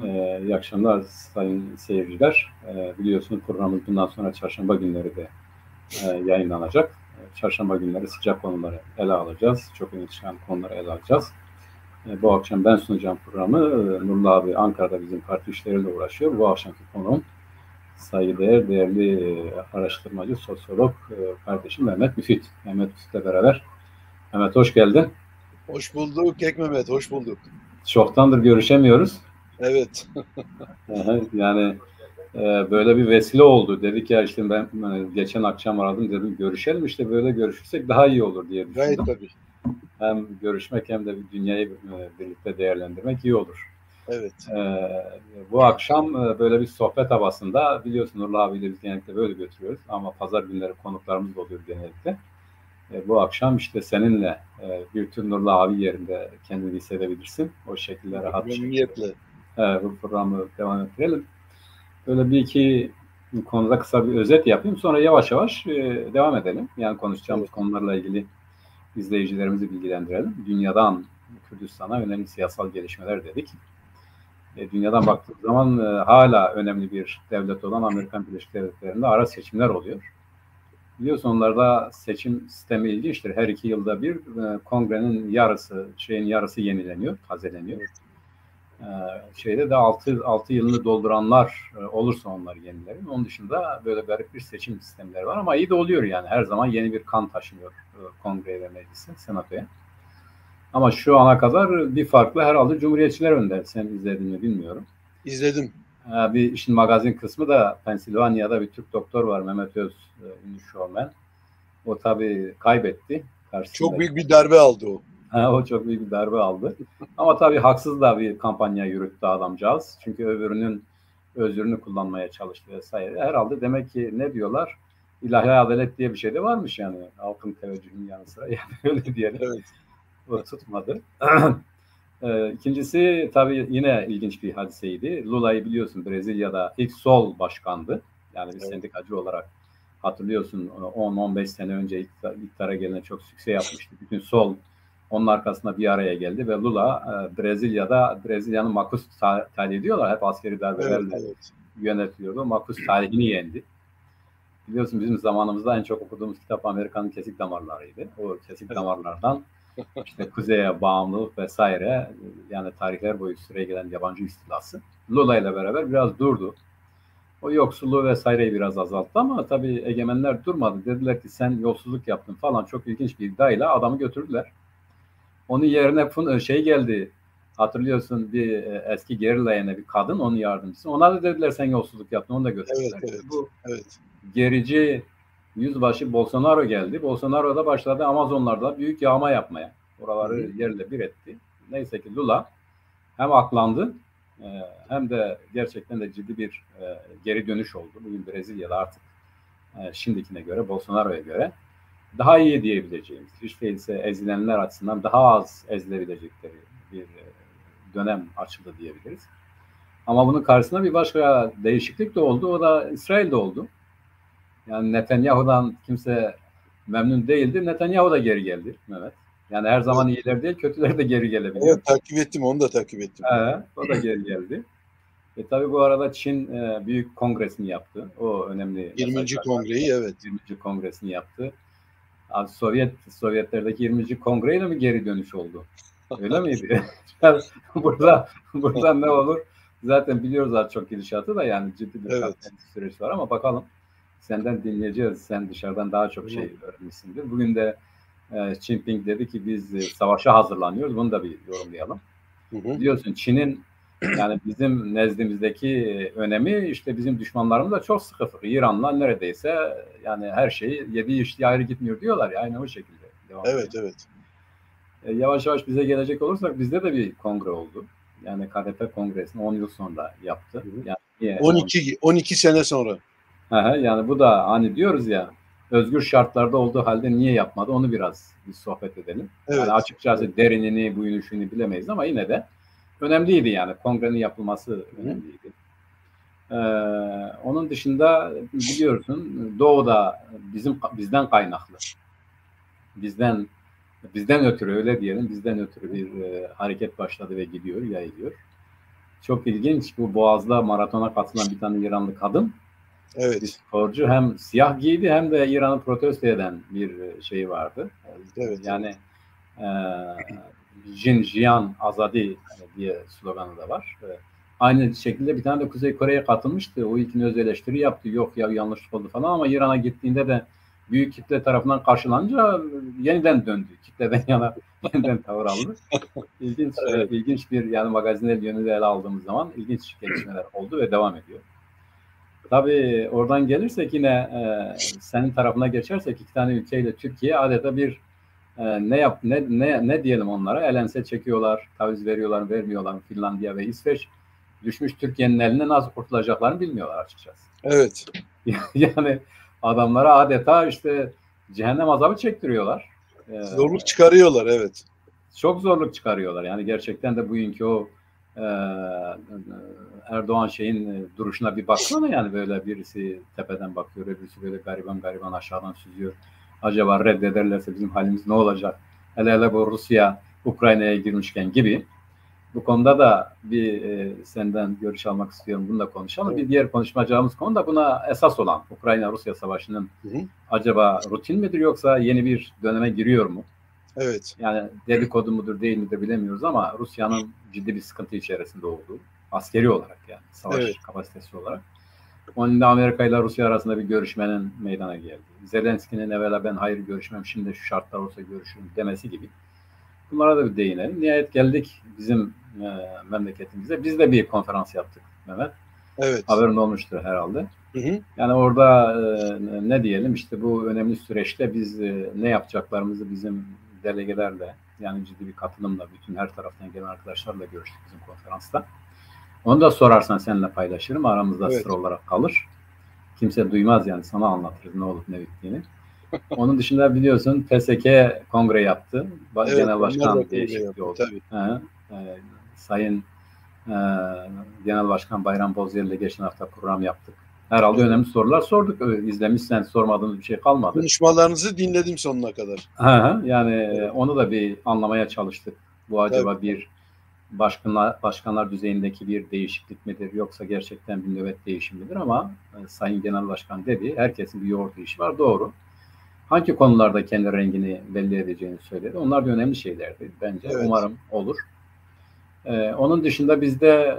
İyi akşamlar sayın seyirciler. Biliyorsunuz programımız bundan sonra çarşamba günleri de yayınlanacak. Çarşamba günleri sıcak konuları ele alacağız. Çok önemli çıkan konuları ele alacağız. Bu akşam ben sunacağım programı. Nurullah abi Ankara'da bizim parti işleriyle uğraşıyor. Bu akşamki konuğum saygıdeğer, değerli araştırmacı, sosyolog kardeşim Mehmet Müfit. Mehmet Müfit'le beraber. Mehmet hoş geldin. Hoş bulduk Kek Mehmet, hoş bulduk. Çoktandır görüşemiyoruz. Evet. Yani böyle bir vesile oldu. Dedik ya işte ben geçen akşam aradım dedim görüşelim işte böyle görüşürsek daha iyi olur diye düşündüm. Gayet tabii. Hem görüşmek hem de dünyayı birlikte değerlendirmek iyi olur. Evet. Bu akşam böyle bir sohbet havasında biliyorsun Nurullah abiyle biz genellikle böyle götürüyoruz ama pazar günleri konuklarımız da oluyor genellikle. Bu akşam işte seninle bir tür Nurullah abi yerinde kendini hissedebilirsin. O şekilde rahat bir şekilde bu programı devam ettirelim. Böyle bir iki konuda kısa bir özet yapayım. Sonra yavaş yavaş devam edelim. Yani konuşacağımız konularla ilgili izleyicilerimizi bilgilendirelim. Dünyadan Kürdistan'a önemli siyasal gelişmeler dedik. Dünyadan baktığımız zaman hala önemli bir devlet olan Amerika Birleşik Devletleri'nde ara seçimler oluyor. Biliyorsun onlarda seçim sistemi ilginçtir. Her 2 yılda bir kongrenin yarısı yenileniyor, tazeleniyor. Şeyde de 6 yılını dolduranlar olursa onlar yenilerin. Onun dışında böyle garip bir seçim sistemleri var ama iyi de oluyor yani. Her zaman yeni bir kan taşınıyor kongreye ve meclise, senatoya. Ama şu ana kadar bir farklı herhalde Cumhuriyetçiler önde. Sen izledin mi bilmiyorum. İzledim. Bir işin magazin kısmı da Pensilvanya'da bir Türk doktor var Mehmet Öz, ünlü şovmen. O tabii kaybetti. Çok büyük bir darbe aldı o. O çok büyük bir darbe aldı. Ama tabii haksız da bir kampanya yürüttü adamcağız. Çünkü öbürünün özrünü kullanmaya çalıştı vesaire. Herhalde demek ki ne diyorlar? İlahi adalet diye bir şey de varmış yani. Halkın teveccühünün yanı sıra. Yani öyle diyelim. Evet. O tutmadı. İkincisi tabii yine ilginç bir hadiseydi. Lula'yı biliyorsun Brezilya'da ilk sol başkandı. Yani bir sendikacı olarak hatırlıyorsun 10-15 sene önce iktidara gelene çok sükse yapmıştı. Bütün sol onun arkasında bir araya geldi ve Lula Brezilya'nın makus tarihi diyorlar. Hep askeri darbelerle yönetiliyordu. Makus tarihini yendi. Biliyorsun bizim zamanımızda en çok okuduğumuz kitap Amerika'nın Kesik Damarları'ydı. O kesik damarlardan işte kuzeye bağımlılık vesaire yani tarihler boyu süre gelen yabancı istilası. Lula ile beraber biraz durdu. O yoksulluğu vesaireyi biraz azalttı ama tabii egemenler durmadı. Dediler ki sen yolsuzluk yaptın falan çok ilginç bir iddiayla adamı götürdüler. Onun yerine geldi. Hatırlıyorsun bir eski gerilla bir kadın onun yardımcısı. Ona da dediler sen yolsuzluk yaptın onu da götürdüler. Evet. Gerici yüzbaşı Bolsonaro geldi. Bolsonaro da başladı Amazonlarda büyük yağma yapmaya. Oraları yerle bir etti. Neyse ki Lula hem aklandı hem de gerçekten de ciddi bir geri dönüş oldu. Bugün Brezilya'da artık şimdikine göre, Bolsonaro'ya göre daha iyi diyebileceğimiz, hiç değilse ezilenler açısından daha az ezilebilecekleri bir dönem açıldı diyebiliriz. Ama bunun karşısında bir başka değişiklik de oldu. O da İsrail'de oldu. Yani Netanyahu'dan kimse memnun değildi. Netanyahu da geri geldi Mehmet. Yani her zaman iyiler değil, kötüler de geri gelebiliyor. Evet, takip ettim, onu da takip ettim. O da geri geldi. Tabii bu arada Çin büyük kongresini yaptı. O önemli. 20. kongreyi, evet. 20. kongresini yaptı. Abi Sovyetlerdeki 20. kongreyle mi geri dönüş oldu? Öyle miydi? burada ne olur? Zaten biliyoruz az çok gidişatı da yani ciddi bir süreç var ama bakalım. Senden dinleyeceğiz. Sen dışarıdan daha çok şey öğrenmişsindir. Bugün de Xi Jinping dedi ki biz savaşa hazırlanıyoruz. Bunu da bir yorumlayalım. Biliyorsun Çin'in yani bizim nezdimizdeki önemi işte bizim düşmanlarımız da çok sıkı fıkı. İran'la neredeyse yani her şeyi yediği içtiği ayrı gitmiyor diyorlar ya. Aynı o şekilde devam ediyor. Evet. Yavaş yavaş bize gelecek olursak bizde de bir kongre oldu. Yani KDP kongresini 10 yıl sonra yaptı. Yani 12 sene sonra. Yani bu da hani diyoruz ya özgür şartlarda olduğu halde niye yapmadı onu biraz bir sohbet edelim. Evet. Yani açıkçası derinini, buyunuşunu bilemeyiz ama yine de önemliydi yani kongrenin yapılması önemliydi. Onun dışında biliyorsun Doğu'da bizden kaynaklı. Bizden ötürü öyle diyelim. Bizden ötürü bir hareket başladı ve yayılıyor. çok ilginç. Bu Boğaz'da maratona katılan bir tane İranlı kadın. Bir Evet. sporcu hem siyah giydi hem de İran'ı protesto eden bir şey vardı. Evet. Yani Jin Jiyan Azadi diye sloganı da var. Aynı şekilde bir tane de Kuzey Kore'ye katılmıştı. O ilkin öz eleştiri yaptı. Yok ya yanlış oldu falan ama İran'a gittiğinde de büyük kitle tarafından karşılanınca yeniden döndü. Kitleden yana yeniden tavır aldı. İlginç, Evet. ilginç bir yani magazinel yönüyle ele aldığımız zaman ilginç gelişmeler oldu ve devam ediyor. Tabii oradan gelirsek yine senin tarafına geçersek iki tane ülkeyle Türkiye adeta bir ne diyelim onlara elense çekiyorlar, taviz veriyorlar, vermiyorlar. Finlandiya ve İsveç düşmüş Türkiye'nin eline nasıl kurtulacaklarını bilmiyorlar açıkçası. Evet. Yani adamlara adeta işte cehennem azabı çektiriyorlar. Zorluk çıkarıyorlar, evet. Çok zorluk çıkarıyorlar. Yani gerçekten de bugünkü o Erdoğan duruşuna bir baksana yani böyle birisi tepeden bakıyor, birisi böyle gariban gariban aşağıdan süzüyor. Acaba reddederlerse bizim halimiz ne olacak? Hele hele bu Rusya Ukrayna'ya girmişken gibi. Bu konuda da bir senden görüş almak istiyorum. Bunu da konuşalım. Evet. Bir diğer konuşacağımız konu da buna esas olan Ukrayna-Rusya savaşının acaba rutin midir yoksa yeni bir döneme giriyor mu? Evet. Yani dedikodu mudur değil midir bilemiyoruz ama Rusya'nın ciddi bir sıkıntı içerisinde olduğu askeri olarak yani savaş kapasitesi olarak. Onun da Amerika ile Rusya arasında bir görüşmenin meydana geldi. Zelenski'nin evvela ben hayır görüşmem şimdi şu şartlar olsa görüşürüm demesi gibi. Bunlara da bir değinelim. Nihayet geldik bizim memleketimize. Biz de bir konferans yaptık Mehmet. Evet. Haberin olmuştur herhalde. Hı. Yani orada ne diyelim işte bu önemli süreçte biz ne yapacaklarımızı bizim delegelerle yani ciddi bir katılımla bütün her taraftan gelen arkadaşlarla görüştük bizim konferansta. Onu da sorarsan seninle paylaşırım. Aramızda sır olarak kalır. Kimse duymaz yani sana anlatırız ne olup ne bittiğini. Onun dışında biliyorsun PSK kongre yaptı. Evet, Genel başkan değişikliği oldu. Sayın Genel Başkan Bayram Bozyer'le geçen hafta program yaptık. Herhalde önemli sorular sorduk. İzlemişsen sormadığımız bir şey kalmadı. Konuşmalarınızı dinledim sonuna kadar. Yani onu da bir anlamaya çalıştık. Bu acaba bir başkanlar düzeyindeki bir değişiklik midir yoksa gerçekten bir nöbet değişimidir ama Sayın Genel Başkan dedi. Herkesin bir yoğurt işi var. Doğru. Hangi konularda kendi rengini belli edeceğini söyledi. Onlar da önemli şeylerdi bence. Evet. Umarım olur. Onun dışında bizde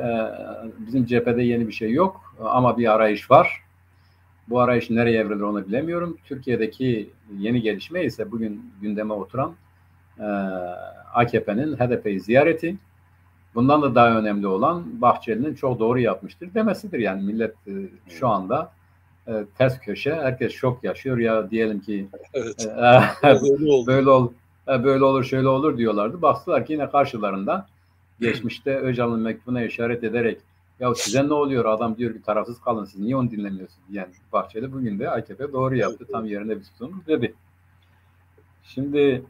bizim cephede yeni bir şey yok ama bir arayış var. Bu arayış nereye evrilir onu bilemiyorum. Türkiye'deki yeni gelişme ise bugün gündeme oturan AKP'nin HDP'yi ziyareti. Bundan da daha önemli olan Bahçeli'nin çok doğru yapmıştır demesidir. Yani millet şu anda ters köşe, herkes şok yaşıyor ya diyelim ki evet. böyle olur şöyle olur diyorlardı. Baktılar ki yine karşılarında geçmişte Öcalan'ın mektubuna işaret ederek ya size ne oluyor adam diyor ki tarafsız kalın siz niye onu dinlemiyorsunuz yani Bahçeli bugün de AKP doğru yaptı tam yerine bir tutum dedi. Şimdi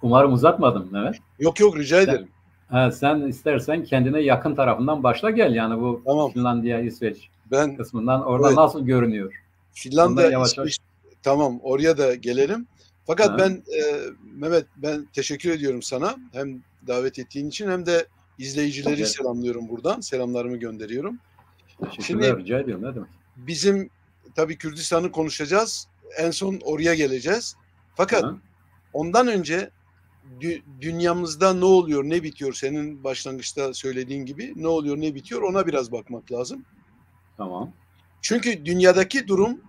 umarım uzatmadım Mehmet. Yok rica ederim. Sen istersen kendine yakın tarafından başla gel yani bu Finlandiya, İsveç kısmından orada nasıl görünüyor? Finlandiya, İsveç tamam oraya da gelelim. Fakat ben Mehmet ben teşekkür ediyorum sana hem davet ettiğin için hem de izleyicileri selamlıyorum buradan. Selamlarımı gönderiyorum. Şimdi rica ediyorum ne demek? Bizim tabii Kürdistan'ı konuşacağız. En son oraya geleceğiz. Fakat ondan önce dünyamızda ne oluyor, ne bitiyor senin başlangıçta söylediğin gibi ne oluyor, ne bitiyor ona biraz bakmak lazım. Tamam. Çünkü dünyadaki durum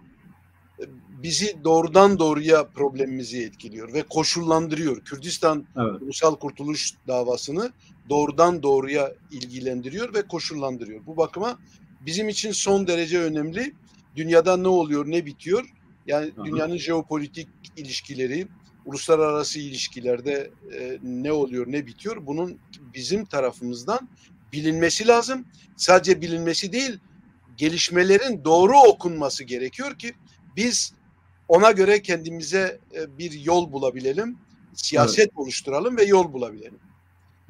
bizi doğrudan doğruya problemimizi etkiliyor ve koşullandırıyor. Kürdistan Ulusal Kurtuluş davasını doğrudan doğruya ilgilendiriyor ve koşullandırıyor. Bu bakıma bizim için son derece önemli. Dünyada ne oluyor, ne bitiyor? Yani dünyanın jeopolitik ilişkileri, uluslararası ilişkilerde ne oluyor, ne bitiyor? Bunun bizim tarafımızdan bilinmesi lazım. Sadece bilinmesi değil, gelişmelerin doğru okunması gerekiyor ki biz ona göre kendimize bir yol bulabilelim, siyaset oluşturalım ve yol bulabilelim.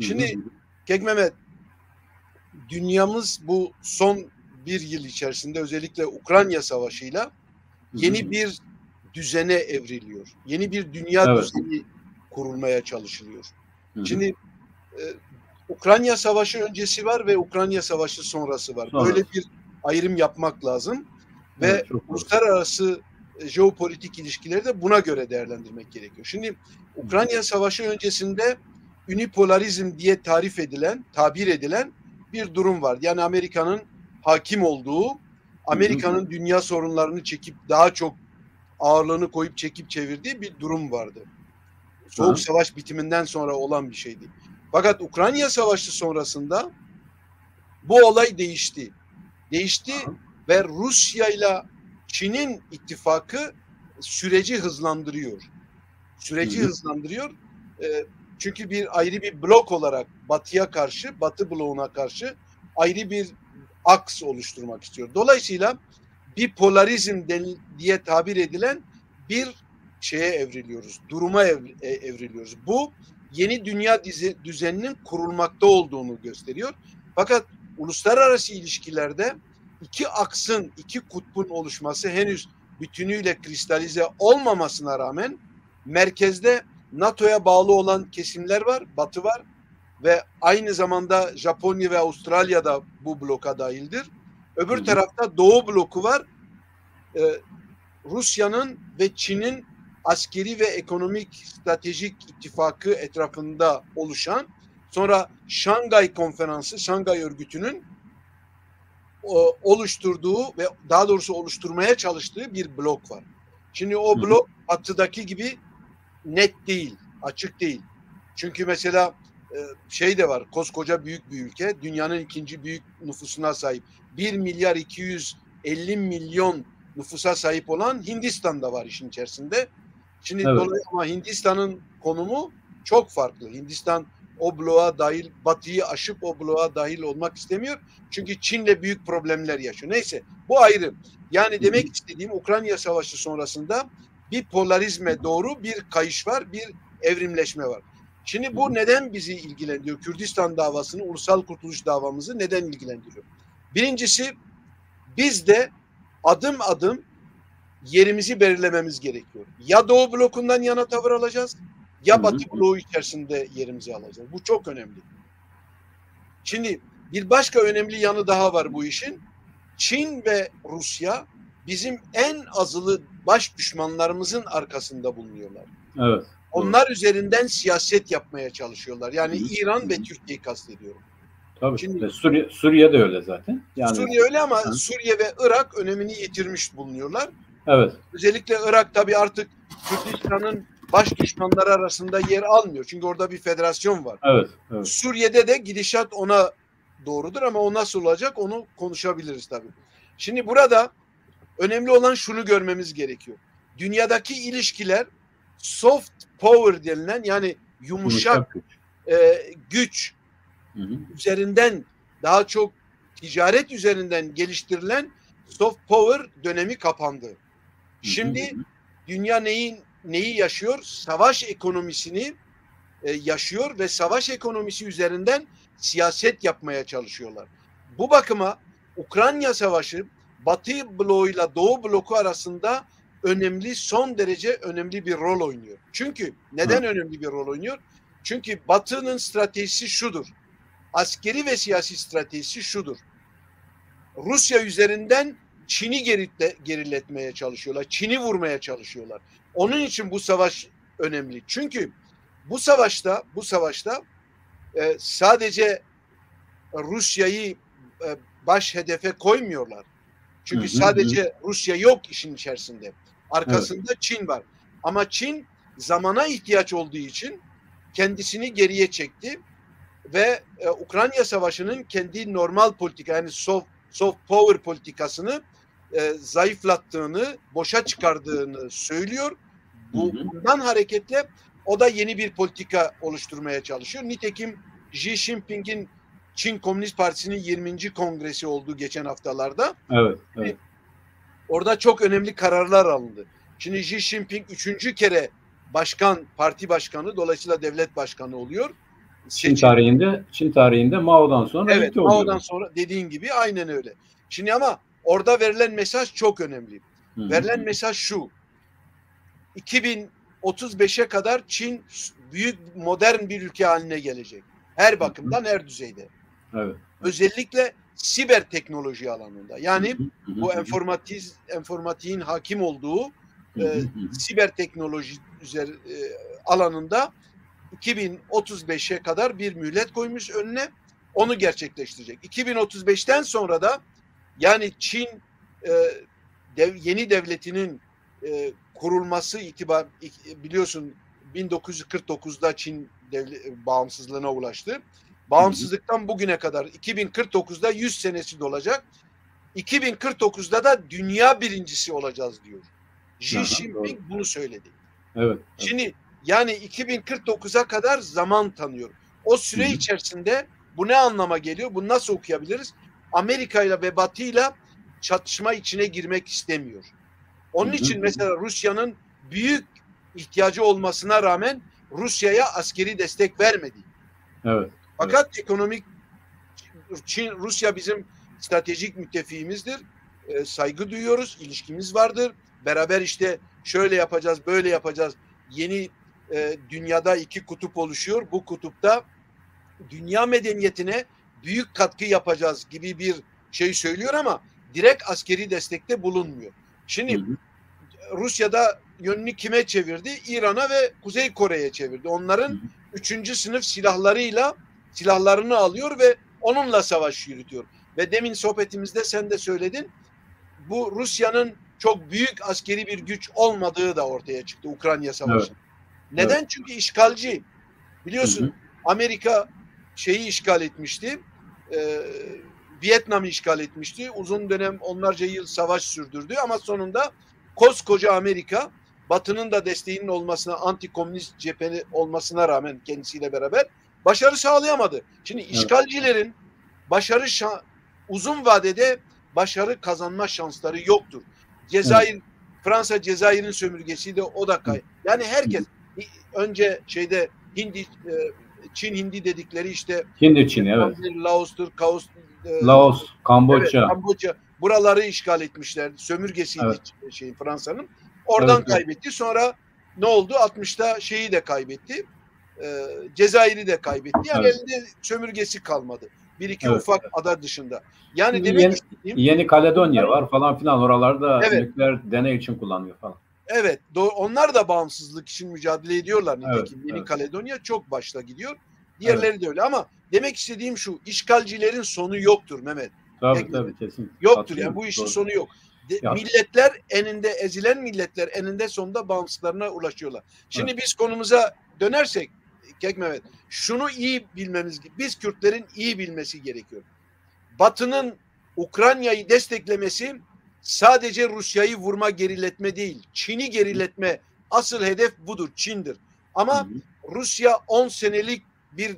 Şimdi Kek Mehmet, dünyamız bu son bir yıl içerisinde özellikle Ukrayna Savaşı'yla yeni bir düzene evriliyor. Yeni bir dünya düzeni kurulmaya çalışılıyor. Şimdi Ukrayna Savaşı öncesi var ve Ukrayna Savaşı sonrası var. Sonra. Böyle bir ayrım yapmak lazım. Evet, Ve uluslararası jeopolitik ilişkileri de buna göre değerlendirmek gerekiyor. Şimdi Ukrayna Savaşı öncesinde unipolarizm diye tabir edilen bir durum var. Yani Amerika'nın hakim olduğu, Amerika'nın dünya sorunlarını çekip daha çok ağırlığını koyup çekip çevirdiği bir durum vardı. Soğuk Savaş bitiminden sonra olan bir şeydi. Fakat Ukrayna Savaşı sonrasında bu olay değişti. Değişti ve Rusya ile Çin'in ittifakı süreci hızlandırıyor. Çünkü ayrı bir blok olarak Batı'ya karşı, Batı bloğuna karşı ayrı bir aks oluşturmak istiyor. Dolayısıyla bipolarizm diye tabir edilen bir şeye evriliyoruz. Duruma evriliyoruz. Bu yeni dünya düzeninin kurulmakta olduğunu gösteriyor. Fakat uluslararası ilişkilerde iki aksın, iki kutbun oluşması henüz bütünüyle kristalize olmamasına rağmen merkezde NATO'ya bağlı olan kesimler var, Batı var ve aynı zamanda Japonya ve Avustralya da bu bloka dahildir. Öbür tarafta Doğu bloku var. Rusya'nın ve Çin'in askeri ve ekonomik stratejik ittifakı etrafında oluşan, sonra Şangay Konferansı, Şangay Örgütü'nün oluşturduğu ve daha doğrusu oluşturmaya çalıştığı bir blok var. Şimdi o blok Batı'daki gibi net değil, açık değil. Çünkü mesela şey de var, koskoca büyük bir ülke, dünyanın ikinci büyük nüfusuna sahip, 1 milyar 250 milyon nüfusa sahip olan Hindistan da var işin içerisinde. Şimdi ama Hindistan'ın konumu çok farklı. Hindistan o bloğa dahil, Batı'yı aşıp o bloğa dahil olmak istemiyor. Çünkü Çin'le büyük problemler yaşıyor. Neyse, bu ayrı. Yani demek istediğim, Ukrayna Savaşı sonrasında bir polarizme doğru bir kayış var, bir evrimleşme var. Şimdi bu neden bizi ilgilendiriyor? Kürdistan davasını, ulusal kurtuluş davamızı neden ilgilendiriyor? Birincisi, biz de adım adım yerimizi belirlememiz gerekiyor. Ya Doğu blokundan yana tavır alacağız, ya Batı bloğu içerisinde yerimizi alacağız. Bu çok önemli. Şimdi bir başka önemli yanı daha var bu işin. Çin ve Rusya bizim en azılı baş düşmanlarımızın arkasında bulunuyorlar. Evet. Onlar üzerinden siyaset yapmaya çalışıyorlar. Yani İran ve Türkiye'yi kastediyorum. Tabii. Şimdi, Suriye de öyle zaten. Yani, Suriye öyle ama Suriye ve Irak önemini yitirmiş bulunuyorlar. Evet. Özellikle Irak tabii artık Kürdistan'ın baş düşmanları arasında yer almıyor. Çünkü orada bir federasyon var. Evet. Suriye'de de gidişat ona doğrudur ama o nasıl olacak onu konuşabiliriz tabii. Şimdi burada önemli olan şunu görmemiz gerekiyor. Dünyadaki ilişkiler soft power denilen, yani yumuşak güç üzerinden, daha çok ticaret üzerinden geliştirilen soft power dönemi kapandı. Şimdi dünya neyi yaşıyor? Savaş ekonomisini yaşıyor ve savaş ekonomisi üzerinden siyaset yapmaya çalışıyorlar. Bu bakıma Ukrayna Savaşı Batı bloğuyla Doğu bloku arasında son derece önemli bir rol oynuyor. Çünkü neden önemli bir rol oynuyor? Çünkü Batı'nın stratejisi şudur. Askeri ve siyasi stratejisi şudur. Rusya üzerinden Çin'i geriletmeye çalışıyorlar. Çin'i vurmaya çalışıyorlar. Onun için bu savaş önemli. Çünkü bu savaşta sadece Rusya'yı baş hedefe koymuyorlar. Çünkü sadece Rusya yok işin içerisinde. Arkasında Çin var. Ama Çin zamana ihtiyaç olduğu için kendisini geriye çekti ve Ukrayna Savaşı'nın kendi normal politika, yani soft power politikasını zayıflattığını, boşa çıkardığını söylüyor. Bundan hareketle o da yeni bir politika oluşturmaya çalışıyor. Nitekim Xi Jinping'in Çin Komünist Partisi'nin 20. kongresi oldu geçen haftalarda. Evet. Orada çok önemli kararlar alındı. Şimdi Xi Jinping 3. kere parti başkanı, dolayısıyla devlet başkanı oluyor. Çin tarihinde Mao'dan sonra evet, Mao'dan sonra dediğin gibi aynen öyle. Şimdi ama orada verilen mesaj çok önemli. Verilen mesaj şu: 2035'e kadar Çin büyük modern bir ülke haline gelecek. Her bakımdan, her düzeyde. Evet. Özellikle siber teknoloji alanında. Yani bu informatiğin hakim olduğu siber teknoloji alanında 2035'e kadar bir mühlet koymuş önüne. Onu gerçekleştirecek. 2035'ten sonra da yani Çin yeni devletinin kurulması biliyorsun 1949'da Çin bağımsızlığına ulaştı. Bağımsızlıktan bugüne kadar 2049'da 100 senesi dolacak. 2049'da da dünya birincisi olacağız diyor. Xi Jinping bunu söyledi. Evet. Şimdi yani 2049'a kadar zaman tanıyor. O süre içerisinde bu ne anlama geliyor? Bunu nasıl okuyabiliriz? Amerika ile ve Batı ile çatışma içine girmek istemiyor. Onun için mesela Rusya'nın büyük ihtiyacı olmasına rağmen Rusya'ya askeri destek vermedi. Evet. Fakat ekonomik Rusya bizim stratejik müttefiğimizdir. Saygı duyuyoruz, ilişkimiz vardır. Beraber işte şöyle yapacağız, böyle yapacağız. Yeni dünyada iki kutup oluşuyor. Bu kutupta dünya medeniyetine büyük katkı yapacağız gibi bir şey söylüyor ama direkt askeri destekte bulunmuyor. Şimdi Rusya'da yönünü kime çevirdi? İran'a ve Kuzey Kore'ye çevirdi. Onların 3. sınıf silahlarını alıyor ve onunla savaş yürütüyor. Ve demin sohbetimizde sen de söyledin. Bu Rusya'nın çok büyük askeri bir güç olmadığı da ortaya çıktı Ukrayna Savaşı. Evet. Neden? Evet. Çünkü işgalci. Biliyorsun Amerika işgal etmişti. Vietnam'ı işgal etmişti. Uzun dönem onlarca yıl savaş sürdürdü ama sonunda koskoca Amerika Batı'nın da desteğinin olmasına, anti-komünist cepheni olmasına rağmen kendisiyle beraber başarı sağlayamadı. Şimdi işgalcilerin uzun vadede başarı kazanma şansları yoktur. Fransa Cezayir'in sömürgesiydi, o da yani herkes önce Çin Hindi dedikleri işte Hindi-Çin, evet. Laos'tur, Laos, Kamboçya. Evet, Kamboçya. Buraları işgal etmişlerdi. Sömürgesiydi Fransa'nın. Oradan kaybetti. Sonra ne oldu? 60'ta de kaybetti. Cezayir'i de kaybetti. Yani elinde sömürgesi kalmadı. Bir iki ufak ada dışında. Yani demek istediğim Yeni Kaledonya var falan filan, oralarda nükleer deney için kullanıyor falan. Evet. Onlar da bağımsızlık için mücadele ediyorlar. Yeni Kaledonya çok başta gidiyor. Diğerleri de öyle ama demek istediğim şu: işgalcilerin sonu yoktur Mehmet. Tabii kesin. Yoktur yani, bu işin sonu yok. Milletler eninde, ezilen milletler eninde sonunda bağımsızlarına ulaşıyorlar. Şimdi biz konumuza dönersek Mehmet, şunu iyi bilmemiz, biz Kürtlerin iyi bilmesi gerekiyor. Batı'nın Ukrayna'yı desteklemesi sadece Rusya'yı vurma, geriletme değil. Çin'i geriletme. Asıl hedef budur. Çin'dir. Ama Rusya 10 senelik bir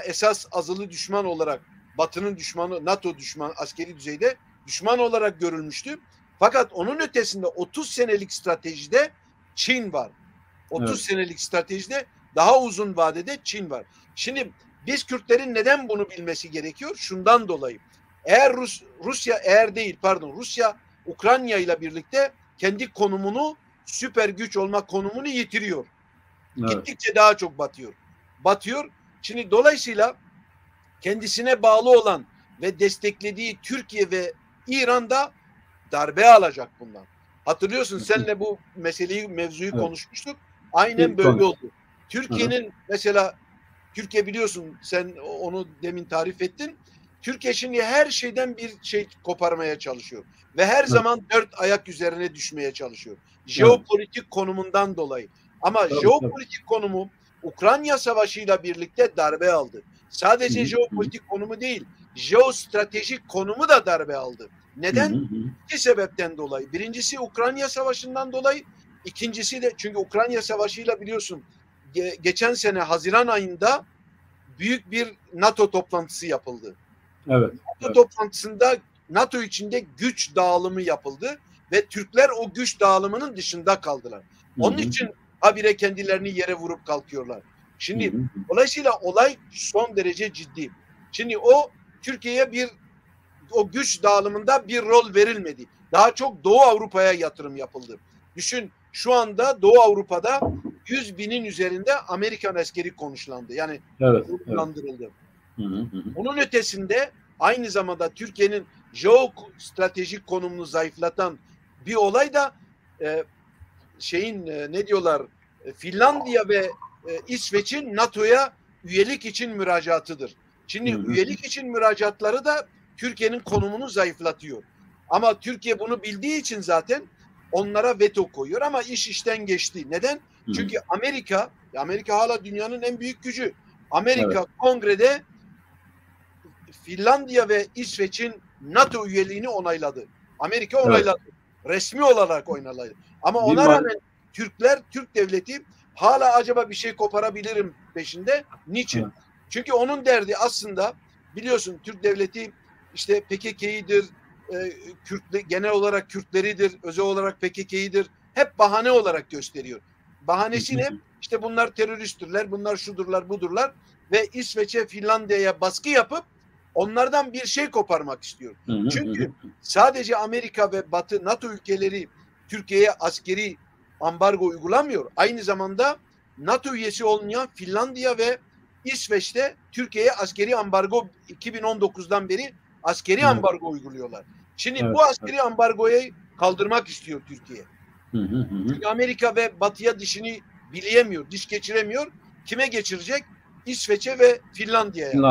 esas azılı düşman olarak, Batı'nın düşmanı, NATO düşmanı, askeri düzeyde düşman olarak görülmüştü. Fakat onun ötesinde 30 senelik stratejide Çin var. 30 senelik stratejide daha uzun vadede Çin var. Şimdi biz Kürtlerin neden bunu bilmesi gerekiyor? Şundan dolayı. Eğer Rusya Ukrayna ile birlikte kendi konumunu, süper güç olma konumunu yitiriyor. Gittikçe daha çok batıyor. Şimdi dolayısıyla kendisine bağlı olan ve desteklediği Türkiye ve İran'da darbe alacak bundan. Hatırlıyorsun, seninle bu mevzuyu konuşmuştuk. Aynen böyle oldu. Türkiye'nin mesela, Türkiye biliyorsun, sen onu demin tarif ettin. Türkiye şimdi her şeyden bir şey koparmaya çalışıyor. Ve her zaman 4 ayak üzerine düşmeye çalışıyor. Jeopolitik konumundan dolayı. Ama jeopolitik konumu Ukrayna Savaşı'yla birlikte darbe aldı. Sadece jeopolitik konumu değil, jeostratejik konumu da darbe aldı. Neden? İki sebepten dolayı. Birincisi Ukrayna Savaşı'ndan dolayı. İkincisi de çünkü Ukrayna Savaşı'yla biliyorsun geçen sene Haziran ayında büyük bir NATO toplantısı yapıldı. NATO toplantısında NATO içinde güç dağılımı yapıldı ve Türkler o güç dağılımının dışında kaldılar. Onun için habire kendilerini yere vurup kalkıyorlar. Şimdi dolayısıyla olay son derece ciddi. Şimdi Türkiye'ye o güç dağılımında bir rol verilmedi. Daha çok Doğu Avrupa'ya yatırım yapıldı. Düşün, şu anda Doğu Avrupa'da 100.000'in üzerinde Amerikan askeri konuşlandı. Yani konuşlandırıldı. Hı hı hı. Bunun ötesinde aynı zamanda Türkiye'nin jeostratejik konumunu zayıflatan bir olay da ne diyorlar, Finlandiya ve İsveç'in NATO'ya üyelik için müracaatıdır. Şimdi Hı hı. üyelik için müracaatları da Türkiye'nin konumunu zayıflatıyor. Ama Türkiye bunu bildiği için zaten onlara veto koyuyor ama iş işten geçti. Neden? Hı hı. Çünkü Amerika hala dünyanın en büyük gücü. Amerika Evet. kongrede Finlandiya ve İsveç'in NATO üyeliğini onayladı. Amerika Evet. onayladı. Resmi olarak onayladı. Ama Bir ona rağmen Türk devleti hala acaba bir şey koparabilirim peşinde. Niçin? Evet. Çünkü onun derdi aslında, biliyorsun, Türk devleti işte PKK'yidir, genel olarak Kürtleridir, özel olarak PKK'yidir. Hep bahane olarak gösteriyor. Bahanesi ne? İşte bunlar teröristtirler, bunlar şudurlar, budurlar ve İsveç'e, Finlandiya'ya baskı yapıp onlardan bir şey koparmak istiyor. Çünkü sadece Amerika ve Batı, NATO ülkeleri Türkiye'ye askeri ambargo uygulamıyor. Aynı zamanda NATO üyesi olmayan Finlandiya ve İsveç'te Türkiye'ye askeri ambargo 2019'dan beri askeri ambargo uyguluyorlar. Şimdi bu askeri ambargoyu kaldırmak istiyor Türkiye. Çünkü Amerika ve Batı'ya dişini bileyemiyor, diş geçiremiyor. Kime geçirecek? İsveç'e ve Finlandiya'ya.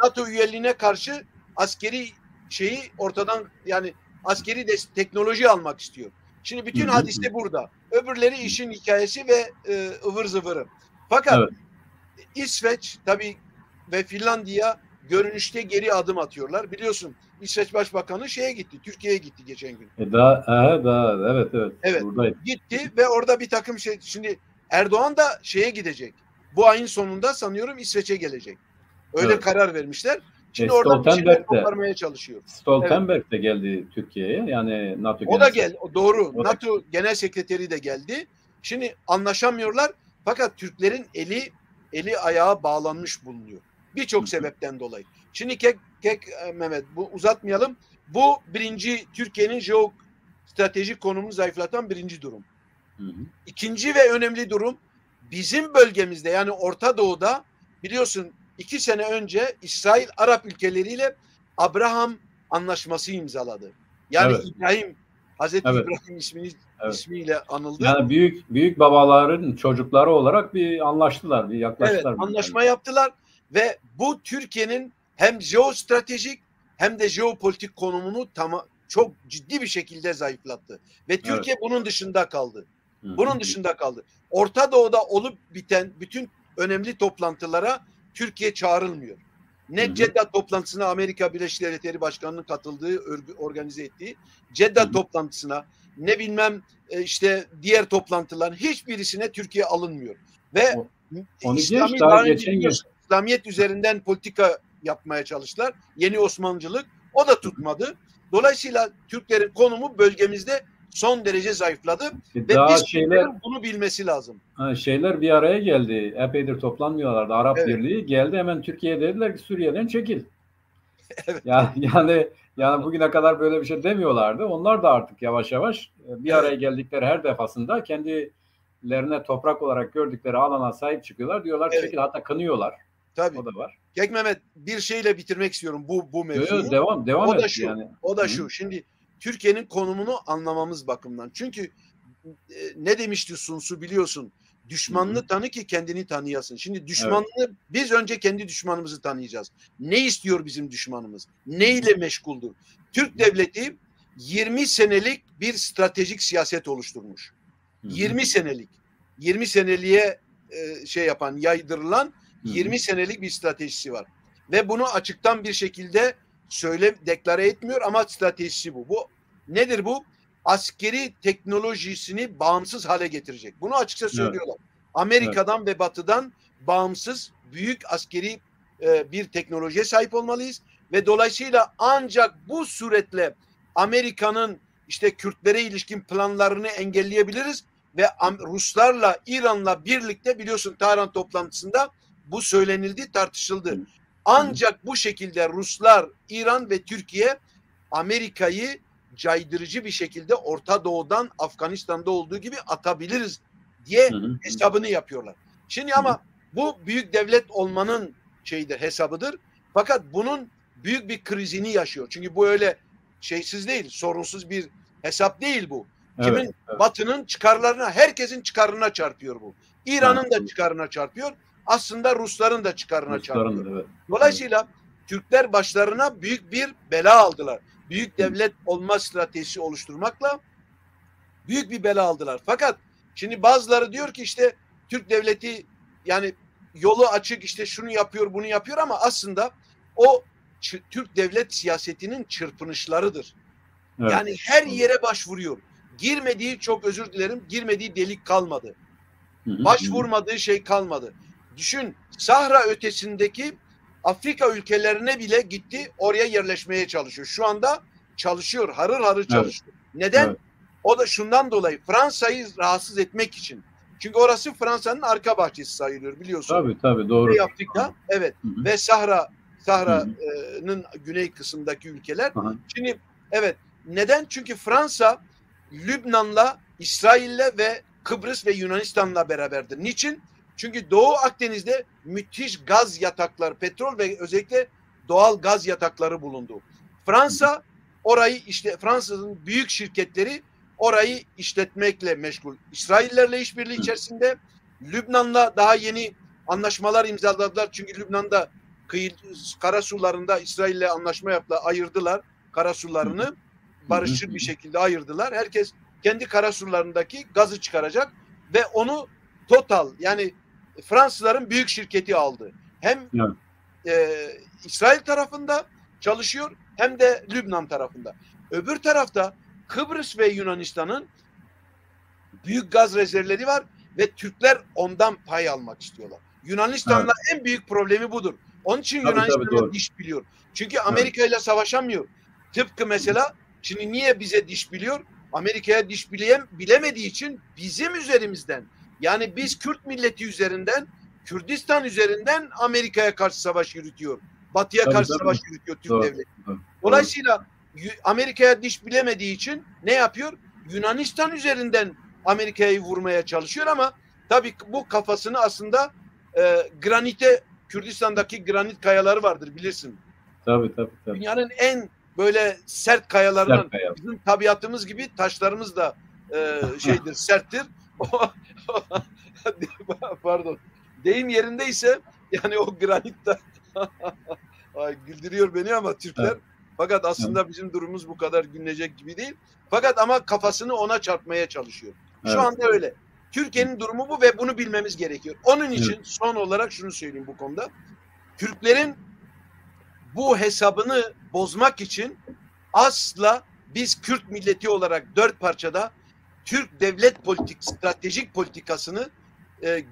NATO üyeliğine karşı askeri şeyi ortadan, yani askeri teknoloji almak istiyor. Şimdi bütün hadise burada. Öbürleri işin hikayesi ve ıvır zıvırı. Fakat İsveç tabii ve Finlandiya görünüşte geri adım atıyorlar. Biliyorsun İsveç Başbakanı Türkiye'ye gitti geçen gün. Evet. Buradayım. Gitti ve orada bir takım şey, şimdi Erdoğan da gidecek. Bu ayın sonunda sanıyorum İsveç'e gelecek. Öyle karar vermişler. Şimdi oradan bir şeyler koparmaya çalışıyor. Stoltenberg de geldi Türkiye'ye. Yani NATO o da geldi. Doğru. NATO Genel Sekreteri de geldi. Şimdi anlaşamıyorlar. Fakat Türklerin eli ayağı bağlanmış bulunuyor. Birçok sebepten dolayı. Şimdi Mehmet, bu uzatmayalım. Bu Türkiye'nin jeostratejik konumunu zayıflatan birinci durum. İkinci ve önemli durum, bizim bölgemizde, yani Orta Doğu'da biliyorsun 2 sene önce İsrail Arap ülkeleriyle Abraham Anlaşması imzaladı. Yani Hazreti İbrahim ismiyle anıldı. Yani büyük babaların çocukları olarak bir anlaştılar, bir yaklaştılar. Evet, anlaşma yaptılar ve bu Türkiye'nin hem jeostratejik hem de jeopolitik konumunu çok ciddi bir şekilde zayıflattı. Ve Türkiye bunun dışında kaldı. Orta Doğu'da olup biten bütün önemli toplantılara Türkiye çağrılmıyor. Ne Ceddah toplantısına, Amerika Birleşik Devletleri Başkanı'nın katıldığı, organize ettiği Ceddah toplantısına, ne bilmem işte diğer toplantıların hiçbirisine Türkiye alınmıyor. Ve İslamiyet üzerinden politika yapmaya çalıştılar. Yeni Osmanlıcılık, o da tutmadı. Dolayısıyla Türklerin konumu bölgemizde son derece zayıfladı. Ve bunu bilmesi lazım. Şeyler bir araya geldi. Epeydir toplanmıyorlardı. Arap Birliği geldi. Hemen Türkiye'ye dediler ki Suriye'den çekil. Yani bugüne kadar böyle bir şey demiyorlardı. Onlar da artık yavaş yavaş bir araya geldikleri her defasında kendilerine toprak olarak gördükleri alana sahip çıkıyorlar. Diyorlar çekil, hatta kınıyorlar. Tabii. O da var. Mehmet, bir şeyle bitirmek istiyorum bu mevzuyu. Devam o da şu. O da şu. Şimdi Türkiye'nin konumunu anlamamız bakımından. Çünkü ne demişti Sun Tzu, biliyorsun? Düşmanını tanı ki kendini tanıyasın. Şimdi düşmanını biz önce kendi düşmanımızı tanıyacağız. Ne istiyor bizim düşmanımız? Ne ile meşguldür? Türk devleti 20 senelik bir stratejik siyaset oluşturmuş. 20 senelik. 20 seneliğe yaydırılan 20 senelik bir stratejisi var. Ve bunu açıktan bir şekilde deklare etmiyor ama stratejisi bu. Bu nedir bu? Askeri teknolojisini bağımsız hale getirecek. Bunu açıkça söylüyorlar. Amerika'dan ve Batı'dan bağımsız büyük askeri bir teknolojiye sahip olmalıyız ve dolayısıyla ancak bu suretle Amerika'nın işte Kürtlere ilişkin planlarını engelleyebiliriz ve Ruslarla, İran'la birlikte, biliyorsun Tahran toplantısında bu söylenildi, tartışıldı. Ancak bu şekilde Ruslar, İran ve Türkiye Amerika'yı caydırıcı bir şekilde Orta Doğu'dan, Afganistan'da olduğu gibi atabiliriz diye hesabını yapıyorlar. Şimdi ama bu büyük devlet olmanın hesabıdır. Fakat bunun büyük bir krizini yaşıyor. Çünkü bu öyle şeysiz değil, sorunsuz bir hesap değil bu. Kimin? Evet, evet. Batı'nın çıkarlarına, herkesin çıkarına çarpıyor bu. İran'ın da çıkarına çarpıyor. Aslında Rusların da çıkarına çarpıyor. Evet. Dolayısıyla Türkler başlarına büyük bir bela aldılar. Büyük devlet olma stratejisi oluşturmakla büyük bir bela aldılar. Fakat şimdi bazıları diyor ki işte Türk devleti yani yolu açık, işte şunu yapıyor, bunu yapıyor, ama aslında o Türk devlet siyasetinin çırpınışlarıdır. Evet. Yani her yere başvuruyor. Girmediği, çok özür dilerim, girmediği delik kalmadı. Başvurmadığı şey kalmadı. Düşün, Sahra ötesindeki Afrika ülkelerine bile gitti, oraya yerleşmeye çalışıyor. Şu anda çalışıyor, harır harır çalışıyor. Evet. Neden? Evet. O da şundan dolayı, Fransa'yı rahatsız etmek için. Çünkü orası Fransa'nın arka bahçesi sayılıyor, biliyorsun. Tabii doğru. Kuzey Afrika, evet. Hı-hı. Ve Sahra'nın güney kısmındaki ülkeler. Hı-hı. Şimdi evet, neden? Çünkü Fransa Lübnan'la, İsrail'le ve Kıbrıs ve Yunanistan'la beraberdir. Niçin? Çünkü Doğu Akdeniz'de müthiş gaz yatakları, petrol ve özellikle doğal gaz yatakları bulundu. Fransa orayı, işte Fransa'nın büyük şirketleri orayı işletmekle meşgul. İsraillerle işbirliği içerisinde, Lübnan'la daha yeni anlaşmalar imzaladılar. Çünkü Lübnan'da karasularında İsrail'le anlaşma yaptılar, ayırdılar karasularını. Barışçıl bir şekilde ayırdılar. Herkes kendi karasularındaki gazı çıkaracak ve onu Total, yani Fransızların büyük şirketi aldı. Hem İsrail tarafında çalışıyor hem de Lübnan tarafında. Öbür tarafta Kıbrıs ve Yunanistan'ın büyük gaz rezervleri var ve Türkler ondan pay almak istiyorlar. Yunanistan'la en büyük problemi budur. Onun için Yunanistan'a diş biliyor. Çünkü Amerika ile savaşamıyor. Tıpkı mesela şimdi niye bize diş biliyor? Amerika'ya diş bilemediği için bizim üzerimizden, yani biz Kürt milleti üzerinden, Kürdistan üzerinden Amerika'ya karşı savaş yürütüyor. Batı'ya karşı savaş yürütüyor Türk devleti. Dolayısıyla Amerika'ya diş bilemediği için ne yapıyor? Yunanistan üzerinden Amerika'yı vurmaya çalışıyor, ama tabii bu kafasını aslında granite, Kürdistan'daki granit kayaları vardır, bilirsin. Tabii. Dünyanın en böyle sert kayalarından, bizim tabiatımız gibi taşlarımız da serttir. Pardon. Deyim yerindeyse yani o granit de güldürüyor beni ama Türkler. Evet. Fakat aslında bizim durumumuz bu kadar gülünecek gibi değil. Fakat ama kafasını ona çarpmaya çalışıyor. Şu anda öyle. Türkiye'nin durumu bu ve bunu bilmemiz gerekiyor. Onun için son olarak şunu söyleyeyim bu konuda. Türklerin bu hesabını bozmak için asla biz Kürt milleti olarak 4 parçada Türk devlet stratejik politikasını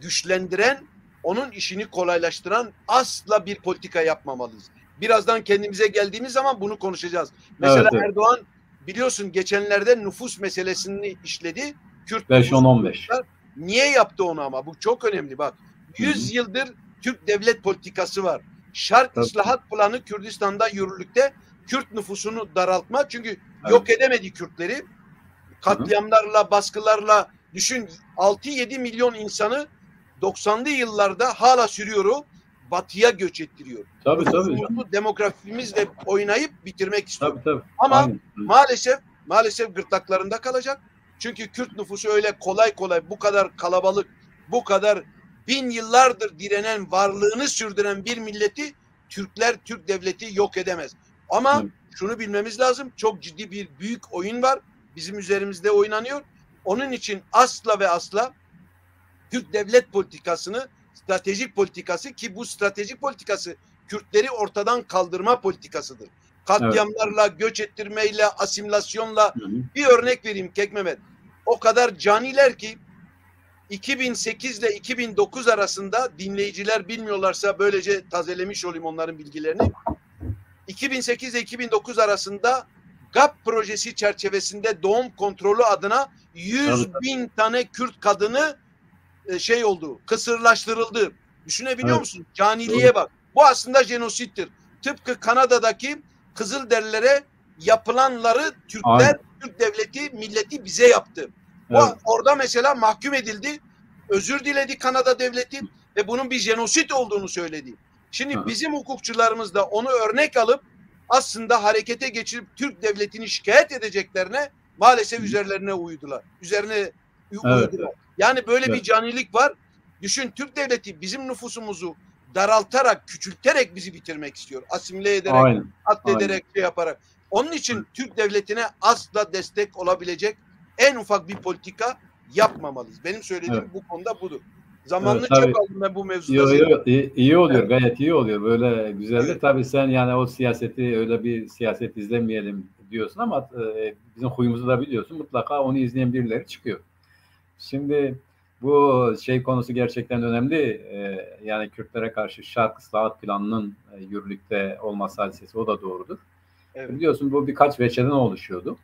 güçlendiren, onun işini kolaylaştıran asla bir politika yapmamalıyız. Birazdan kendimize geldiğimiz zaman bunu konuşacağız. Mesela Erdoğan biliyorsun geçenlerde nüfus meselesini işledi. Kürt 5-10-15. Niye yaptı onu ama? Bu çok önemli bak. 100 yıldır Türk devlet politikası var. Şart ıslahat planı Kürdistan'da yürürlükte. Kürt nüfusunu daraltma. Çünkü yok edemedi Kürtleri. Katliamlarla, baskılarla, düşün 6-7 milyon insanı 90'lı yıllarda hala sürüyor o. Batıya göç ettiriyor. Tabii. Demografimizle oynayıp bitirmek istiyor. Tabii. Ama maalesef gırtlaklarında kalacak. Çünkü Kürt nüfusu öyle kolay bu kadar kalabalık, bu kadar bin yıllardır direnen, varlığını sürdüren bir milleti Türk devleti yok edemez. Ama şunu bilmemiz lazım. Çok ciddi bir büyük oyun var. Bizim üzerimizde oynanıyor. Onun için asla ve asla Türk devlet politikasını, stratejik politikası, ki bu stratejik politikası Kürtleri ortadan kaldırma politikasıdır. Katliamlarla, göç ettirmeyle, asimilasyonla. Bir örnek vereyim Kek Mehmet. O kadar caniler ki 2008 ile 2009 arasında, dinleyiciler bilmiyorlarsa böylece tazelemiş olayım onların bilgilerini. 2008 ile 2009 arasında GAP projesi çerçevesinde doğum kontrolü adına 100.000 tane Kürt kadını kısırlaştırıldı. Düşünebiliyor musun? Caniliğe bak. Bu aslında jenosittir. Tıpkı Kanada'daki Kızılderililere yapılanları Türk devleti, milleti bize yaptı. Orada mesela mahkum edildi. Özür diledi Kanada devleti ve bunun bir jenosit olduğunu söyledi. Şimdi bizim hukukçularımız da onu örnek alıp aslında harekete geçirip Türk devletini şikayet edeceklerine maalesef üzerlerine uydular. Uydular. Yani böyle bir canilik var. Düşün, Türk devleti bizim nüfusumuzu daraltarak, küçülterek bizi bitirmek istiyor. Asimile ederek, addederek, şey yaparak. Onun için Türk devletine asla destek olabilecek en ufak bir politika yapmamalıyız. Benim söylediğim bu konuda budur. Zamanını çok aldım ben bu mevzuda. İyi oluyor, gayet iyi oluyor. Böyle güzeldir. Tabii sen yani o siyaseti, öyle bir siyaset izlemeyelim diyorsun ama bizim huyumuzu da biliyorsun. Mutlaka onu izleyen birileri çıkıyor. Şimdi bu şey konusu gerçekten önemli. Yani Kürtlere karşı Şark-ı-Saat planının yürürlükte olması hadisesi, o da doğrudur. Evet. Biliyorsun bu birkaç veçeden oluşuyordu.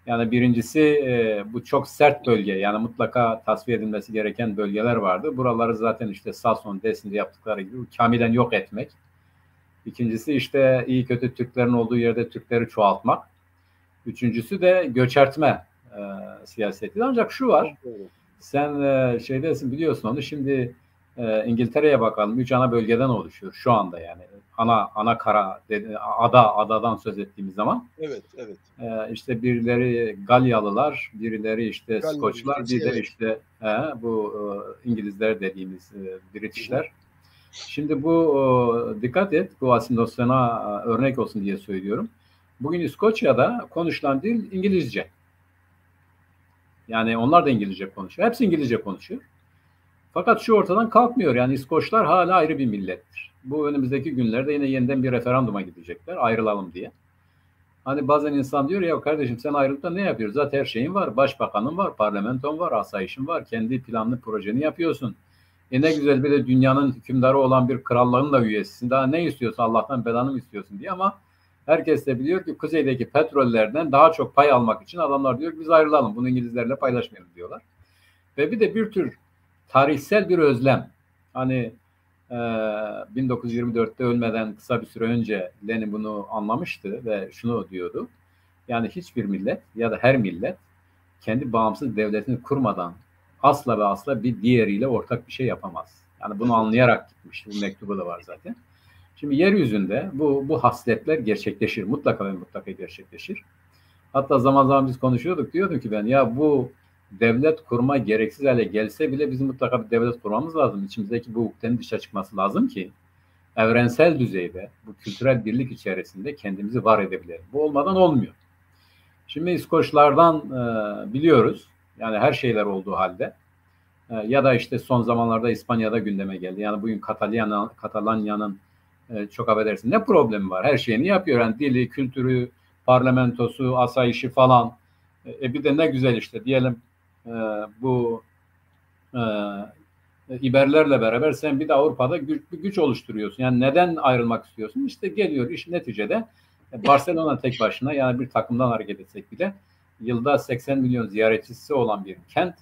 Yani birincisi bu çok sert bölge, yani mutlaka tasfiye edilmesi gereken bölgeler vardı. Buraları zaten işte Samsun, Desni'de yaptıkları gibi kamilen yok etmek. İkincisi işte iyi kötü Türklerin olduğu yerde Türkleri çoğaltmak. Üçüncüsü de göçertme siyaseti. Ancak şu var, sen şeydesin, biliyorsun onu. Şimdi İngiltere'ye bakalım. 3 ana bölgeden oluşuyor şu anda yani. Ana kara, adadan söz ettiğimiz zaman. Evet. İşte birileri Galyalılar, birileri işte Skoçlar, bir de işte bu İngilizler dediğimiz Britishler. Şimdi bu dikkat et, bu asimilasyona örnek olsun diye söylüyorum. Bugün İskoçya'da konuşulan dil İngilizce. Yani onlar da İngilizce konuşuyor. Hepsi İngilizce konuşuyor. Fakat şu ortadan kalkmıyor. Yani İskoçlar hala ayrı bir millettir. Bu önümüzdeki günlerde yine yeniden bir referanduma gidecekler. Ayrılalım diye. Hani bazen insan diyor ya, kardeşim sen ayrılıp da ne yapıyorsun? Zaten her şeyin var. Başbakanın var, parlamenton var, asayişin var. Kendi planlı projeni yapıyorsun. Ne güzel, bir de dünyanın hükümdarı olan bir krallığın da üyesisin. Daha ne istiyorsun, Allah'tan belanı mı istiyorsun diye. Ama herkes de biliyor ki kuzeydeki petrollerden daha çok pay almak için adamlar diyor ki biz ayrılalım. Bunu İngilizlerle paylaşmayalım diyorlar. Ve bir de bir tür tarihsel bir özlem. Hani 1924'te ölmeden kısa bir süre önce Lenin bunu anlamıştı ve şunu diyordu. Yani hiçbir millet ya da her millet kendi bağımsız devletini kurmadan asla ve asla bir diğeriyle ortak bir şey yapamaz. Yani bunu anlayarak gitmişti. Bu mektubu da var zaten. Şimdi yeryüzünde bu hasletler gerçekleşir. Mutlaka ve mutlaka gerçekleşir. Hatta zaman zaman biz konuşuyorduk. Diyordum ki ben, ya bu devlet kurma gereksiz hale gelse bile bizim mutlaka bir devlet kurmamız lazım. İçimizdeki bu ukdenin dışa çıkması lazım ki evrensel düzeyde bu kültürel birlik içerisinde kendimizi var edebilelim. Bu olmadan olmuyor. Şimdi İskoçlardan biliyoruz. Yani her şeyler olduğu halde ya da işte son zamanlarda İspanya'da gündeme geldi. Yani bugün Katalanya'nın çok affedersin ne problemi var? Her şeyini yapıyor. Yani dili, kültürü, parlamentosu, asayişi falan. Bir de ne güzel işte diyelim bu İberlerle beraber sen bir de Avrupa'da bir güç oluşturuyorsun. Yani neden ayrılmak istiyorsun? İşte geliyor iş neticede Barcelona tek başına, yani bir takımdan hareket etsek bile yılda 80 milyon ziyaretçisi olan bir kent.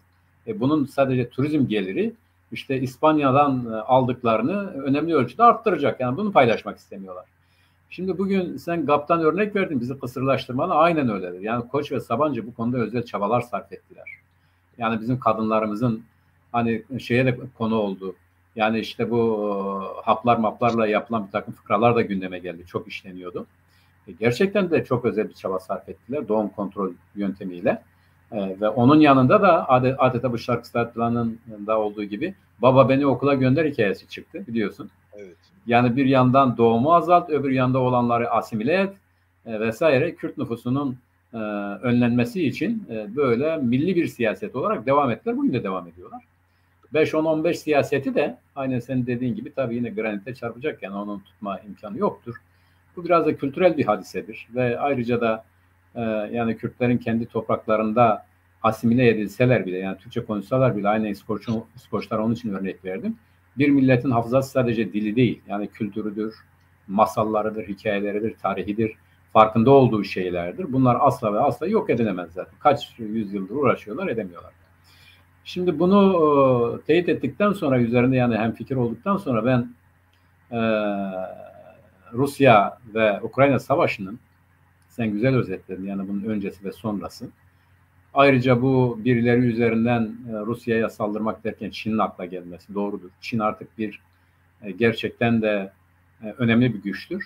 Bunun sadece turizm geliri işte İspanya'dan aldıklarını önemli ölçüde arttıracak. Yani bunu paylaşmak istemiyorlar. Şimdi bugün sen GAP'tan örnek verdin, bizi kısırlaştırmalı. Aynen öyledir. Yani Koç ve Sabancı bu konuda özel çabalar sarf ettiler. Yani bizim kadınlarımızın hani şeye de konu oldu. Yani işte bu haplarla yapılan bir takım fıkralar da gündeme geldi. Çok işleniyordu. Gerçekten de çok özel bir çaba sarf ettiler doğum kontrol yöntemiyle. Ve onun yanında da adeta bu Şark-ı-Saat planında olduğu gibi baba beni okula gönder hikayesi çıktı, biliyorsun. Evet. Yani bir yandan doğumu azalt, öbür yanda olanları asimile et vesaire. Kürt nüfusunun önlenmesi için böyle milli bir siyaset olarak devam ettiler. Bugün de devam ediyorlar. 5-10-15 siyaseti de aynen senin dediğin gibi tabii yine granite çarpacak, yani onun tutma imkanı yoktur. Bu biraz da kültürel bir hadisedir ve ayrıca da yani Kürtlerin kendi topraklarında asimile edilseler bile, yani Türkçe konuşsalar bile, aynen İskoçlar onun için örnek verdim. Bir milletin hafızası sadece dili değil, yani kültürüdür, masallarıdır, hikayeleridir, tarihidir, farkında olduğu şeylerdir. Bunlar asla ve asla yok edilemez zaten. Kaç yüzyıldır uğraşıyorlar, edemiyorlar. Şimdi bunu teyit ettikten sonra, üzerinde yani hemfikir olduktan sonra ben Rusya ve Ukrayna savaşının, sen güzel özetledin yani bunun öncesi ve sonrası. Ayrıca bu birileri üzerinden Rusya'ya saldırmak derken Çin'in akla gelmesi doğrudur. Çin artık bir gerçekten de önemli bir güçtür.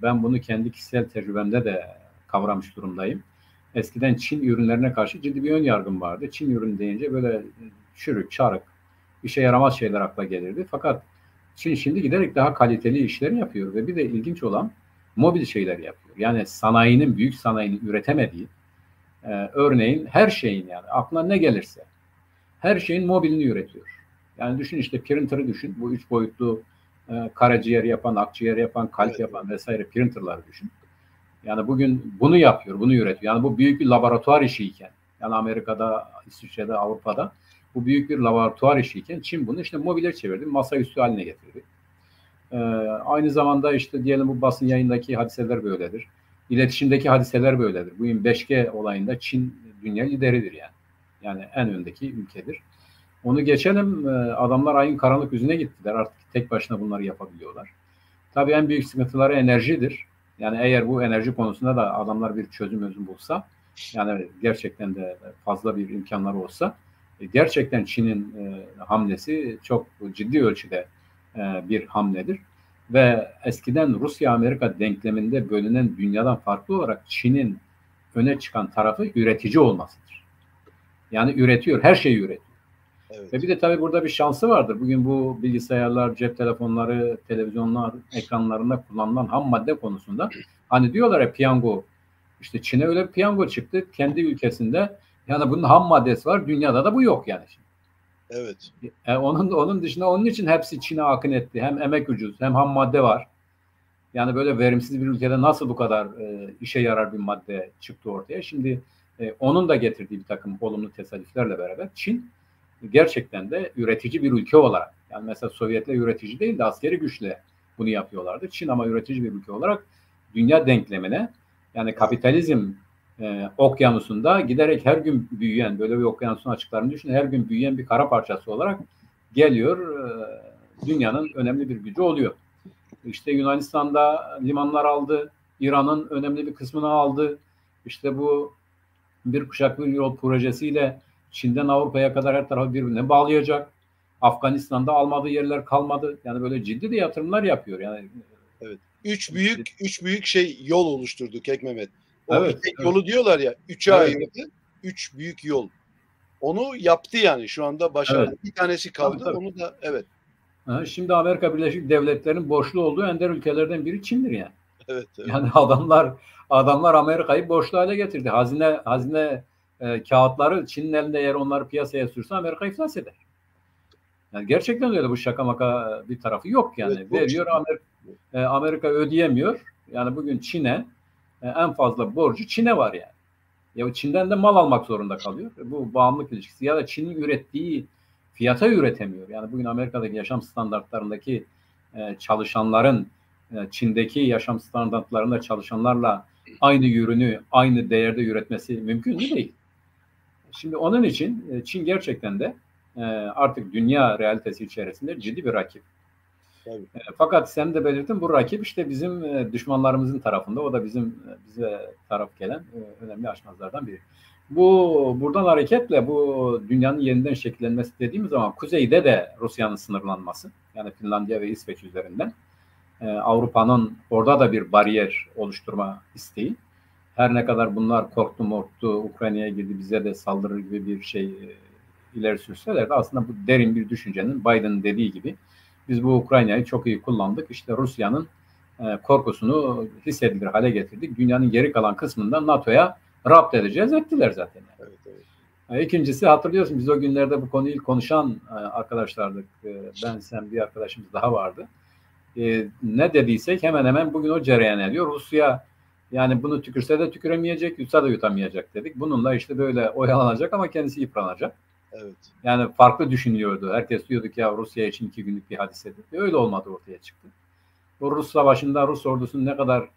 Ben bunu kendi kişisel tecrübemde de kavramış durumdayım. Eskiden Çin ürünlerine karşı ciddi bir ön yargım vardı. Çin ürün deyince böyle çürük, çarık, işe yaramaz şeyler akla gelirdi. Fakat Çin şimdi giderek daha kaliteli işler yapıyor ve bir de ilginç olan mobil şeyler yapıyor. Yani sanayinin, büyük sanayinin üretemediği, örneğin her şeyin, yani aklına ne gelirse her şeyin mobilini üretiyor. Yani düşün, işte printer'ı düşün. Bu 3 boyutlu karaciğer yapan, akciğer yapan, kalp yapan vesaire printer'ları düşün. Yani bugün bunu yapıyor, bunu üretiyor. Yani bu büyük bir laboratuvar işiyken, yani Amerika'da, İsviçre'de, Avrupa'da bu büyük bir laboratuvar işiyken Çin bunu işte mobile çevirdi, masaüstü haline getirdi. Aynı zamanda işte diyelim bu basın yayındaki hadiseler böyledir. İletişimdeki hadiseler böyledir. Bugün 5G olayında Çin dünya lideridir yani. Yani en öndeki ülkedir. Onu geçelim, adamlar ayın karanlık yüzüne gittiler. Artık tek başına bunları yapabiliyorlar. Tabii en büyük sıkıntıları enerjidir. Yani eğer bu enerji konusunda da adamlar bir çözüm bulsa, yani gerçekten de fazla bir imkanları olsa, gerçekten Çin'in hamlesi çok ciddi ölçüde bir hamledir. Ve eskiden Rusya-Amerika denkleminde bölünen dünyadan farklı olarak Çin'in öne çıkan tarafı üretici olmasıdır. Yani üretiyor, her şeyi üretiyor. Evet. Ve bir de tabii burada bir şansı vardır. Bugün bu bilgisayarlar, cep telefonları, televizyonlar ekranlarında kullanılan ham madde konusunda hani diyorlar ya, piyango. İşte Çin'e öyle bir piyango çıktı kendi ülkesinde. Yani bunun ham maddesi var. Dünyada da bu yok yani. Evet. Onun dışında onun için hepsi Çin'e akın etti. Hem emek ucuz, hem ham madde var. Yani böyle verimsiz bir ülkede nasıl bu kadar işe yarar bir madde çıktı ortaya? Şimdi onun da getirdiği bir takım olumlu tesadüflerle beraber Çin gerçekten de üretici bir ülke olarak, yani mesela Sovyetler üretici değil de askeri güçle bunu yapıyorlardı. Çin ama üretici bir ülke olarak dünya denklemine, yani kapitalizm okyanusunda giderek her gün büyüyen, böyle bir okyanusun açıklarını düşünün, her gün büyüyen bir kara parçası olarak geliyor, dünyanın önemli bir gücü oluyor. İşte Yunanistan'da limanlar aldı, İran'ın önemli bir kısmını aldı. İşte bu bir kuşak bir yol projesiyle Çin'den Avrupa'ya kadar her tarafı birbirine bağlayacak. Afganistan'da almadığı yerler kalmadı. Yani böyle ciddi de yatırımlar yapıyor. Yani evet. Üç büyük şey yol oluşturdu Kek Mehmet. O evet, İpek yolu diyorlar ya, 3'e ayırdı. 3 büyük yol. Onu yaptı yani, şu anda başarılı. Evet. Bir tanesi kaldı. Tabii. Onu da evet. Şimdi Amerika Birleşik Devletleri'nin borçlu olduğu ender ülkelerden biri Çin'dir yani. Evet, evet. Yani adamlar Amerika'yı borçlu hale getirdi. Hazine kağıtları Çin'in elinde, eğer onları piyasaya sürse Amerika iflas eder. Yani gerçekten öyle, bu şaka maka bir tarafı yok yani. Evet, veriyor, Amerika ödeyemiyor. Yani bugün Çin'e en fazla borcu Çin'e var yani. Ya Çin'den de mal almak zorunda kalıyor. Bu bağımlılık ilişkisi, ya da Çin'in ürettiği fiyata üretemiyor. Yani bugün Amerika'daki yaşam standartlarındaki çalışanların Çin'deki yaşam standartlarında çalışanlarla aynı ürünü aynı değerde üretmesi mümkün değil. Şimdi onun için Çin gerçekten de artık dünya realitesi içerisinde ciddi bir rakip. Fakat sen de belirttin, bu rakip işte bizim düşmanlarımızın tarafında. O da bize taraf gelen önemli aşmazlardan biri. Buradan hareketle bu dünyanın yeniden şekillenmesi dediğimiz zaman kuzeyde de Rusya'nın sınırlanması, yani Finlandiya ve İsveç üzerinden Avrupa'nın orada da bir bariyer oluşturma isteği. Her ne kadar bunlar korktu, Ukrayna'ya girdi, bize de saldırır gibi bir şey ileri sürseler de aslında bu derin bir düşüncenin, Biden'ın dediği gibi, biz bu Ukrayna'yı çok iyi kullandık. İşte Rusya'nın korkusunu hissedilir hale getirdik. Dünyanın geri kalan kısmından NATO'ya rapt edeceğiz. Ettiler zaten. Evet, evet. İkincisi, hatırlıyorsun, biz o günlerde bu konuyu ilk konuşan arkadaşlardık. Ben, sen, bir arkadaşımız daha vardı. Ne dediysek hemen hemen bugün o cereyan ediyor. Rusya yani bunu tükürse de tüküremeyecek, yutsa da yutamayacak dedik. Bununla işte böyle oyalanacak ama kendisi yıpranacak. Evet. Yani farklı düşünüyordu. Herkes diyordu ki ya Rusya için 2 günlük bir hadisedir. Öyle olmadı, ortaya çıktı. O Rus savaşında Rus ordusunun ne kadar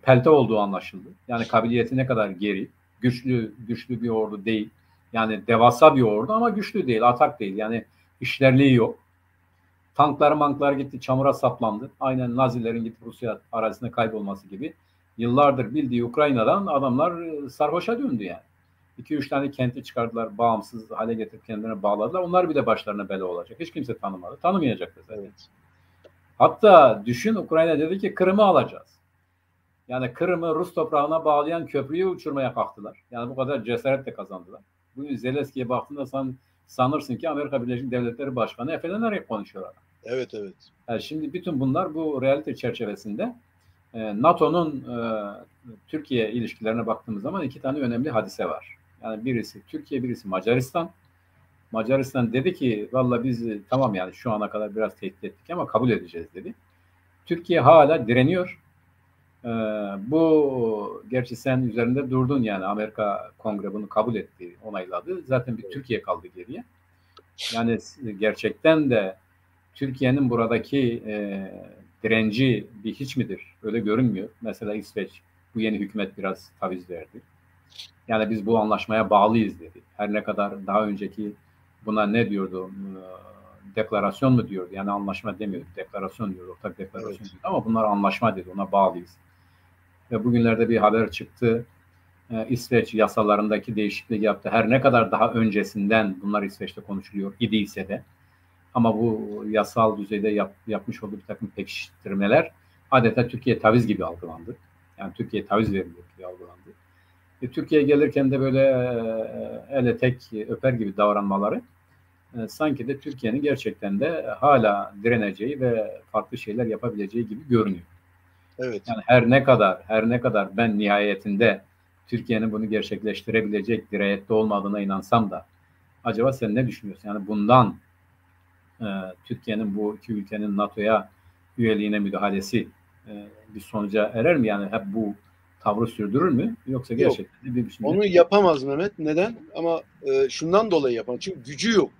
pelte olduğu anlaşıldı. Yani kabiliyeti ne kadar geri, güçlü bir ordu değil. Yani devasa bir ordu ama güçlü değil, atak değil. Yani işlerliği yok. Manklar gitti, çamura saplandı. Aynen Nazilerin gidip Rusya arazisinde kaybolması gibi. Yıllardır bildiği Ukrayna'dan adamlar sarhoşa döndü yani. 2-3 tane kenti çıkardılar, bağımsız hale getirip kendilerine bağladılar. Onlar bir de başlarına bela olacak. Hiç kimse tanımadı. Tanımayacak da zaten. Evet. Hatta düşün, Ukrayna dedi ki Kırım'ı alacağız. Yani Kırım'ı Rus toprağına bağlayan köprüyü uçurmaya kalktılar. Yani bu kadar cesaretle kazandılar. Bugün Zelenski'ye baktığında sanırsın ki Amerika Birleşik Devletleri Başkanı efelenerek konuşuyorlar. Evet, evet. Yani şimdi bütün bunlar bu realite çerçevesinde NATO'nun Türkiye ilişkilerine baktığımız zaman iki tane önemli hadise var. Yani birisi Türkiye, birisi Macaristan. Macaristan dedi ki valla biz tamam yani şu ana kadar biraz tehdit ettik ama kabul edeceğiz dedi. Türkiye hala direniyor. Bu gerçi sen üzerinde durdun yani Amerika Kongre bunu kabul etti, onayladı. Zaten bir Türkiye kaldı geriye. Yani gerçekten de Türkiye'nin buradaki direnci bir hiç midir? Öyle görünmüyor. Mesela İsveç bu yeni hükümet biraz taviz verdi. Yani biz bu anlaşmaya bağlıyız dedi. Her ne kadar daha önceki buna ne diyordu? Deklarasyon mu diyordu? Yani anlaşma demiyordu. Deklarasyon diyordu. Ortak deklarasyon diyordu. Ama bunlar anlaşma dedi. Ona bağlıyız. Ve bugünlerde bir haber çıktı. İsveç yasalarındaki değişiklik yaptı. Her ne kadar daha öncesinden bunlar İsveç'te konuşuluyor idiyse de ama bu yasal düzeyde yapmış olduğu bir takım pekiştirmeler adeta Türkiye taviz gibi algılandı. Yani Türkiye taviz veriyor gibi algılandı. Türkiye gelirken de böyle ele tek öper gibi davranmaları sanki de Türkiye'nin gerçekten de hala direneceği ve farklı şeyler yapabileceği gibi görünüyor. Evet. Yani her ne kadar ben nihayetinde Türkiye'nin bunu gerçekleştirebilecek dirayette olmadığına inansam da acaba sen ne düşünüyorsun? Yani bundan Türkiye'nin bu iki ülkenin NATO'ya üyeliğine müdahalesi bir sonuca erer mi? Yani hep bu tavrı sürdürür mü? Yoksa gerçekten bir biçimde... Onu yapamaz Mehmet. Neden? Ama şundan dolayı yapamaz. Çünkü gücü yok.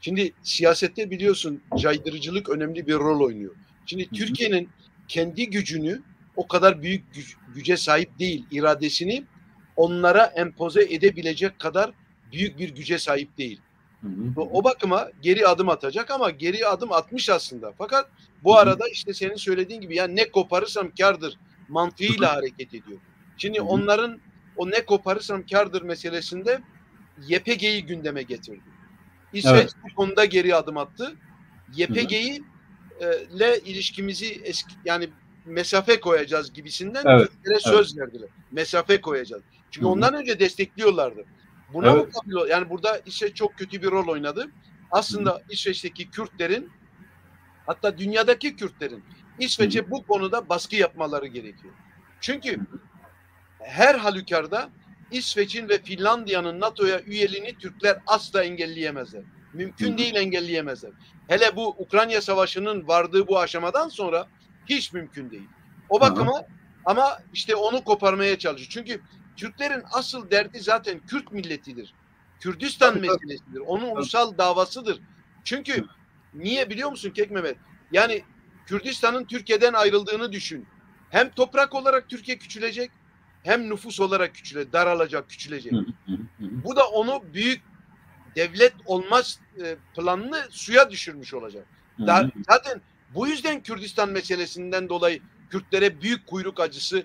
Şimdi siyasette biliyorsun caydırıcılık önemli bir rol oynuyor. Şimdi Türkiye'nin kendi gücünü o kadar büyük güce sahip değil. İradesini onlara empoze edebilecek kadar büyük bir güce sahip değil. O bakıma geri adım atacak ama geri adım atmış aslında. Fakat bu arada işte senin söylediğin gibi yani ne koparırsam kârdır mantığıyla hareket ediyor. Şimdi onların o ne koparırsam kârdır meselesinde YPG'yi gündeme getirdi. İsveç bu konuda geri adım attı. YPG'yi ile ilişkimizi yani mesafe koyacağız gibisinden Türklere söz verdiler. Mesafe koyacağız. Çünkü ondan önce destekliyorlardı. Buna mukabil yani burada İsveç çok kötü bir rol oynadı. Aslında İsveç'teki Kürtlerin hatta dünyadaki Kürtlerin İsveç'e bu konuda baskı yapmaları gerekiyor. Çünkü her halükarda İsveç'in ve Finlandiya'nın NATO'ya üyeliğini Türkler asla engelleyemezler. Mümkün değil engelleyemezler. Hele bu Ukrayna Savaşı'nın vardığı bu aşamadan sonra hiç mümkün değil. O bakıma ama işte onu koparmaya çalışıyor. Çünkü Türklerin asıl derdi zaten Kürt milletidir. Kürdistan meselesidir. Onun ulusal davasıdır. Çünkü niye biliyor musun Kek Mehmet? Yani Kürdistan'ın Türkiye'den ayrıldığını düşün. Hem toprak olarak Türkiye küçülecek hem nüfus olarak daralacak, küçülecek. Bu da onu büyük devlet olmaz planını suya düşürmüş olacak. Zaten bu yüzden Kürdistan meselesinden dolayı Kürtlere büyük kuyruk acısı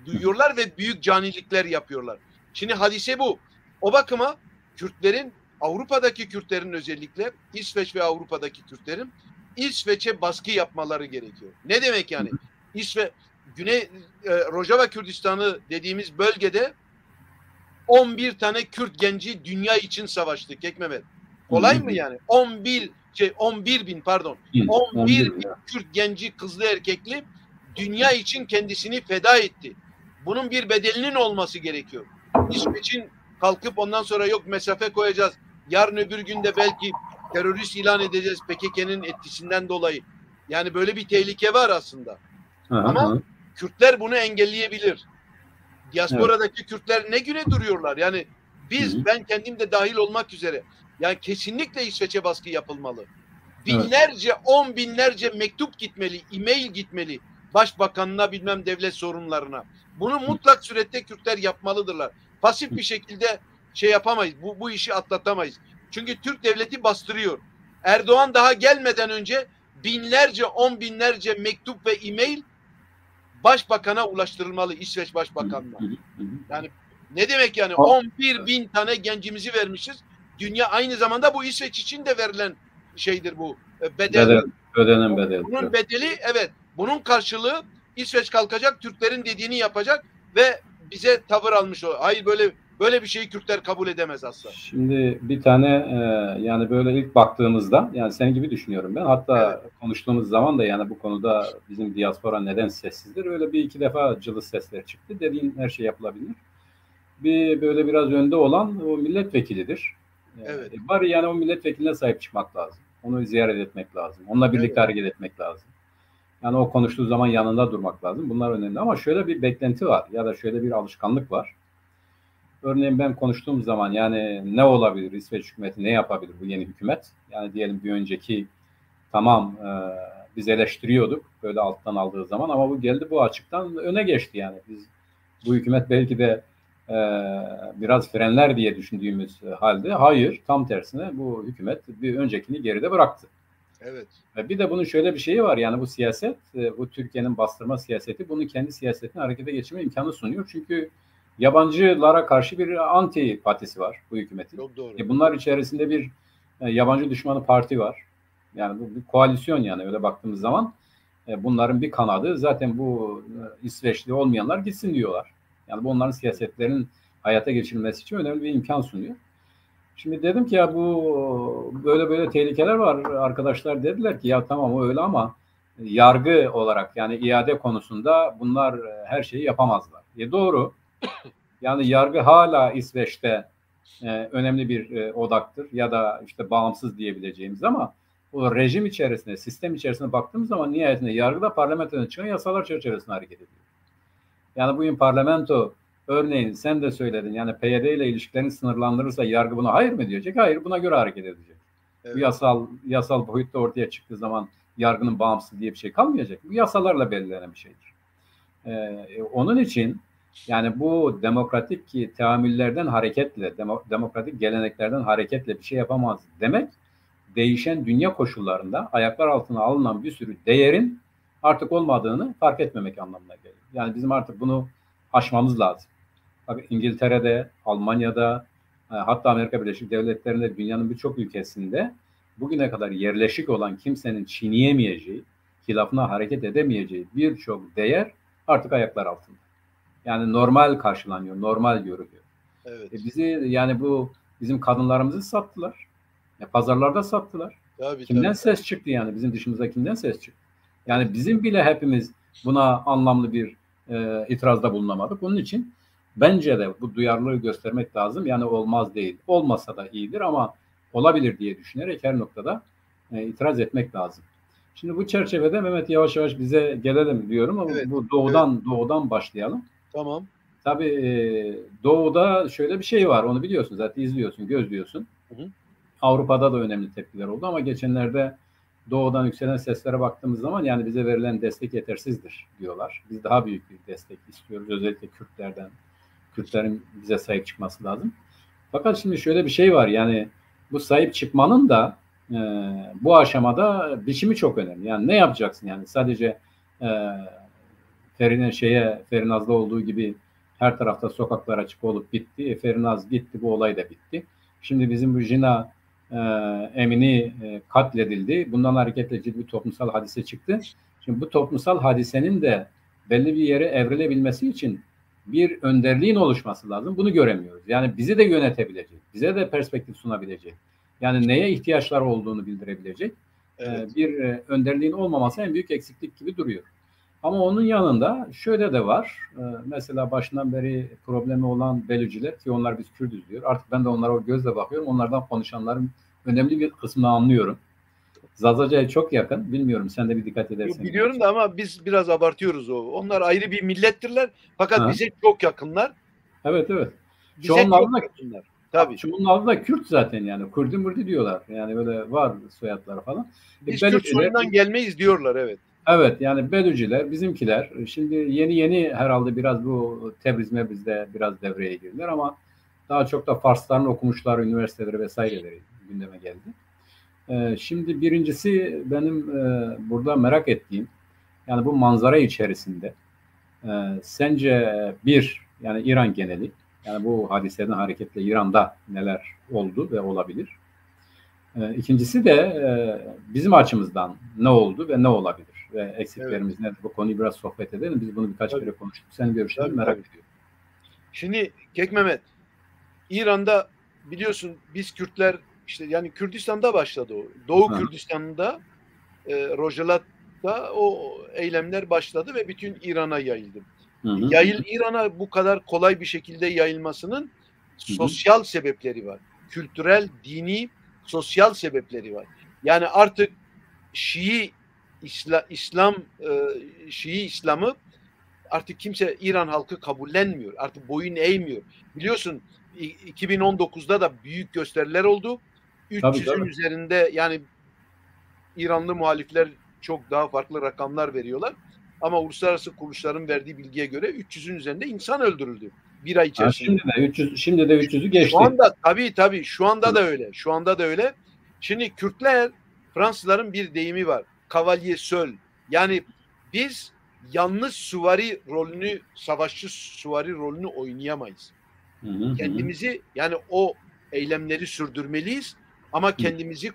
duyuyorlar ve büyük canilikler yapıyorlar. Şimdi hadise bu. O bakıma Kürtlerin, Avrupa'daki Kürtlerin özellikle İsveç ve Avrupa'daki Kürtlerin İsveç'e baskı yapmaları gerekiyor. Ne demek yani? Güney Rojava Kürdistan'ı dediğimiz bölgede 11 tane Kürt genci dünya için savaştı Kek Mehmet. Kolay mı yani? 11 bin pardon. 11 bin Kürt genci kızlı erkekli dünya için kendisini feda etti. Bunun bir bedelinin olması gerekiyor. İsveç'in kalkıp ondan sonra yok mesafe koyacağız. Yarın öbür günde belki terörist ilan edeceğiz PKK'nın etkisinden dolayı. Yani böyle bir tehlike var aslında. Ama Kürtler bunu engelleyebilir. Diasporadaki Kürtler ne güne duruyorlar? Yani ben kendim de dahil olmak üzere. Yani kesinlikle İsveç'e baskı yapılmalı. Binlerce, 10 binlerce mektup gitmeli, e-mail gitmeli. Başbakanına bilmem devlet sorunlarına. Bunu mutlak surette Kürtler yapmalıdırlar. Pasif bir şekilde yapamayız. Bu işi atlatamayız. Çünkü Türk devleti bastırıyor. Erdoğan daha gelmeden önce binlerce, 10 binlerce mektup ve e-mail Başbakan'a ulaştırılmalı, İsveç Başbakanı'na. Yani ne demek yani? 11 bin tane gencimizi vermişiz. Dünya aynı zamanda bu İsveç için de verilen şeydir bu. Bedel. Ödenen bedel. Bunun bedeli, evet, bunun karşılığı İsveç kalkacak, Türklerin dediğini yapacak ve bize tavır almış o. Hayır, böyle bir şeyi Kürtler kabul edemez asla. Şimdi bir tane yani böyle ilk baktığımızda, yani senin gibi düşünüyorum ben. Hatta evet, konuştuğumuz zaman da yani bu konuda bizim diaspora neden sessizdir? Öyle bir iki defa cılız sesler çıktı. Dediğin her şey yapılabilir. Bir böyle biraz önde olan o milletvekilidir. Evet. Bari yani o milletvekiline sahip çıkmak lazım. Onu ziyaret etmek lazım. Onunla birlikte hareket etmek lazım. Yani o konuştuğu zaman yanında durmak lazım. Bunlar önemli. Ama şöyle bir beklenti var ya da şöyle bir alışkanlık var. Örneğin ben konuştuğum zaman yani ne olabilir? İsveç hükümeti ne yapabilir, bu yeni hükümet? Yani diyelim bir önceki tamam biz eleştiriyorduk böyle alttan aldığı zaman ama bu geldi bu açıktan öne geçti yani. Biz bu hükümet belki de biraz frenler diye düşündüğümüz halde hayır, tam tersine bu hükümet bir öncekini geride bıraktı. Evet. Bir de bunun şöyle bir şeyi var yani bu siyaset, bu Türkiye'nin bastırma siyaseti bunun kendi siyasetini harekete geçirme imkanı sunuyor. Çünkü yabancılara karşı bir antipatisi var bu hükümetin. Çok doğru. Bunlar içerisinde bir yabancı düşmanı parti var. Yani bu bir koalisyon yani öyle baktığımız zaman bunların bir kanadı zaten bu İsveçli olmayanlar gitsin diyorlar. Yani bu onların siyasetlerinin hayata geçirilmesi için önemli bir imkan sunuyor. Şimdi dedim ki ya bu böyle tehlikeler var. Arkadaşlar dediler ki ya tamam o öyle ama yargı olarak yani iade konusunda bunlar her şeyi yapamazlar. Doğru. Yani yargı hala İsveç'te önemli bir odaktır ya da işte bağımsız diyebileceğimiz ama o rejim içerisinde, sistem içerisinde baktığımız zaman nihayetinde yargıda parlamentodan çıkan yasalar çerçevesinde hareket ediyor. Yani bugün parlamento örneğin sen de söyledin yani PYD ile ilişkilerini sınırlandırırsa yargı buna hayır mı diyecek? Hayır, buna göre hareket edecek. Evet. Bu yasal boyutta ortaya çıktığı zaman yargının bağımsız diye bir şey kalmayacak. Bu yasalarla belirlenen bir şeydir. Onun için yani bu demokratik teamüllerden hareketle, demokratik geleneklerden hareketle bir şey yapamaz demek, değişen dünya koşullarında ayaklar altına alınan bir sürü değerin artık olmadığını fark etmemek anlamına geliyor. Yani bizim artık bunu aşmamız lazım. Bak İngiltere'de, Almanya'da, hatta Amerika Birleşik Devletleri'nde, dünyanın birçok ülkesinde bugüne kadar yerleşik olan kimsenin çiğneyemeyeceği, hilafına hareket edemeyeceği birçok değer artık ayaklar altında. Yani normal karşılanıyor, normal görülüyor. Evet. Bizi yani bu bizim kadınlarımızı sattılar. Pazarlarda sattılar. Kimden ses çıktı yani? Bizim dışımızda kimden ses çıktı? Yani bizim bile hepimiz buna anlamlı bir itirazda bulunamadık. Onun için bence de bu duyarlılığı göstermek lazım. Yani olmaz değil. Olmasa da iyidir ama olabilir diye düşünerek her noktada itiraz etmek lazım. Şimdi bu çerçevede Mehmet yavaş yavaş bize gelelim diyorum ama bu doğudan başlayalım. Tamam. Tabii doğuda şöyle bir şey var. Onu biliyorsun zaten, izliyorsun, gözlüyorsun. Hı. Avrupa'da da önemli tepkiler oldu ama geçenlerde doğudan yükselen seslere baktığımız zaman yani bize verilen destek yetersizdir diyorlar. Biz daha büyük bir destek istiyoruz. Özellikle Kürtlerden. Kürtlerin bize sahip çıkması lazım. Fakat şimdi şöyle bir şey var yani bu sahip çıkmanın da bu aşamada biçimi çok önemli. Yani ne yapacaksın yani sadece Ferinaz'da olduğu gibi her tarafta sokaklar açık olup bitti. Ferinaz gitti, bu olay da bitti. Şimdi bizim bu Jina Emini katledildi. Bundan hareketle ciddi bir toplumsal hadise çıktı. Şimdi bu toplumsal hadisenin de belli bir yere evrilebilmesi için bir önderliğin oluşması lazım. Bunu göremiyoruz. Yani bizi de yönetebilecek, bize de perspektif sunabilecek. Yani neye ihtiyaçlar olduğunu bildirebilecek bir önderliğin olmaması en büyük eksiklik gibi duruyor. Ama onun yanında şöyle de var. Mesela başından beri problemi olan Belüciler ki onlar biz Kürdüz diyor. Artık ben de onlara o gözle bakıyorum. Onlardan konuşanların önemli bir kısmını anlıyorum. Zazaca'ya çok yakın. Bilmiyorum sen de bir dikkat edersin. Biliyorum da ama biz biraz abartıyoruz o. Onlar ayrı bir millettirler. Fakat bize çok yakınlar. Evet. Bize çok yakınlar. Tabii. Çoğunun adı da Kürt zaten yani. Kürdü diyorlar. Yani böyle var soyadları falan. Biz Kürt soyundan gelmeyiz diyorlar, evet. Evet yani Belüciler, bizimkiler. Şimdi yeni herhalde biraz bu Tebriz'e bizde biraz devreye girdiler ama daha çok da Farsların okumuşlar, üniversiteleri vesaireleri gündeme geldi. Şimdi birincisi benim burada merak ettiğim yani bu manzara içerisinde sence yani İran geneli yani bu hadiseden hareketle İran'da neler oldu ve olabilir? İkincisi de bizim açımızdan ne oldu ve ne olabilir ve eksiklerimiz nedir? Bu konuyu biraz sohbet edelim. Biz bunu birkaç kere konuştuk. Senin görüşlerini merak ediyorum. Şimdi Kek Mehmet, İran'da biliyorsun biz Kürtler işte yani Kürdistan'da başladı o. Doğu Kürdistan'da Rojalat'ta o eylemler başladı ve bütün İran'a yayıldı. İran'a bu kadar kolay bir şekilde yayılmasının sosyal sebepleri var. Kültürel, dini, sosyal sebepleri var. Yani artık Şii İslam'ı artık kimse İran halkı kabullenmiyor. Artık boyun eğmiyor. Biliyorsun 2019'da da büyük gösteriler oldu. 300'ün üzerinde yani İranlı muhalifler çok daha farklı rakamlar veriyorlar. Ama uluslararası kuruluşların verdiği bilgiye göre 300'ün üzerinde insan öldürüldü bir ay içerisinde. Şimdi de 300'ü geçti. Şu anda tabii şu anda da öyle. Şu anda da öyle. Şimdi Kürtler, Fransızların bir deyimi var. Cavalier seul. Yani biz yalnız süvari rolünü, savaşçı süvari rolünü oynayamayız. Kendimizi yani o eylemleri sürdürmeliyiz ama kendimizi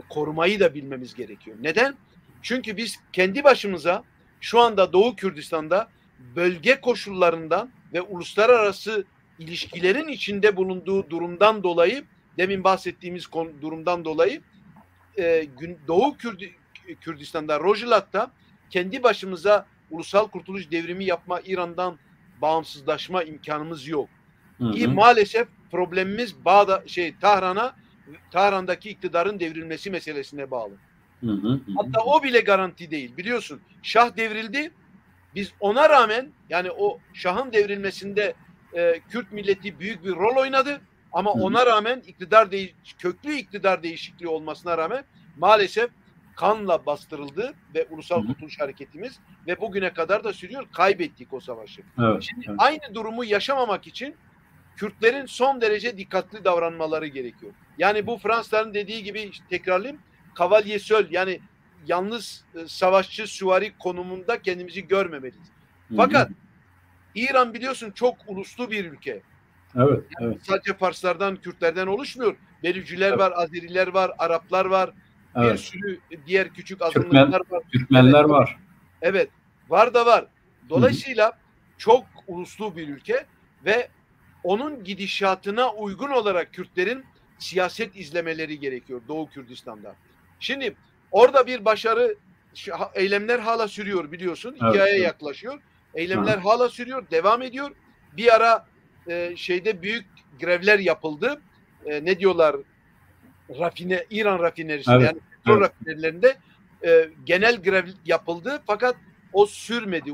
korumayı da bilmemiz gerekiyor. Neden? Çünkü biz kendi başımıza şu anda Doğu Kürdistan'da bölge koşullarından ve uluslararası ilişkilerin içinde bulunduğu durumdan dolayı, demin bahsettiğimiz durumdan dolayı Doğu Kürdistan'da, Rojalat'ta kendi başımıza ulusal kurtuluş devrimi yapma, İran'dan bağımsızlaşma imkanımız yok. Maalesef problemimiz Tahran'daki iktidarın devrilmesi meselesine bağlı. Hatta o bile garanti değil. Biliyorsun Şah devrildi. Biz ona rağmen yani o Şah'ın devrilmesinde Kürt milleti büyük bir rol oynadı. Ama ona rağmen köklü iktidar değişikliği olmasına rağmen maalesef kanla bastırıldı ve Ulusal Kurtuluş Hareketimiz ve bugüne kadar da sürüyor. Kaybettik o savaşı. Şimdi aynı durumu yaşamamak için Kürtlerin son derece dikkatli davranmaları gerekiyor. Yani bu Fransızların dediği gibi tekrarlayayım. Cavalier seul yani yalnız savaşçı süvari konumunda kendimizi görmemeliyiz. Fakat İran biliyorsun çok uluslu bir ülke. Evet, sadece Farslardan, Kürtlerden oluşmuyor. Belücüler var, Azeriler var, Araplar var. Bir sürü diğer küçük azınlıklar var. Türkmenler var. Evet, var. Dolayısıyla çok uluslu bir ülke ve onun gidişatına uygun olarak Kürtlerin siyaset izlemeleri gerekiyor Doğu Kürdistan'da. Şimdi orada bir başarı, eylemler hala sürüyor biliyorsun. 2 aya yaklaşıyor. Eylemler hala sürüyor, devam ediyor. Bir ara büyük grevler yapıldı. Ne diyorlar? İran rafinerisi yani petrol rafinerilerinde genel grev yapıldı fakat o sürmedi.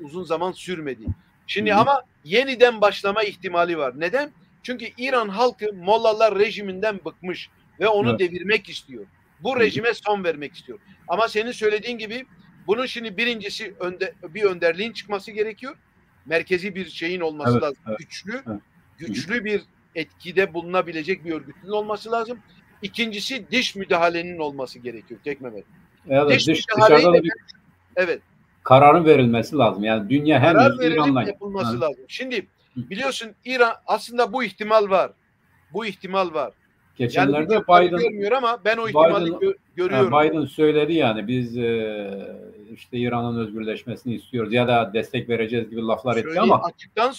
Uzun zaman sürmedi. Şimdi ama yeniden başlama ihtimali var. Neden? Çünkü İran halkı Mollalar rejiminden bıkmış ve onu devirmek istiyor. Bu rejime son vermek istiyor. Ama senin söylediğin gibi bunun şimdi birincisi bir önderliğin çıkması gerekiyor. Merkezi bir şeyin olması lazım. Güçlü bir etkide bulunabilecek bir örgütün olması lazım. İkincisi dış müdahalenin olması gerekiyor Kek Mehmet. Dışarıdan kararın verilmesi lazım. Yani dünya hem İran'la yapılması lazım. Şimdi biliyorsun İran aslında bu ihtimal var. Geçenlerde yani Biden görmüyor ama ben o ihtimali görüyorum. Biden söyledi yani biz işte İran'ın özgürleşmesini istiyoruz ya da destek vereceğiz gibi laflar etti ama açıktan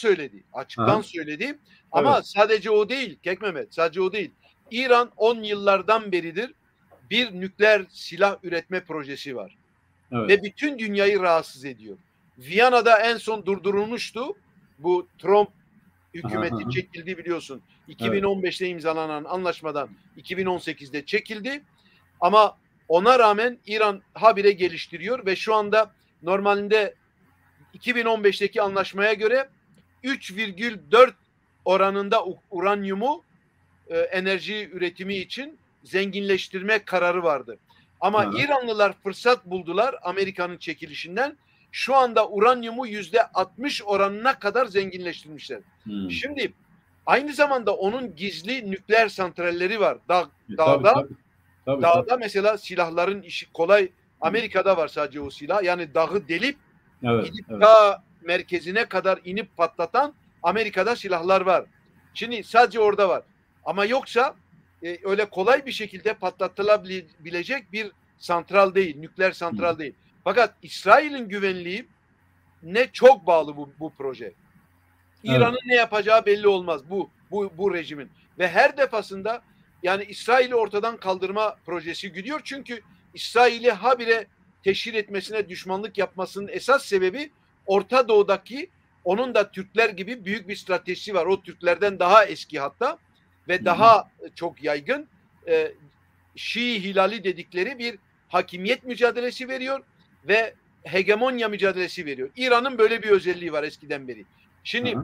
söyledi. Ama sadece o değil Kek Mehmet, sadece o değil. İran 10 yıllardan beridir bir nükleer silah üretme projesi var. Ve bütün dünyayı rahatsız ediyor. Viyana'da en son durdurulmuştu. Bu Trump hükümeti çekildi biliyorsun. 2015'te imzalanan anlaşmadan 2018'de çekildi. Ama ona rağmen İran habire geliştiriyor ve şu anda normalinde 2015'teki anlaşmaya göre 3,4 oranında uranyumu enerji üretimi için zenginleştirme kararı vardı. Ama İranlılar fırsat buldular Amerika'nın çekilişinden. Şu anda uranyumu %60 oranına kadar zenginleştirmişler. Şimdi aynı zamanda onun gizli nükleer santralleri var. Dağda mesela silahların işi kolay. Amerika'da var sadece o silah. Yani dağı delip gidip ta merkezine kadar inip patlatan Amerika'da silahlar var. Şimdi sadece orada var. Ama yoksa öyle kolay bir şekilde patlatılabilecek bir santral değil, nükleer santral değil. Fakat İsrail'in güvenliği ne çok bağlı bu proje. İran'ın ne yapacağı belli olmaz bu rejimin. Ve her defasında yani İsrail'i ortadan kaldırma projesi gidiyor. Çünkü İsrail'i habire teşhir etmesine, düşmanlık yapmasının esas sebebi Orta Doğu'daki onun da Türkler gibi büyük bir stratejisi var. O Türklerden daha eski hatta ve daha çok yaygın Şii Hilali dedikleri bir hakimiyet mücadelesi veriyor ve hegemonya mücadelesi veriyor. İran'ın böyle bir özelliği var eskiden beri. Şimdi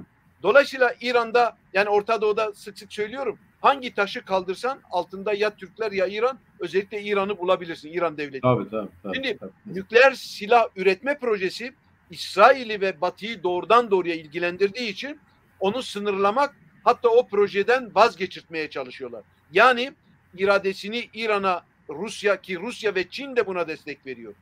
dolayısıyla İran'da yani Orta Doğu'da sık sık söylüyorum hangi taşı kaldırsan altında ya Türkler ya İran, özellikle İran'ı bulabilirsin, İran devleti. Tabii. Şimdi nükleer silah üretme projesi İsrail'i ve Batı'yı doğrudan doğruya ilgilendirdiği için onu sınırlamak, hatta o projeden vazgeçirtmeye çalışıyorlar. Yani iradesini İran'a Rusya ve Çin de buna destek veriyor.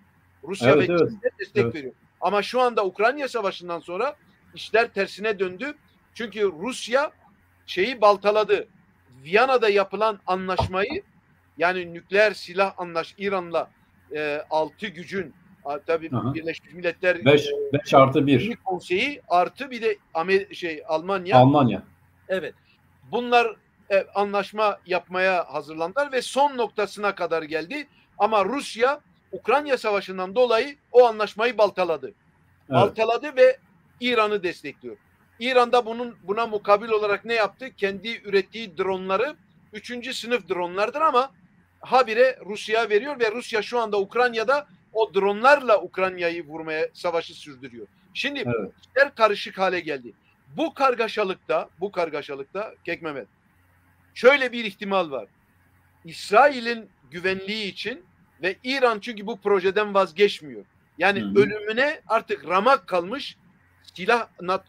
Rusya ve Çin de destek veriyor. Ama şu anda Ukrayna Savaşı'ndan sonra işler tersine döndü. Çünkü Rusya şeyi baltaladı. Viyana'da yapılan anlaşmayı, yani nükleer silah İran'la 6 gücün tabii Birleşmiş Milletler 5+1 konseyi artı bir de Almanya. Evet. Bunlar anlaşma yapmaya hazırlandılar ve son noktasına kadar geldi. Ama Rusya Ukrayna Savaşı'ndan dolayı o anlaşmayı baltaladı. Evet. Baltaladı ve İran'ı destekliyor. İran da buna mukabil olarak ne yaptı? Kendi ürettiği dronları 3. sınıf dronlardır ama habire Rusya'ya veriyor ve Rusya şu anda Ukrayna'da o dronlarla Ukrayna'yı vurmaya savaşı sürdürüyor. Şimdi işler karışık hale geldi. Bu kargaşalıkta Kek Mehmet, şöyle bir ihtimal var. İsrail'in güvenliği için ve İran çünkü bu projeden vazgeçmiyor. Yani ölümüne artık ramak kalmış,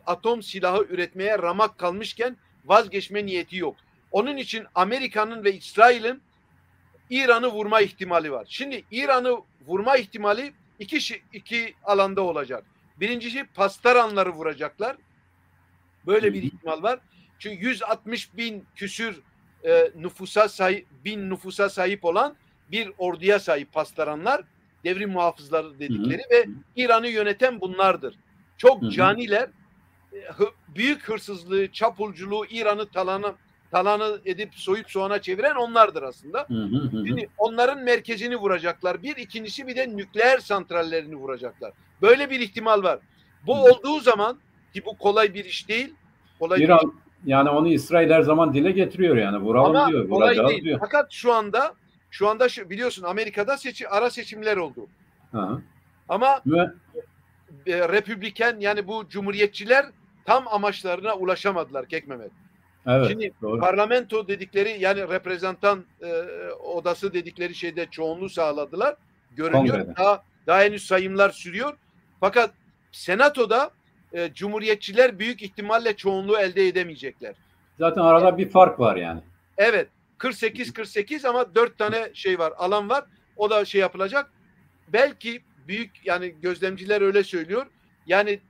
atom silahı üretmeye ramak kalmışken vazgeçme niyeti yok. Onun için Amerika'nın ve İsrail'in İran'ı vurma ihtimali var. Şimdi İran'ı vurma ihtimali iki alanda olacak. Birincisi Pastaranları vuracaklar. Böyle bir ihtimal var. Çünkü 160 bin küsür nüfusa sahip olan bir orduya sahip Pastaranlar, devrim muhafızları dedikleri ve İran'ı yöneten bunlardır. Çok caniler, büyük hırsızlığı, çapulculuğu, İran'ı talanı edip soyup soğana çeviren onlardır aslında. Şimdi onların merkezini vuracaklar. İkincisi bir de nükleer santrallerini vuracaklar. Böyle bir ihtimal var. Bu olduğu zaman, ki bu kolay bir iş değil. İran yani onu İsrail her zaman dile getiriyor yani. Vuralım ama diyor, vuracağız değil. diyor. Fakat şu anda biliyorsun Amerika'da ara seçimler oldu. Ama Republikan yani bu cumhuriyetçiler tam amaçlarına ulaşamadılar Kek Mehmet. Evet, şimdi doğru. Parlamento dedikleri yani reprezentan odası dedikleri şeyde çoğunluğu sağladılar. Görünüyor. Daha henüz sayımlar sürüyor. Fakat Senato'da cumhuriyetçiler büyük ihtimalle çoğunluğu elde edemeyecekler. Zaten arada bir fark var yani. Evet. 48 ama 4 tane var, alan var. O da yapılacak. Belki büyük yani gözlemciler öyle söylüyor. Yani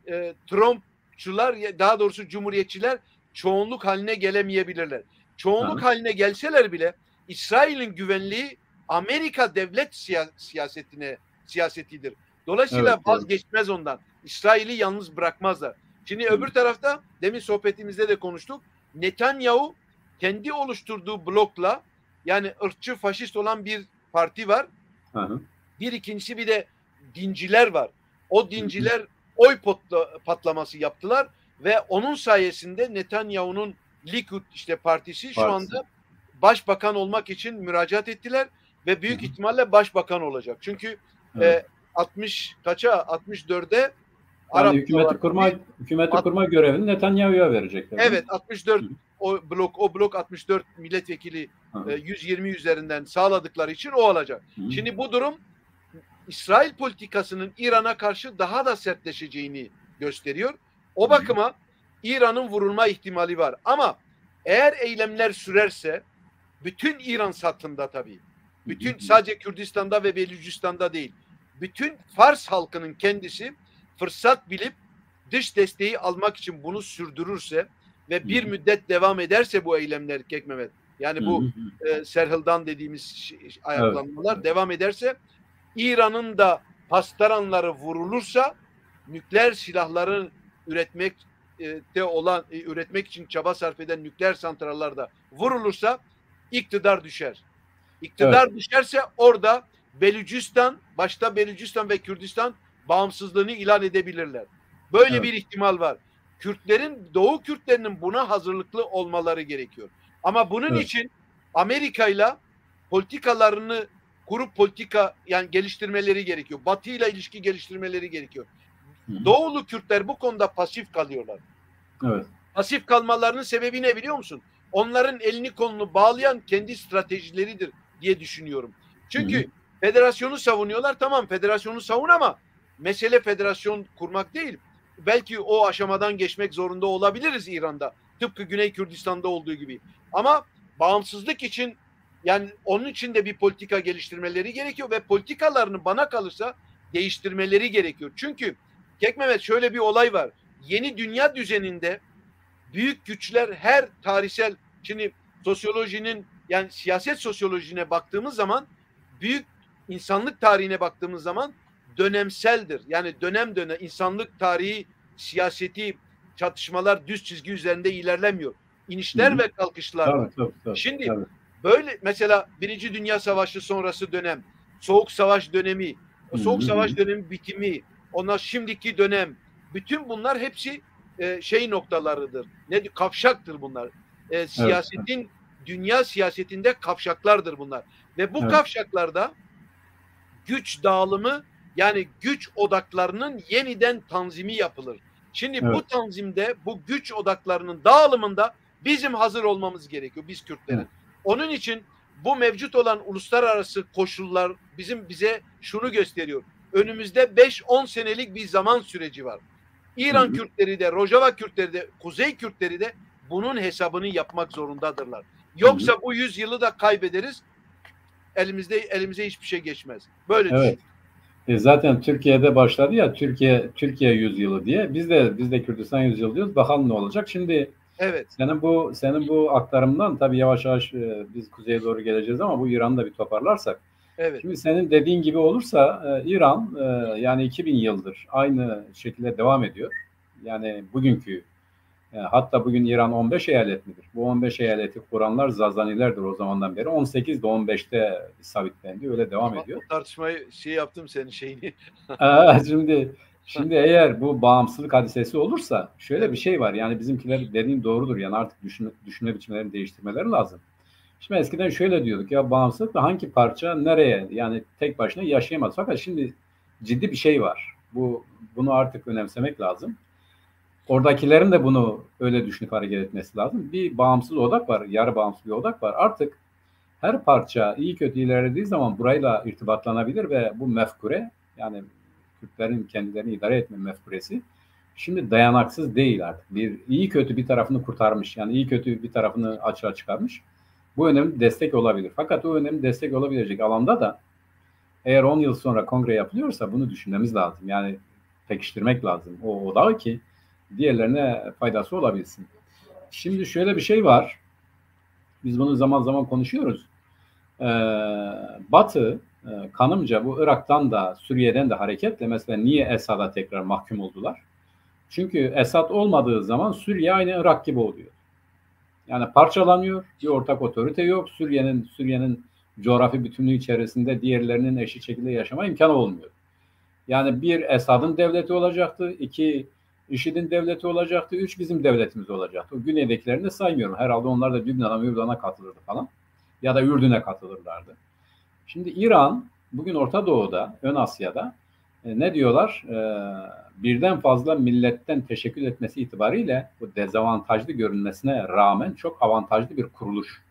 Trumpçular, daha doğrusu cumhuriyetçiler çoğunluk haline gelemeyebilirler. Çoğunluk haline gelseler bile İsrail'in güvenliği Amerika devlet siyasetidir. Dolayısıyla vazgeçmez ondan. İsrail'i yalnız bırakmazlar. Şimdi öbür tarafta demin sohbetimizde de konuştuk. Netanyahu kendi oluşturduğu blokla, yani ırkçı faşist olan bir parti var. İkincisi bir de dinciler var. O dinciler oy patlaması yaptılar ve onun sayesinde Netanyahu'nun Likud partisi şu anda başbakan olmak için müracaat ettiler ve büyük ihtimalle başbakan olacak. Çünkü 64'e yani hükümeti kurma görevini Netanyahu'ya verecekler. Evet, 64 o blok 64 milletvekili 120 üzerinden sağladıkları için o olacak. Şimdi bu durum İsrail politikasının İran'a karşı daha da sertleşeceğini gösteriyor. O bakıma İran'ın vurulma ihtimali var. Ama eğer eylemler sürerse bütün İran satında tabii. Bütün sadece Kürdistan'da ve Belucistan'da değil. Bütün Fars halkının kendisi fırsat bilip dış desteği almak için bunu sürdürürse ve bir müddet devam ederse bu eylemler Kek Mehmet, yani bu Serhil'dan dediğimiz ayaklanmalar devam ederse, İran'ın da pastaranları vurulursa, nükleer silahları üretmek için çaba sarf eden nükleer santrallar da vurulursa iktidar düşer. İktidar düşerse orada başta Belucistan ve Kürdistan bağımsızlığını ilan edebilirler. Böyle bir ihtimal var. Doğu Kürtlerinin buna hazırlıklı olmaları gerekiyor. Ama bunun için Amerika'yla politikalarını kurup yani geliştirmeleri gerekiyor. Batı ile ilişki geliştirmeleri gerekiyor. Doğulu Kürtler bu konuda pasif kalıyorlar. Evet. Pasif kalmalarının sebebi ne biliyor musun? Onların elini kolunu bağlayan kendi stratejileridir diye düşünüyorum. Çünkü federasyonu savunuyorlar. Tamam, federasyonu savun ama mesele federasyon kurmak değil. Belki o aşamadan geçmek zorunda olabiliriz İran'da. Tıpkı Güney Kürdistan'da olduğu gibi. Ama bağımsızlık için, yani onun için de bir politika geliştirmeleri gerekiyor ve politikalarını bana kalırsa değiştirmeleri gerekiyor. Çünkü Kek Mehmet, şöyle bir olay var. Yeni dünya düzeninde büyük güçler her tarihsel, şimdi sosyolojinin, yani siyaset sosyolojine baktığımız zaman, büyük insanlık tarihine baktığımız zaman dönemseldir. Yani dönem insanlık tarihi, siyaseti, çatışmalar düz çizgi üzerinde ilerlemiyor. İnişler ve kalkışlar var. Şimdi böyle mesela Birinci Dünya Savaşı sonrası dönem, Soğuk Savaş dönemi, Soğuk Savaş dönemi bitimi, ondan şimdiki dönem, bütün bunlar hepsi noktalarıdır. Kavşaktır bunlar. Dünya siyasetinde kavşaklardır bunlar. Ve bu kavşaklarda güç dağılımı, yani güç odaklarının yeniden tanzimi yapılır. Şimdi bu tanzimde, bu güç odaklarının dağılımında bizim hazır olmamız gerekiyor, biz Kürtlerin. Onun için bu mevcut olan uluslararası koşullar bize şunu gösteriyor. Önümüzde 5-10 senelik bir zaman süreci var. İran Kürtleri de, Rojava Kürtleri de, Kuzey Kürtleri de bunun hesabını yapmak zorundadırlar. Yoksa bu 100 yılı da kaybederiz. Elimize hiçbir şey geçmez. Böyle düşün. Zaten Türkiye'de başladı ya, Türkiye 100 yılı diye. Biz de Kürdistan 100 yılı diyoruz. Bakalım ne olacak. Şimdi senin bu aktarımdan tabii yavaş yavaş biz kuzeye doğru geleceğiz ama bu İran'ı da bir toparlarsak. Şimdi senin dediğin gibi olursa İran yani 2000 yıldır aynı şekilde devam ediyor. Yani bugünkü hatta bugün İran 15 eyalet midir? Bu 15 eyaleti kuranlar Zazanilerdir o zamandan beri. 18'de 15'te sabitlendi. Öyle devam ediyor. Bu tartışmayı yaptım senin şeyini. Şimdi eğer bu bağımsızlık hadisesi olursa şöyle bir şey var. Yani bizimkiler dediğin doğrudur. Yani artık düşünme biçimlerini değiştirmeleri lazım. Şimdi eskiden şöyle diyorduk ya, bağımsızlık da hangi parça nereye, yani tek başına yaşayamaz. Fakat şimdi ciddi bir şey var. Bunu artık önemsemek lazım. Oradakilerin de bunu öyle düşünüp hareket etmesi lazım. Bir bağımsız odak var, yarı bağımsız bir odak var. Artık her parça iyi kötü ilerlediği zaman burayla irtibatlanabilir ve bu mefkure, yani Kürtlerin kendilerini idare etme mefkuresi şimdi dayanaksız değil artık. İyi kötü bir tarafını kurtarmış, yani iyi kötü bir tarafını açığa çıkarmış. Bu önemli destek olabilir. Fakat o önemli destek olabilecek alanda da eğer 10 yıl sonra kongre yapılıyorsa bunu düşünmemiz lazım. Yani pekiştirmek lazım o odağı ki diğerlerine faydası olabilsin. Şimdi şöyle bir şey var. Biz bunu zaman zaman konuşuyoruz. Batı kanımca bu Irak'tan da Suriye'den de hareketle mesela niye Esad'a tekrar mahkum oldular? Çünkü Esad olmadığı zaman Suriye aynı Irak gibi oluyor. Yani parçalanıyor, bir ortak otorite yok. Suriye'nin coğrafi bütünlüğü içerisinde diğerlerinin eşit şekilde yaşama imkanı olmuyor. Yani bir Esad'ın devleti olacaktı, 2 IŞİD'in devleti olacaktı, 3 bizim devletimiz olacaktı. O güneydekilerini de saymıyorum. Herhalde onlar da Lübnan'a katılırdı falan. Ya da Ürdün'e katılırlardı. Şimdi İran bugün Orta Doğu'da, Ön Asya'da ne diyorlar? Birden fazla milletten teşekkür etmesi itibariyle bu dezavantajlı görünmesine rağmen çok avantajlı bir kuruluş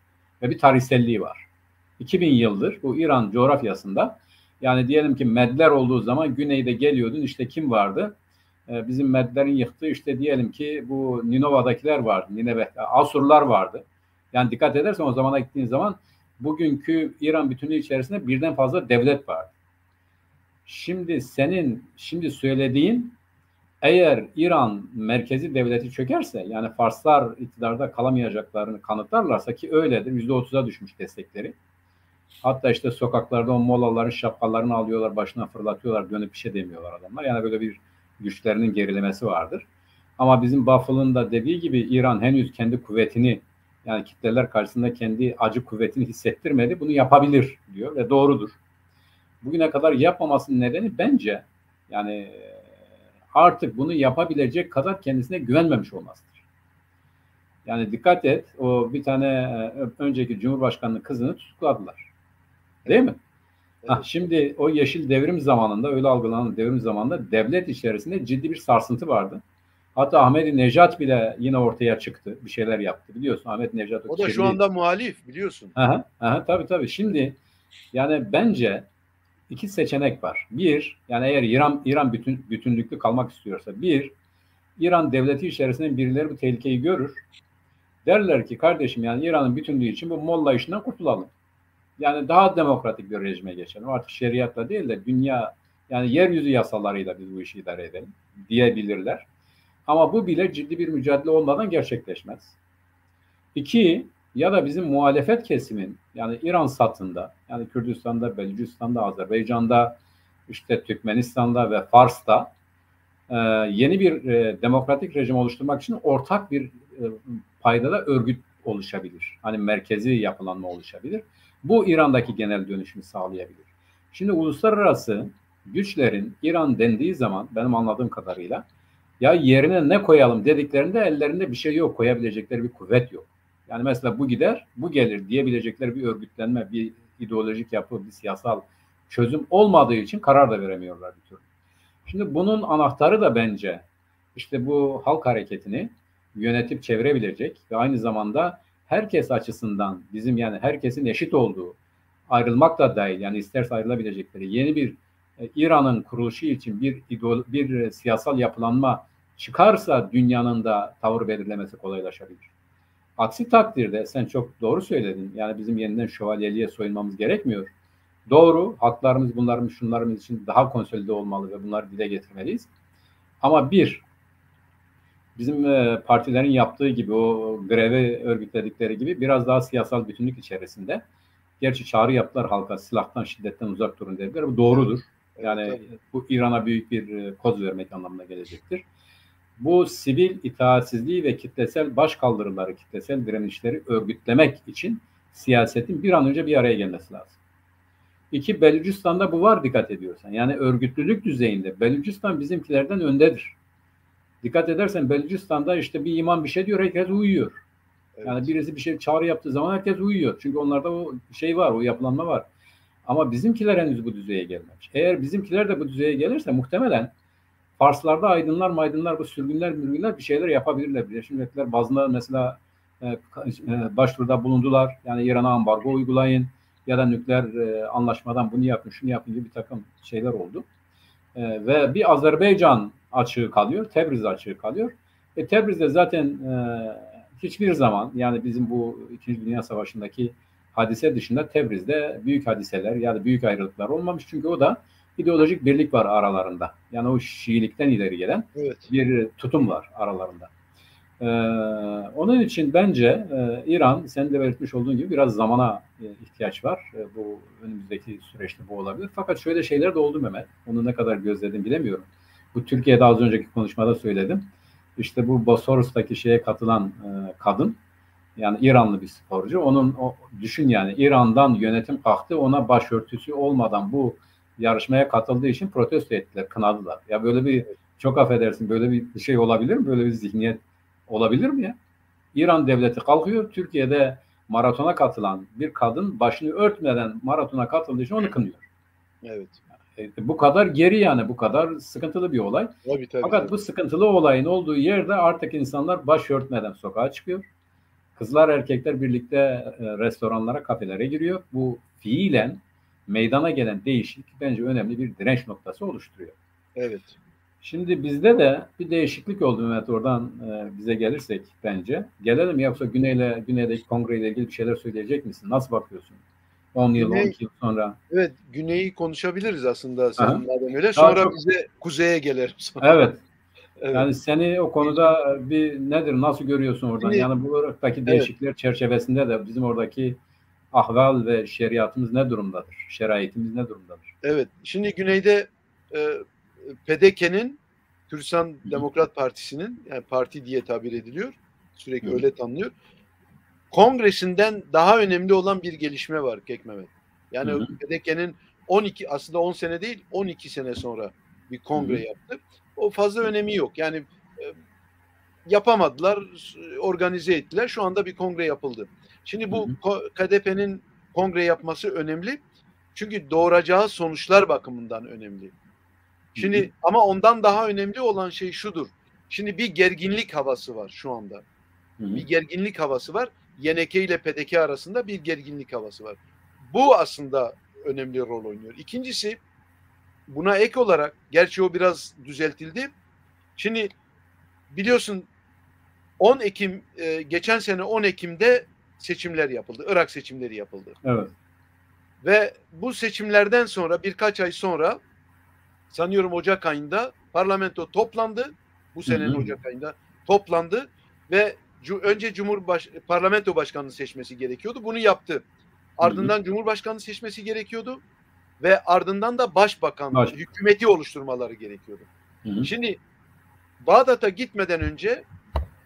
ve bir tarihselliği var. 2000 yıldır bu İran coğrafyasında, yani diyelim ki Medler olduğu zaman güneyde geliyordun, işte kim vardı? Bizim Medlerin yıktığı işte diyelim ki bu Ninova'dakiler vardı, Nineve, Asurlar vardı. Yani dikkat edersen o zamana gittiğin zaman bugünkü İran bütünlüğü içerisinde birden fazla devlet vardı. Şimdi senin söylediğin eğer İran merkezi devleti çökerse, yani Farslar iktidarda kalamayacaklarını kanıtlarlarsa, ki öyledir, %30'a düşmüş destekleri. Hatta işte sokaklarda o molaların şapkalarını alıyorlar, başına fırlatıyorlar, dönüp bir şey demiyorlar adamlar. Yani böyle bir güçlerinin gerilemesi vardır. Ama bizim Buffalo'nun da dediği gibi İran henüz kendi kuvvetini, yani kitleler karşısında kendi acı kuvvetini hissettirmedi. Bunu yapabilir diyor ve doğrudur. Bugüne kadar yapmamasının nedeni bence yani artık bunu yapabilecek kadar kendisine güvenmemiş olmasıdır. Yani dikkat et, o bir tane önceki Cumhurbaşkanı'nın kızını tutukladılar. Değil mi? Evet. Şimdi o yeşil devrim zamanında, öyle algılanan devrim zamanında devlet içerisinde ciddi bir sarsıntı vardı. Hatta Ahmet Necat bile yine ortaya çıktı. Bir şeyler yaptı. Biliyorsun Ahmet Necat. O da şu anda muhalif, biliyorsun. Tabii. Şimdi yani bence iki seçenek var. Bir, yani eğer İran bütünlüklü kalmak istiyorsa, bir, İran devleti içerisinde birileri bu tehlikeyi görür. Derler ki kardeşim, yani İran'ın bütünlüğü için bu Molla işinden kurtulalım. Yani daha demokratik bir rejime geçelim. Artık şeriatla değil de dünya, yani yeryüzü yasalarıyla biz bu işi idare edelim diyebilirler. Ama bu bile ciddi bir mücadele olmadan gerçekleşmez. İki, ya da bizim muhalefet kesimin, yani İran satında, yani Kürdistan'da, Belucistan'da, Azerbaycan'da, işte Türkmenistan'da ve Fars'ta yeni bir demokratik rejim oluşturmak için ortak bir paydada örgüt oluşabilir. Hani merkezi yapılanma oluşabilir. Bu İran'daki genel dönüşümü sağlayabilir. Şimdi uluslararası güçlerin İran dendiği zaman benim anladığım kadarıyla ya yerine ne koyalım dediklerinde ellerinde bir şey yok, koyabilecekleri bir kuvvet yok. Yani mesela bu gider, bu gelir diyebilecekleri bir örgütlenme, bir ideolojik yapı, bir siyasal çözüm olmadığı için karar da veremiyorlar bir türlü. Şimdi bunun anahtarı da bence işte bu halk hareketini yönetip çevirebilecek ve aynı zamanda herkes açısından bizim, yani herkesin eşit olduğu, ayrılmak da dahil, yani isterse ayrılabilecekleri yeni bir İran'ın kuruluşu için bir siyasal yapılanma çıkarsa dünyanın da tavır belirlemesi kolaylaşabilir. Aksi takdirde sen çok doğru söyledin. Yani bizim yeniden şövalyeliğe soyunmamız gerekmiyor. Doğru, haklarımız, bunlarımız, şunlarımız için daha konsolide olmalı ve bunları dile getirmeliyiz. Ama bizim partilerin yaptığı gibi, o grevi örgütledikleri gibi biraz daha siyasal bütünlük içerisinde. Gerçi çağrı yaptılar halka, silahtan, şiddetten uzak durun dediler. Bu doğrudur. Yani bu İran'a büyük bir koz vermek anlamına gelecektir. Bu sivil itaatsizliği ve kitlesel başkaldırıları, kitlesel direnişleri örgütlemek için siyasetin bir an önce bir araya gelmesi lazım. İki, Belucistan'da bu var, dikkat ediyorsan. Yani örgütlülük düzeyinde Belucistan bizimkilerden öndedir. Dikkat edersen Belucistan'da işte bir imam bir şey diyor, herkes uyuyor. Evet. Yani birisi bir şey çağrı yaptığı zaman herkes uyuyor. Çünkü onlarda o şey var, o yapılanma var. Ama bizimkiler henüz bu düzeye gelmemiş. Eğer bizimkiler de bu düzeye gelirse muhtemelen Farslarda aydınlar, bu sürgünler bir şeyler yapabilirler. Birleşmiş Milletler bazında mesela başvuruda bulundular. Yani İran'a ambargo uygulayın ya da nükleer anlaşmadan bunu yapın, şunu yapın gibi bir takım şeyler oldu. Ve bir Azerbaycan açığı kalıyor, Tebriz açığı kalıyor. Tebriz'de zaten hiçbir zaman, yani bizim bu İkinci Dünya Savaşı'ndaki hadise dışında Tebriz'de büyük hadiseler ya da büyük ayrılıklar olmamış. Çünkü o da ideolojik birlik var aralarında. Yani o Şiilikten ileri gelen bir tutum var aralarında. Onun için bence İran, senin de belirtmiş olduğun gibi biraz zamana ihtiyaç var. Bu önümüzdeki süreçte bu olabilir. Fakat şöyle şeyler de oldu Mehmet. Onu ne kadar gözledim bilemiyorum. Bu Türkiye'de az önceki konuşmada söyledim. İşte bu Bosporus'taki şeye katılan kadın, yani İranlı bir sporcu. Düşün yani, İran'dan yönetim kalktı, ona başörtüsü olmadan bu yarışmaya katıldığı için protesto ettiler, kınadılar. Ya böyle bir, çok affedersin, böyle bir şey olabilir mi? Böyle bir zihniyet olabilir mi ya? İran devleti kalkıyor, Türkiye'de maratona katılan bir kadın başını örtmeden maratona katıldığı için onu kınıyor. Evet. Bu kadar geri, yani bu kadar sıkıntılı bir olay. Tabii. Fakat bu sıkıntılı olayın olduğu yerde artık insanlar başörtmeden sokağa çıkıyor. Kızlar erkekler birlikte restoranlara, kafelere giriyor. Bu fiilen meydana gelen değişiklik bence önemli bir direnç noktası oluşturuyor. Evet. Şimdi bizde de bir değişiklik oldu Mehmet, oradan bize gelirsek bence. Gelelim, yoksa Güney'deki kongreyle ilgili bir şeyler söyleyecek misin? Nasıl bakıyorsun? 10 yıl, 12 yıl sonra. Evet, Güney'i konuşabiliriz aslında senin madem öyle. Sonra bize Kuzey'e gelelim sonra. Evet. Evet. Yani seni o konuda bir nedir, nasıl görüyorsun oradan? Şimdi, Yani bu Irak'taki değişiklikler çerçevesinde de bizim oradaki ahval ve şeriatımız ne durumdadır? Şeraitimiz ne durumdadır? evet. Şimdi güneyde PDK'nin, Kürdistan Demokrat Partisi'nin, yani parti diye tabir ediliyor. Sürekli öyle tanınıyor. Kongresinden daha önemli olan bir gelişme var Kek Mehmet. Yani PDK'nin 10 sene değil 12 sene sonra bir kongre yaptı. O fazla önemi yok. Yani yapamadılar, organize ettiler. Şu anda bir kongre yapıldı. Şimdi bu KDP'nin kongre yapması önemli. Çünkü doğuracağı sonuçlar bakımından önemli. Şimdi ama ondan daha önemli olan şey şudur. Şimdi bir gerginlik havası var şu anda. Bir gerginlik havası var. YNK ile PDK arasında bir gerginlik havası var. Bu aslında önemli rol oynuyor. İkincisi, buna ek olarak, gerçi o biraz düzeltildi. Şimdi biliyorsun 10 Ekim geçen sene 10 Ekim'de seçimler yapıldı. Irak seçimleri yapıldı. Evet. Ve bu seçimlerden sonra birkaç ay sonra sanıyorum Ocak ayında parlamento toplandı. Bu senenin Ocak ayında toplandı ve önce parlamento başkanını seçmesi gerekiyordu. Bunu yaptı. Ardından Cumhurbaşkanı seçmesi gerekiyordu ve ardından da başbakan hükümeti oluşturmaları gerekiyordu. Şimdi Bağdat'a gitmeden önce,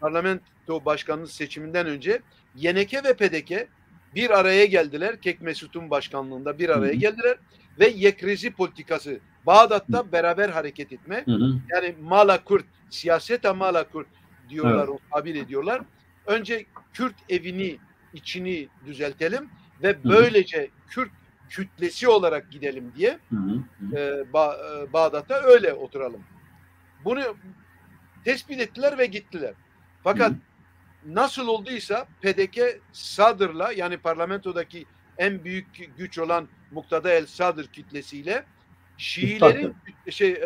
parlamento başkanlığı seçiminden önce YNK ve PDK bir araya geldiler. Kek Mesut'un başkanlığında bir araya geldiler ve yekrezi politikası, Bağdat'ta beraber hareket etme. Yani Mala Kürt, siyasete Mala Kürt diyorlar, o tabir ediyorlar. Önce Kürt evini, içini düzeltelim ve böylece Kürt kütlesi olarak gidelim diye Bağdat'ta öyle oturalım. Bunu tespit ettiler ve gittiler. Fakat nasıl olduysa PDK Sadr'la, yani parlamentodaki en büyük güç olan Muktada el Sadr kütlesiyle Şiilerin,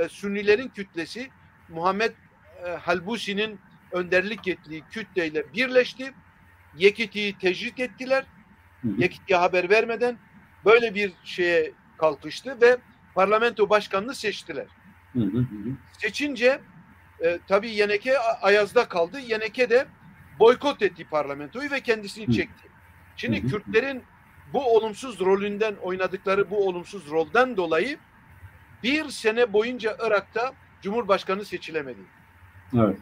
Sünnilerin kütlesi Muhammed Halbusi'nin önderlik ettiği kütleyle birleşti. Yekiti'yi tecrit ettiler. Yekiti'ye haber vermeden böyle bir şeye kalkıştı ve parlamento başkanını seçtiler. Seçince tabii YNK ayazda kaldı. YNK de boykot etti parlamentoyu ve kendisini çekti. Şimdi Kürtlerin bu olumsuz rolünden, oynadıkları bu olumsuz rolden dolayı bir sene boyunca Irak'ta Cumhurbaşkanı seçilemedi. Evet.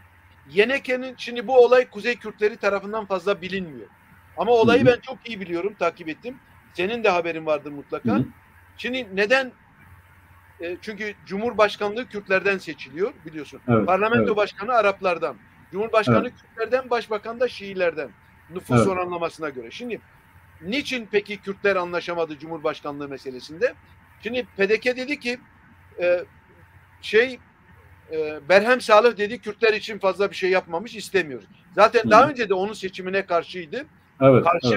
YNK'nin, şimdi bu olay Kuzey Kürtleri tarafından fazla bilinmiyor. Ama olayı ben çok iyi biliyorum, takip ettim. Senin de haberin vardır mutlaka. Şimdi neden? Çünkü Cumhurbaşkanlığı Kürtlerden seçiliyor biliyorsun. Evet, Parlamento başkanı Araplardan. Cumhurbaşkanı Kürtlerden, başbakan da Şiilerden. Nüfus oranlamasına göre. Şimdi niçin peki Kürtler anlaşamadı Cumhurbaşkanlığı meselesinde? Şimdi PDK dedi ki Berhem Salih dedi, Kürtler için fazla bir şey yapmamış, istemiyoruz. Zaten daha önce de onun seçimine karşıydı.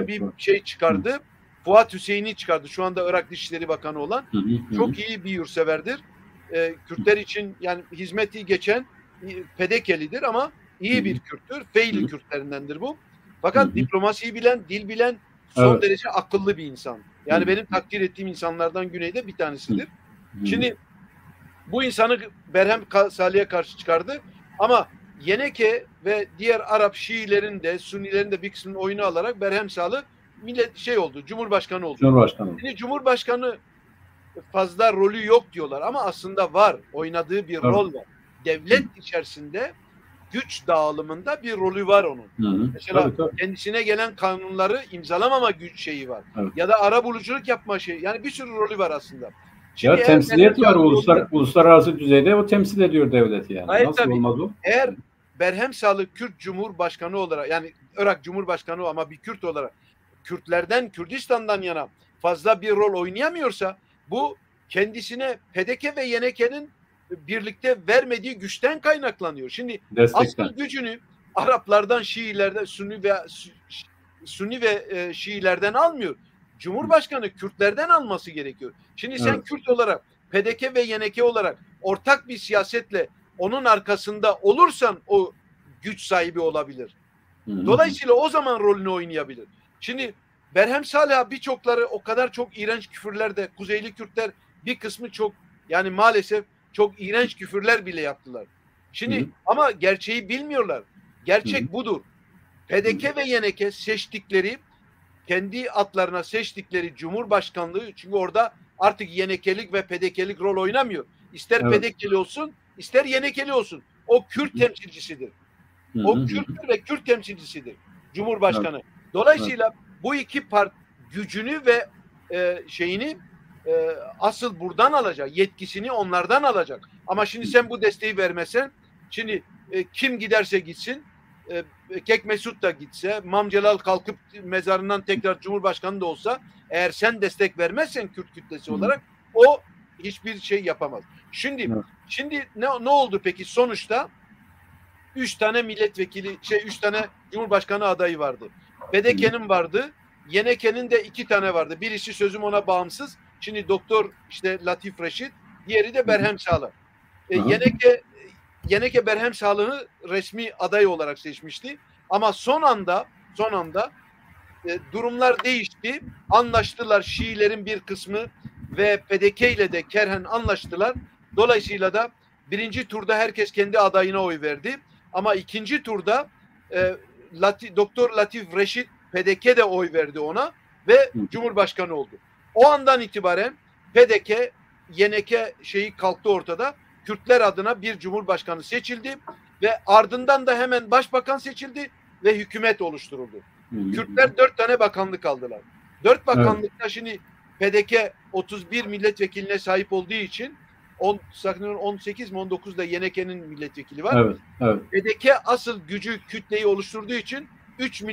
Bir şey çıkardı. Fuat Hüseyin'i çıkardı. Şu anda Irak Dışişleri Bakanı olan. Çok iyi bir yurtseverdir. Kürtler için yani hizmeti geçen PDK'lidir ama iyi bir Kürttür. Feyli Kürtlerindendir bu. Fakat diplomasiyi bilen, dil bilen, son derece akıllı bir insan. Yani benim takdir ettiğim insanlardan güneyde bir tanesidir. Şimdi bu insanı Berhem Salih'e karşı çıkardı ama YNK ve diğer Arap Şiilerin de, Sünnilerin de bir kısmının oyunu alarak Berhem Salih Cumhurbaşkanı oldu. Şimdi Cumhurbaşkanı fazla rolü yok diyorlar ama aslında var. Oynadığı bir rol var. Devlet içerisinde güç dağılımında bir rolü var onun. Mesela kendisine gelen kanunları imzalamama güç şeyi var. Ya da arabuluculuk yapma şeyi. Yani bir sürü rolü var aslında. Şimdi temsiliyet var uluslararası düzeyde, o temsil ediyor devleti yani. Hayır, nasıl olmaz o? Eğer Berhem Salih Kürt Cumhurbaşkanı olarak, yani Irak Cumhurbaşkanı ama bir Kürt olarak Kürtlerden, Kürdistan'dan yana fazla bir rol oynayamıyorsa bu kendisine PDK ve YNK'nin birlikte vermediği güçten kaynaklanıyor. Şimdi asıl gücünü Araplardan, Şiilerden, Sünni ve Şiilerden almıyor. Cumhurbaşkanı Kürtlerden alması gerekiyor. Şimdi sen Kürt olarak, PDK ve YNK olarak ortak bir siyasetle onun arkasında olursan o güç sahibi olabilir. Dolayısıyla o zaman rolünü oynayabilir. Şimdi Berhem Salih'a birçokları o kadar çok iğrenç küfürlerde, Kuzeyli Kürtler bir kısmı çok, yani maalesef çok iğrenç küfürler bile yaptılar. Şimdi ama gerçeği bilmiyorlar. Gerçek budur. PDK ve YNK seçtikleri, kendi atlarına seçtikleri Cumhurbaşkanlığı, çünkü orada artık YNK'lik ve PDK'lik rol oynamıyor. İster PDK'li olsun, ister YNK'li olsun. O Kürt temsilcisidir. O Kürttür ve Kürt temsilcisidir Cumhurbaşkanı. Dolayısıyla bu iki gücünü ve şeyini asıl buradan alacak. Yetkisini onlardan alacak. Ama şimdi sen bu desteği vermesen, şimdi kim giderse gitsin, Kek Mesut da gitse, Mamcelal kalkıp mezarından tekrar Cumhurbaşkanı da olsa, eğer sen destek vermezsen Kürt kütlesi olarak, o hiçbir şey yapamaz. Şimdi ne oldu peki? Sonuçta 3 tane milletvekili, 3 tane Cumhurbaşkanı adayı vardı. PDK'nin vardı, YNK'nin de 2 tane vardı. Birisi sözüm ona bağımsız. Şimdi Doktor Latif Reşit, diğeri de Berhem Sağlı. YNK Berhem Sağlı'nı resmi aday olarak seçmişti. Ama son anda durumlar değişti. Anlaştılar, Şiilerin bir kısmı ve PDK ile de kerhen anlaştılar. Dolayısıyla da birinci turda herkes kendi adayına oy verdi. Ama ikinci turda Doktor Latif Reşit, PDK de oy verdi ona ve Cumhurbaşkanı oldu. O andan itibaren PDK, YNK kalktı ortada. Kürtler adına bir Cumhurbaşkanı seçildi ve ardından da hemen başbakan seçildi ve hükümet oluşturuldu. Kürtler 4 tane bakanlık aldılar. 4 bakanlıkta şimdi PDK 31 milletvekiline sahip olduğu için 18 mi 19'da YNK'nin milletvekili var. PDK asıl gücü, kütleyi oluşturduğu için 3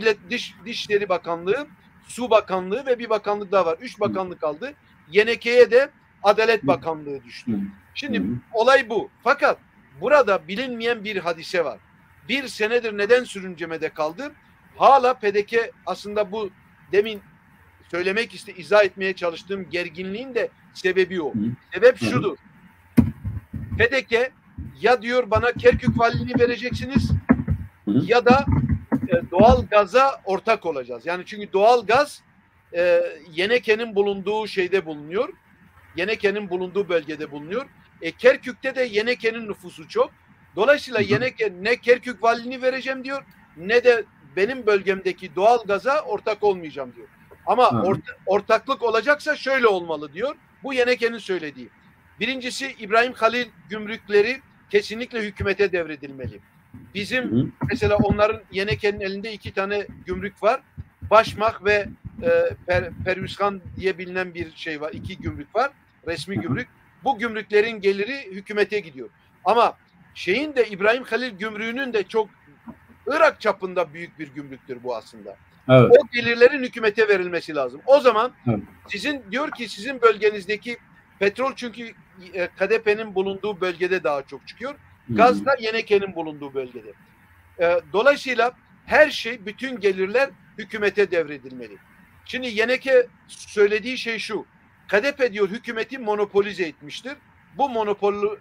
Dışişleri Bakanlığı, Su Bakanlığı ve bir bakanlık daha var. 3 bakanlık aldı. YNK'ye de Adalet Bakanlığı düştü. Şimdi olay bu. Fakat burada bilinmeyen bir hadise var. Bir senedir neden sürüncemede kaldı? Hala PDK aslında bu demin izah etmeye çalıştığım gerginliğin de sebebi o. Sebep şudur. PDK ya diyor bana Kerkük valiliğini vereceksiniz ya da doğal gaza ortak olacağız. Yani çünkü doğal gaz YNK'nin bulunduğu bulunuyor. YNK'nin bulunduğu bölgede bulunuyor. Kerkük'te de YNK'nin nüfusu çok. Dolayısıyla YNK ne Kerkük valiliğini vereceğim diyor, ne de benim bölgemdeki doğal gaza ortak olmayacağım diyor. Ama ortaklık olacaksa şöyle olmalı diyor. Bu YNK'nin söylediği. Birincisi, İbrahim Halil gümrükleri kesinlikle hükümete devredilmeli. Bizim mesela onların, YNK'nin elinde 2 tane gümrük var. Başmak ve Pervizhan diye bilinen bir var. 2 gümrük var. Resmi gümrük. Bu gümrüklerin geliri hükümete gidiyor. Ama İbrahim Halil gümrüğünün de çok Irak çapında büyük bir gümrüktür bu aslında. O gelirlerin hükümete verilmesi lazım. O zaman sizin bölgenizdeki petrol, çünkü KDP'nin bulunduğu bölgede daha çok çıkıyor. Gaz da YNK'nin bulunduğu bölgede. Dolayısıyla her bütün gelirler hükümete devredilmeli. Şimdi YNK söylediği şu. KDP diyor hükümeti monopolize etmiştir. Bu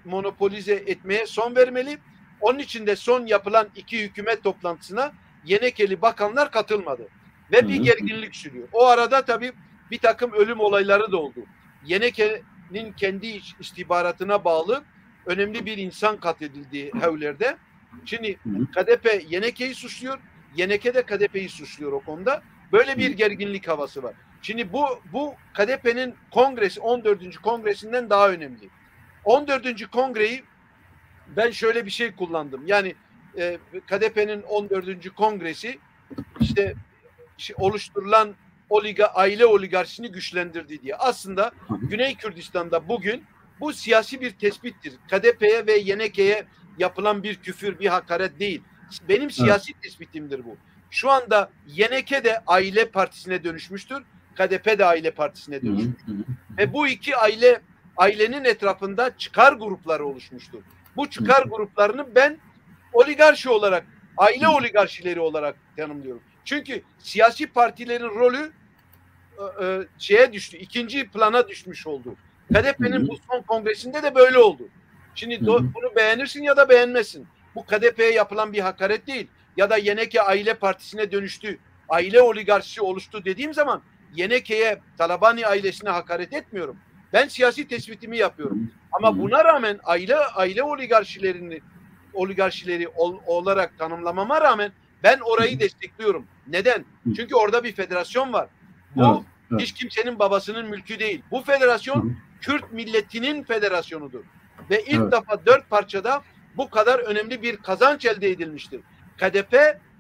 monopolize etmeye son vermeli. Onun için de son yapılan 2 hükümet toplantısına YNK'li bakanlar katılmadı. Ve bir gerginlik sürüyor. O arada tabii bir takım ölüm olayları da oldu. YNK'nin kendi istihbaratına bağlı önemli bir insan katledildi Hevler'de. Şimdi KDP YNK'yi suçluyor. YNK de KDP'yi suçluyor o konuda. Böyle bir gerginlik havası var. Şimdi bu KDP'nin kongresi, 14. kongresinden daha önemli. 14. kongreyi ben şöyle bir şey kullandım. Yani KDP'nin 14. kongresi oluşturulan aile oligarşisini güçlendirdi diye. Aslında Güney Kürdistan'da bugün bu siyasi bir tespittir. KDP'ye ve YNK'ye yapılan bir küfür, bir hakaret değil. Benim siyasi tespitimdir bu. Şu anda YNK de aile partisine dönüşmüştür. KDP de aile partisine dönüşmüştür. Ve bu iki ailenin etrafında çıkar grupları oluşmuştur. Bu çıkar gruplarını ben oligarşi olarak, aile oligarşileri olarak tanımlıyorum. Çünkü siyasi partilerin rolü düştü, ikinci plana düşmüş oldu. KDP'nin bu son kongresinde de böyle oldu. Şimdi bunu beğenirsin ya da beğenmezsin. Bu KDP'ye yapılan bir hakaret değil. Ya da YNK aile partisine dönüştü, aile oligarşisi oluştu dediğim zaman YNK'ye, Talabani ailesine hakaret etmiyorum. Ben siyasi tespitimi yapıyorum. Ama buna rağmen aile oligarşilerini oligarşileri olarak tanımlamama rağmen ben orayı destekliyorum. Neden? Çünkü orada bir federasyon var. Bu hiç kimsenin babasının mülkü değil. Bu federasyon Kürt milletinin federasyonudur. Ve ilk defa 4 parçada bu kadar önemli bir kazanç elde edilmiştir. KDP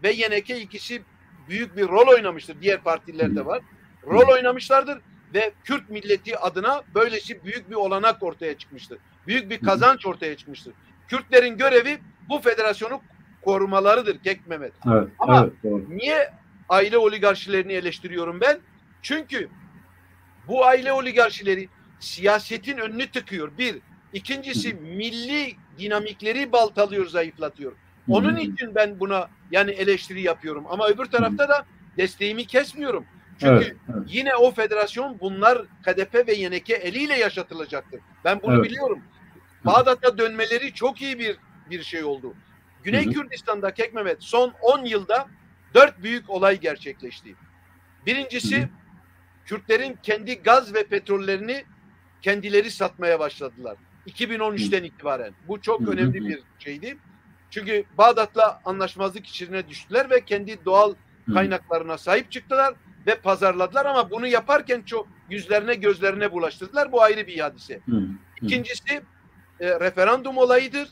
ve YNK ikisi büyük bir rol oynamıştır. Diğer partiler de var. Rol oynamışlardır ve Kürt milleti adına böylesi büyük bir olanak ortaya çıkmıştır. Büyük bir kazanç ortaya çıkmıştır. Kürtlerin görevi bu federasyonu korumalarıdır Kek Mehmet. Ama niye aile oligarşilerini eleştiriyorum ben? Çünkü bu aile oligarşileri siyasetin önünü tıkıyor. Bir. İkincisi milli dinamikleri baltalıyor, zayıflatıyor. Onun için ben buna yani eleştiri yapıyorum. Ama öbür tarafta da desteğimi kesmiyorum. Çünkü yine o federasyon bunlar KDP ve YNK eliyle yaşatılacaktır. Ben bunu biliyorum. Bağdat'a dönmeleri çok iyi bir şey oldu. Güney Kürdistan'da Kek Mehmet son 10 yılda 4 büyük olay gerçekleşti. Birincisi Kürtlerin kendi gaz ve petrollerini kendileri satmaya başladılar. 2013'ten itibaren. Bu çok önemli bir şeydi. Çünkü Bağdat'la anlaşmazlık içine düştüler ve kendi doğal kaynaklarına sahip çıktılar ve pazarladılar ama bunu yaparken çok yüzlerine gözlerine bulaştırdılar. Bu ayrı bir hadise. İkincisi referandum olayıdır.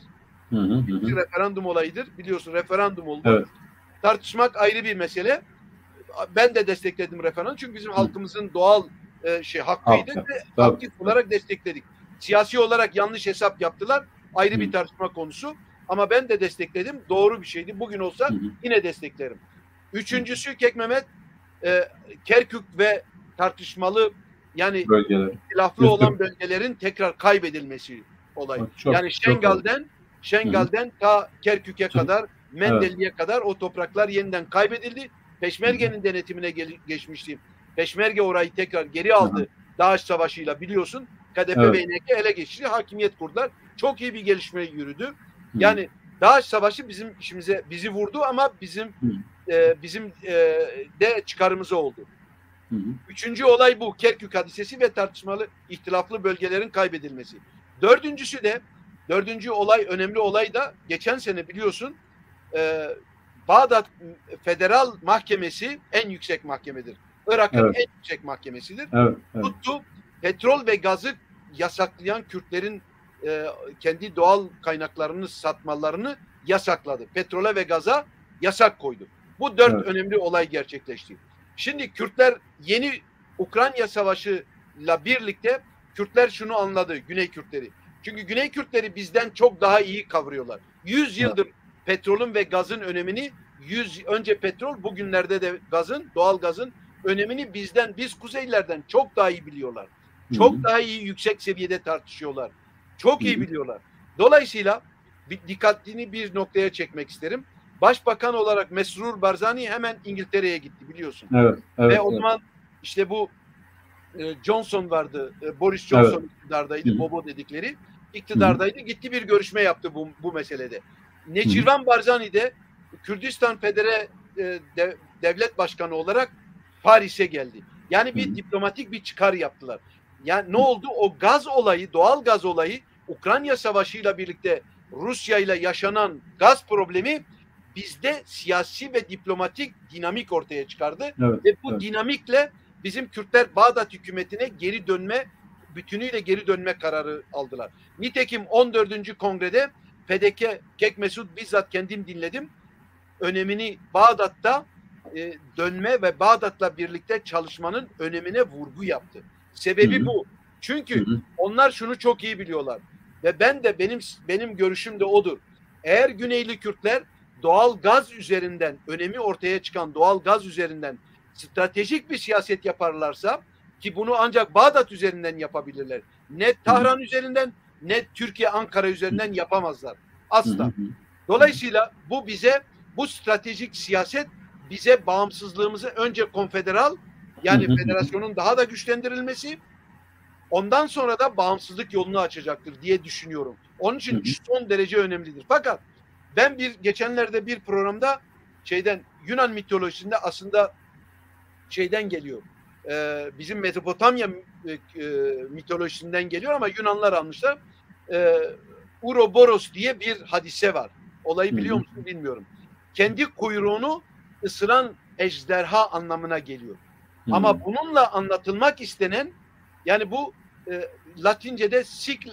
Referandum olayıdır. Biliyorsun referandum oldu. Evet. Tartışmak ayrı bir mesele. Ben de destekledim referandum çünkü bizim halkımızın doğal hakkıydı ve aktif olarak destekledik. Siyasi olarak yanlış hesap yaptılar. Ayrı bir tartışma konusu. Ama ben de destekledim. Doğru bir şeydi. Bugün olsa yine desteklerim. Üçüncüsü Kek Mehmet Kerkük ve tartışmalı yani ihtilaflı olan bölgelerin tekrar kaybedilmesi olayı. Yani Şengal'den ta Kerkük'e kadar Mendeli'ye kadar o topraklar yeniden kaybedildi. Peşmerge'nin denetimine geçmişti. Peşmerge orayı tekrar geri aldı. Dağış Savaşı'yla biliyorsun. KDP ve YNK ele geçti. Hakimiyet kurdular. Çok iyi bir gelişme yürüdü. Yani Dağış Savaşı bizim işimize bizi vurdu ama bizim de çıkarımıza oldu. Üçüncü olay bu. Kerkük hadisesi ve tartışmalı ihtilaflı bölgelerin kaybedilmesi. Dördüncü olay, önemli olay da geçen sene biliyorsun Bağdat Federal Mahkemesi en yüksek mahkemedir. Irak'ın en yüksek mahkemesidir. Tuttu petrol ve gazı yasaklayan Kürtlerin kendi doğal kaynaklarını satmalarını yasakladı. Petrole ve gaza yasak koydu. Bu 4 önemli olay gerçekleşti. Şimdi Kürtler yeni Ukrayna Savaşı'yla birlikte Kürtler şunu anladı, Güney Kürtleri. Çünkü Güney Kürtleri bizden çok daha iyi kavruyorlar. 100 yıldır petrolün ve gazın önemini, önce petrol, bugünlerde de doğal gazın önemini biz kuzeylerden çok daha iyi biliyorlar. Çok daha iyi yüksek seviyede tartışıyorlar. Çok iyi biliyorlar. Dolayısıyla dikkatini bir noktaya çekmek isterim. Başbakan olarak Mesrur Barzani hemen İngiltere'ye gitti biliyorsun. Ve o zaman işte bu Johnson vardı. Boris Johnson iktidardaydı. Bobo dedikleri iktidardaydı. Gitti bir görüşme yaptı bu meselede. Neçirvan Barzani de Kürdistan Federe Devlet Başkanı olarak Paris'e geldi. Yani bir diplomatik bir çıkar yaptılar. Yani ne oldu? O gaz olayı, doğal gaz olayı Ukrayna Savaşı'yla birlikte Rusya ile yaşanan gaz problemi bizde siyasi ve diplomatik dinamik ortaya çıkardı. Ve bu dinamikle bizim Kürtler Bağdat hükümetine bütünüyle geri dönme kararı aldılar. Nitekim 14. Kongrede PDK Kek Mesut bizzat kendim dinledim. Önemini Bağdat'ta dönme ve Bağdat'la birlikte çalışmanın önemine vurgu yaptı. Sebebi bu. Çünkü onlar şunu çok iyi biliyorlar. Ve benim görüşüm de odur. Eğer Güneyli Kürtler doğal gaz üzerinden, önemi ortaya çıkan doğal gaz üzerinden stratejik bir siyaset yaparlarsa, ki bunu ancak Bağdat üzerinden yapabilirler. Ne Tahran üzerinden ne Türkiye Ankara üzerinden yapamazlar. Asla. Dolayısıyla bu stratejik siyaset bize bağımsızlığımızı önce konfederal, yani federasyonun daha da güçlendirilmesi, ondan sonra da bağımsızlık yolunu açacaktır diye düşünüyorum. Onun için son derece önemlidir. Fakat ben geçenlerde bir programda Yunan mitolojisinde aslında geliyor. Bizim Mezopotamya mitolojisinden geliyor ama Yunanlar almışlar. Uroboros diye bir hadise var. olayı biliyor musun bilmiyorum. Kendi kuyruğunu ısıran ejderha anlamına geliyor. Ama bununla anlatılmak istenen, yani bu Latince'de sikl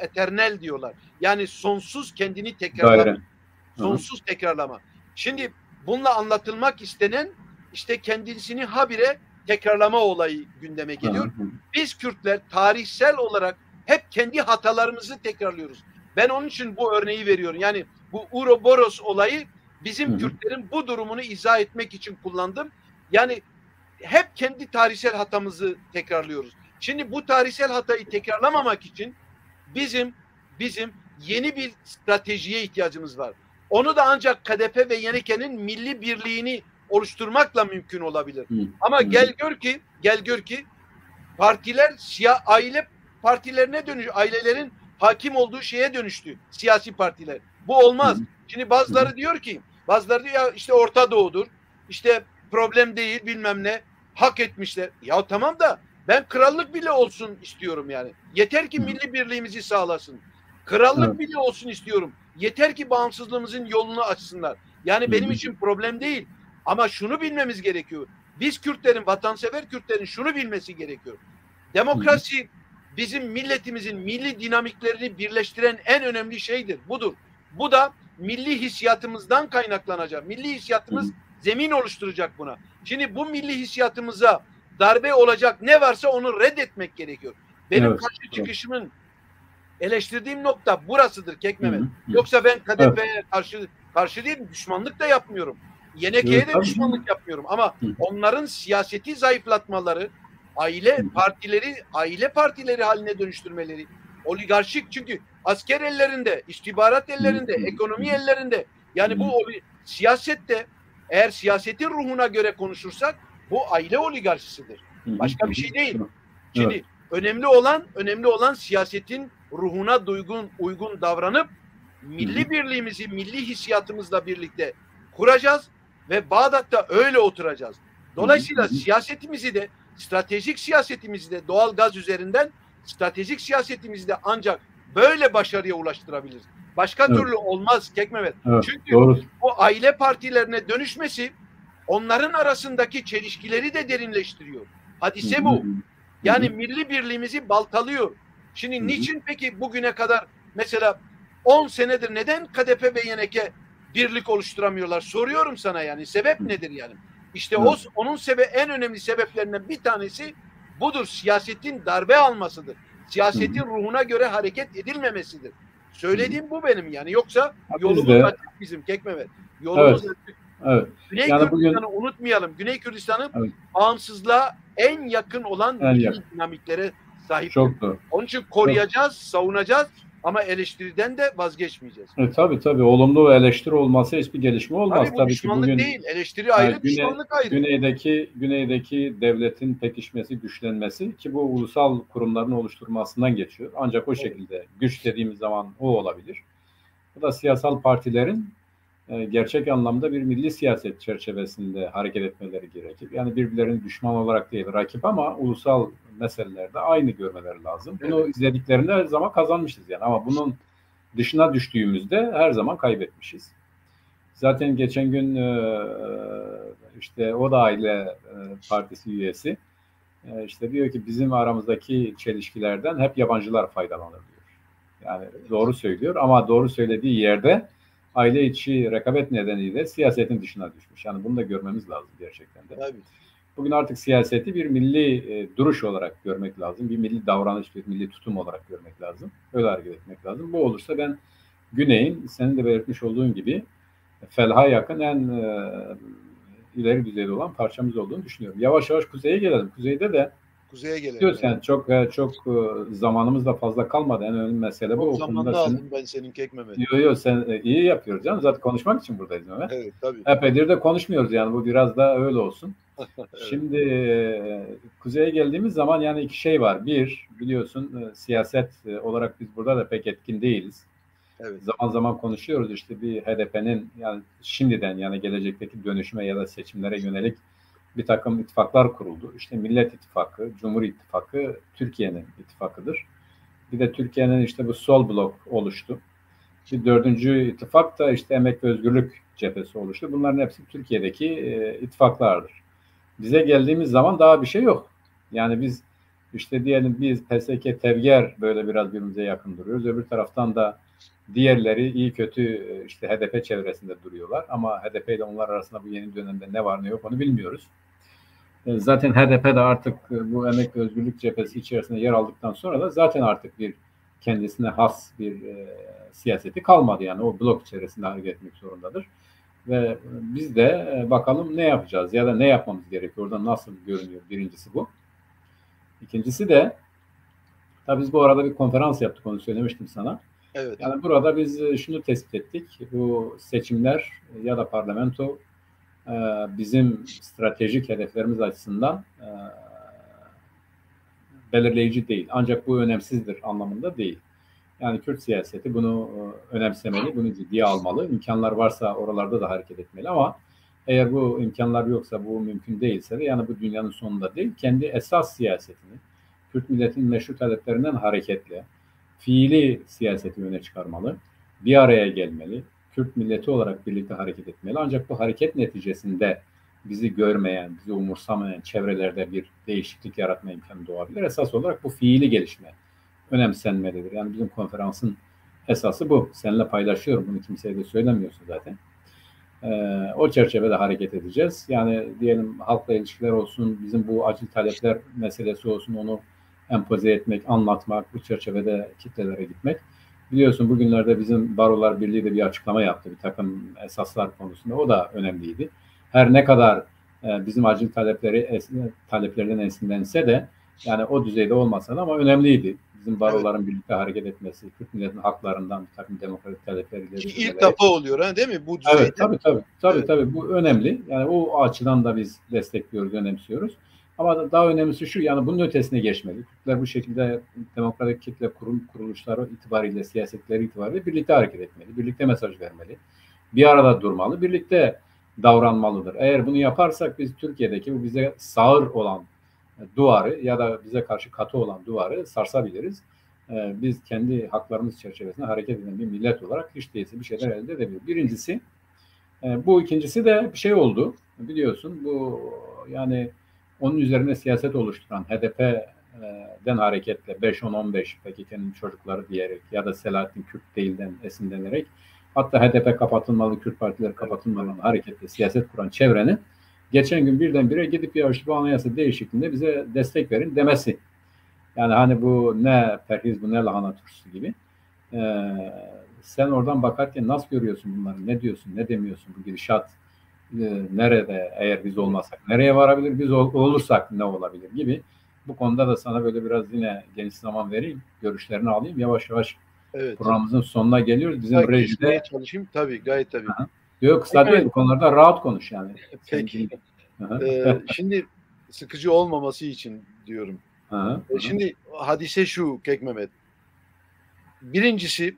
eternel diyorlar. Yani sonsuz kendini tekrarlama. Sonsuz tekrarlama. Şimdi bununla anlatılmak istenen işte kendisini habire tekrarlama olayı gündeme geliyor. Biz Kürtler tarihsel olarak hep kendi hatalarımızı tekrarlıyoruz. Ben onun için bu örneği veriyorum. Yani bu Uroboros olayı bizim Kürtlerin bu durumunu izah etmek için kullandım. Yani hep kendi tarihsel hatamızı tekrarlıyoruz. Şimdi bu tarihsel hatayı tekrarlamamak için bizim yeni bir stratejiye ihtiyacımız var. Onu da ancak KDP ve YNK'nin milli birliğini oluşturmakla mümkün olabilir. Ama gel gör ki partiler aile partilerine ailelerin hakim olduğu şeye dönüştü siyasi partiler. Bu olmaz. Şimdi bazıları diyor ya işte Orta Doğu'dur. İşte problem değil bilmem ne. Hak etmişler. Ya tamam da ben krallık bile olsun istiyorum yani. Yeter ki milli birliğimizi sağlasın. Krallık bile olsun istiyorum. Yeter ki bağımsızlığımızın yolunu açsınlar. Yani benim için problem değil. Ama şunu bilmemiz gerekiyor. Biz Kürtlerin, vatansever Kürtlerin şunu bilmesi gerekiyor. Demokrasi bizim milletimizin milli dinamiklerini birleştiren en önemli şeydir. Budur. Bu da milli hissiyatımızdan kaynaklanacak. Milli hissiyatımız zemin oluşturacak buna. Şimdi bu milli hissiyatımıza darbe olacak ne varsa onu reddetmek gerekiyor. Benim karşı çıkışımın eleştirdiğim nokta burasıdır Kek Mehmet. Yoksa ben KDP'ye karşı değilim, düşmanlık da yapmıyorum. YNK'ye de düşmanlık yapmıyorum ama onların siyaseti zayıflatmaları, aile partileri haline dönüştürmeleri, oligarşik, çünkü asker ellerinde, istihbarat ellerinde, ekonomi ellerinde. Yani bu siyasette, eğer siyasetin ruhuna göre konuşursak bu aile oligarşisidir. Başka bir şey değil. Şimdi önemli olan siyasetin ruhuna uygun davranıp milli birliğimizi milli hissiyatımızla birlikte kuracağız ve Bağdat'ta öyle oturacağız. Dolayısıyla siyasetimizi de, stratejik siyasetimizi de doğal gaz üzerinden, stratejik siyasetimizi de ancak böyle başarıya ulaştırabiliriz. Başka türlü olmaz Kek Mehmet. Çünkü bu aile partilerine dönüşmesi onların arasındaki çelişkileri de derinleştiriyor. Hadise bu. Yani milli birliğimizi baltalıyor. Şimdi niçin peki bugüne kadar mesela 10 senedir neden KDP ve YNK birlik oluşturamıyorlar? Soruyorum sana yani. Sebep nedir yani? İşte onun en önemli sebeplerinden bir tanesi budur. Siyasetin darbe almasıdır. Siyasetin ruhuna göre hareket edilmemesidir. Söylediğim bu benim yani. Yoksa yolumuz açık bizim Kek Mehmet. Yolumuz açık. Güney Kürdistan'ı unutmayalım. Güney Kürdistan'ı bağımsızlığa en yakın olan dinamiklere sahip. Onun için koruyacağız, savunacağız ama eleştiriden de vazgeçmeyeceğiz. Tabii. Olumlu eleştiri olmazsa hiçbir gelişme olmaz. Tabii düşmanlık bugün, değil. Eleştiri ayrı, düşmanlık ayrı. Güneydeki devletin pekişmesi, güçlenmesi ki bu ulusal kurumların oluşturmasından geçiyor. Ancak o şekilde güç dediğimiz zaman o olabilir. Bu da siyasal partilerin gerçek anlamda bir milli siyaset çerçevesinde hareket etmeleri gerekir. Yani birbirlerinin düşman olarak değil, rakip ama ulusal meselelerde aynı görmeleri lazım. Bunu izlediklerinde her zaman kazanmışız yani. Ama bunun dışına düştüğümüzde her zaman kaybetmişiz. Zaten geçen gün işte o da aile partisi üyesi işte diyor ki bizim aramızdaki çelişkilerden hep yabancılar faydalanır diyor. Yani doğru söylüyor ama doğru söylediği yerde aile içi rekabet nedeniyle siyasetin dışına düşmüş. Yani bunu da görmemiz lazım gerçekten de. Tabii. Bugün artık siyaseti bir milli duruş olarak görmek lazım. Bir milli davranış, bir milli tutum olarak görmek lazım. Öyle hareket etmek lazım. Bu olursa ben Güney'in senin de belirtmiş olduğun gibi Felha'ya yakın en ileri düzeyde olan parçamız olduğunu düşünüyorum. Yavaş yavaş kuzeye gelelim. Kuzeye gelelim. Diyorsan çok zamanımız da fazla kalmadı. En önemli mesele bu. O zamanda aldım ben senin Kek Mehmet. Yok sen iyi yapıyoruz canım. Zaten konuşmak için buradayız Mehmet. Evet tabii. Epeydir de konuşmuyoruz yani. Bu biraz da öyle olsun. Evet. Şimdi kuzeye geldiğimiz zaman yani iki şey var. Bir, biliyorsun siyaset olarak biz burada da pek etkin değiliz. Evet. Zaman zaman konuşuyoruz işte bir HDP'nin yani şimdiden yani gelecekteki dönüşüme ya da seçimlere yönelik bir takım ittifaklar kuruldu. İşte Millet İttifakı, Cumhur İttifakı Türkiye'nin ittifakıdır. Bir de Türkiye'nin işte bu sol blok oluştu. Bir dördüncü ittifak da işte Emek ve Özgürlük Cephesi oluştu. Bunların hepsi Türkiye'deki ittifaklardır. Bize geldiğimiz zaman daha bir şey yok. Yani biz işte diyelim biz PSK, Tevger böyle biraz birbirimize yakın duruyoruz. Öbür taraftan da diğerleri iyi kötü işte HDP çevresinde duruyorlar. Ama HDP ile onlar arasında bu yeni dönemde ne var ne yok onu bilmiyoruz. Zaten HDP de artık bu Emek ve Özgürlük Cephesi içerisinde yer aldıktan sonra da zaten artık bir kendisine has bir siyaseti kalmadı. Yani o blok içerisinde hareket etmek zorundadır. Ve biz de bakalım ne yapacağız ya da ne yapmamız gerekiyor. Orada nasıl görünüyor? Birincisi bu. İkincisi de tabii biz bu arada bir konferans yaptık, onu söylemiştim sana. Evet. Yani burada biz şunu tespit ettik. Bu seçimler ya da parlamento bizim stratejik hedeflerimiz açısından belirleyici değil. Ancak bu önemsizdir anlamında değil. Yani Kürt siyaseti bunu önemsemeli, bunu ciddiye almalı. İmkanlar varsa oralarda da hareket etmeli ama eğer bu imkanlar yoksa, bu mümkün değilse de yani bu dünyanın sonunda değil, kendi esas siyasetini, Kürt milletinin meşru taleplerinden hareketle, fiili siyaseti öne çıkarmalı, bir araya gelmeli, Kürt milleti olarak birlikte hareket etmeli. Ancak bu hareket neticesinde bizi görmeyen, bizi umursamayan çevrelerde bir değişiklik yaratma imkanı doğabilir. Esas olarak bu fiili gelişme önemsenmelidir. Yani bizim konferansın esası bu. Seninle paylaşıyorum. Bunu kimseye de söylemiyorsun zaten. O çerçevede hareket edeceğiz. Yani diyelim halkla ilişkiler olsun, bizim bu acil talepler meselesi olsun, onu empoze etmek, anlatmak, bu çerçevede kitlelere gitmek. Biliyorsun bugünlerde bizim Barolar Birliği de bir açıklama yaptı bir takım esaslar konusunda. O da önemliydi. Her ne kadar bizim acil taleplerden esinlense de yani o düzeyde olmasa da ama önemliydi. Bizim baroların birlikte hareket etmesi, Türk milletin haklarından bir takım demokratik talepleriyle. Ki ilk defa oluyor ha, değil mi bu düzeyde? Evet, tabii bu önemli. Yani o açıdan da biz destekliyoruz, önemsiyoruz. Ama daha önemlisi şu, yani bunun ötesine geçmeli. Kürtler bu şekilde demokratik kitle kuruluşları itibariyle, siyasetleri itibariyle birlikte hareket etmeli, birlikte mesaj vermeli, bir arada durmalı, birlikte davranmalıdır. Eğer bunu yaparsak biz Türkiye'deki bu bize sağır olan duvarı ya da bize karşı katı olan duvarı sarsabiliriz. Biz kendi haklarımız çerçevesinde hareket eden bir millet olarak hiç değilse bir şeyler elde edebiliriz. Birincisi bu, ikincisi de bir şey oldu. Biliyorsun bu yani onun üzerine siyaset oluşturan HDP'den hareketle 5-10-15 PKK'nın çocukları diyerek ya da Selahattin Kürt değilden esinlenerek hatta HDP kapatılmalı, Kürt partileri kapatılmalı hareketle siyaset kuran çevrenin geçen gün birdenbire gidip ya işte bu anayasa değişikliğinde bize destek verin demesi. Yani hani bu ne perhiz, bu ne lahana turşusu gibi. Sen oradan bakarken nasıl görüyorsun bunları? Ne diyorsun, ne demiyorsun? Bu gidişat nerede, eğer biz olmazsak nereye varabilir, biz olursak ne olabilir gibi. Bu konuda da sana böyle biraz yine geniş zaman vereyim, görüşlerini alayım. Yavaş yavaş programımızın sonuna geliyoruz. Bizim rejide çalışayım. Tabii, gayet tabii. Yok, kısa değil, bu konularda rahat konuş yani. Peki. Şimdi sıkıcı olmaması için diyorum. Şimdi hadise şu Kek Mehmet. Birincisi,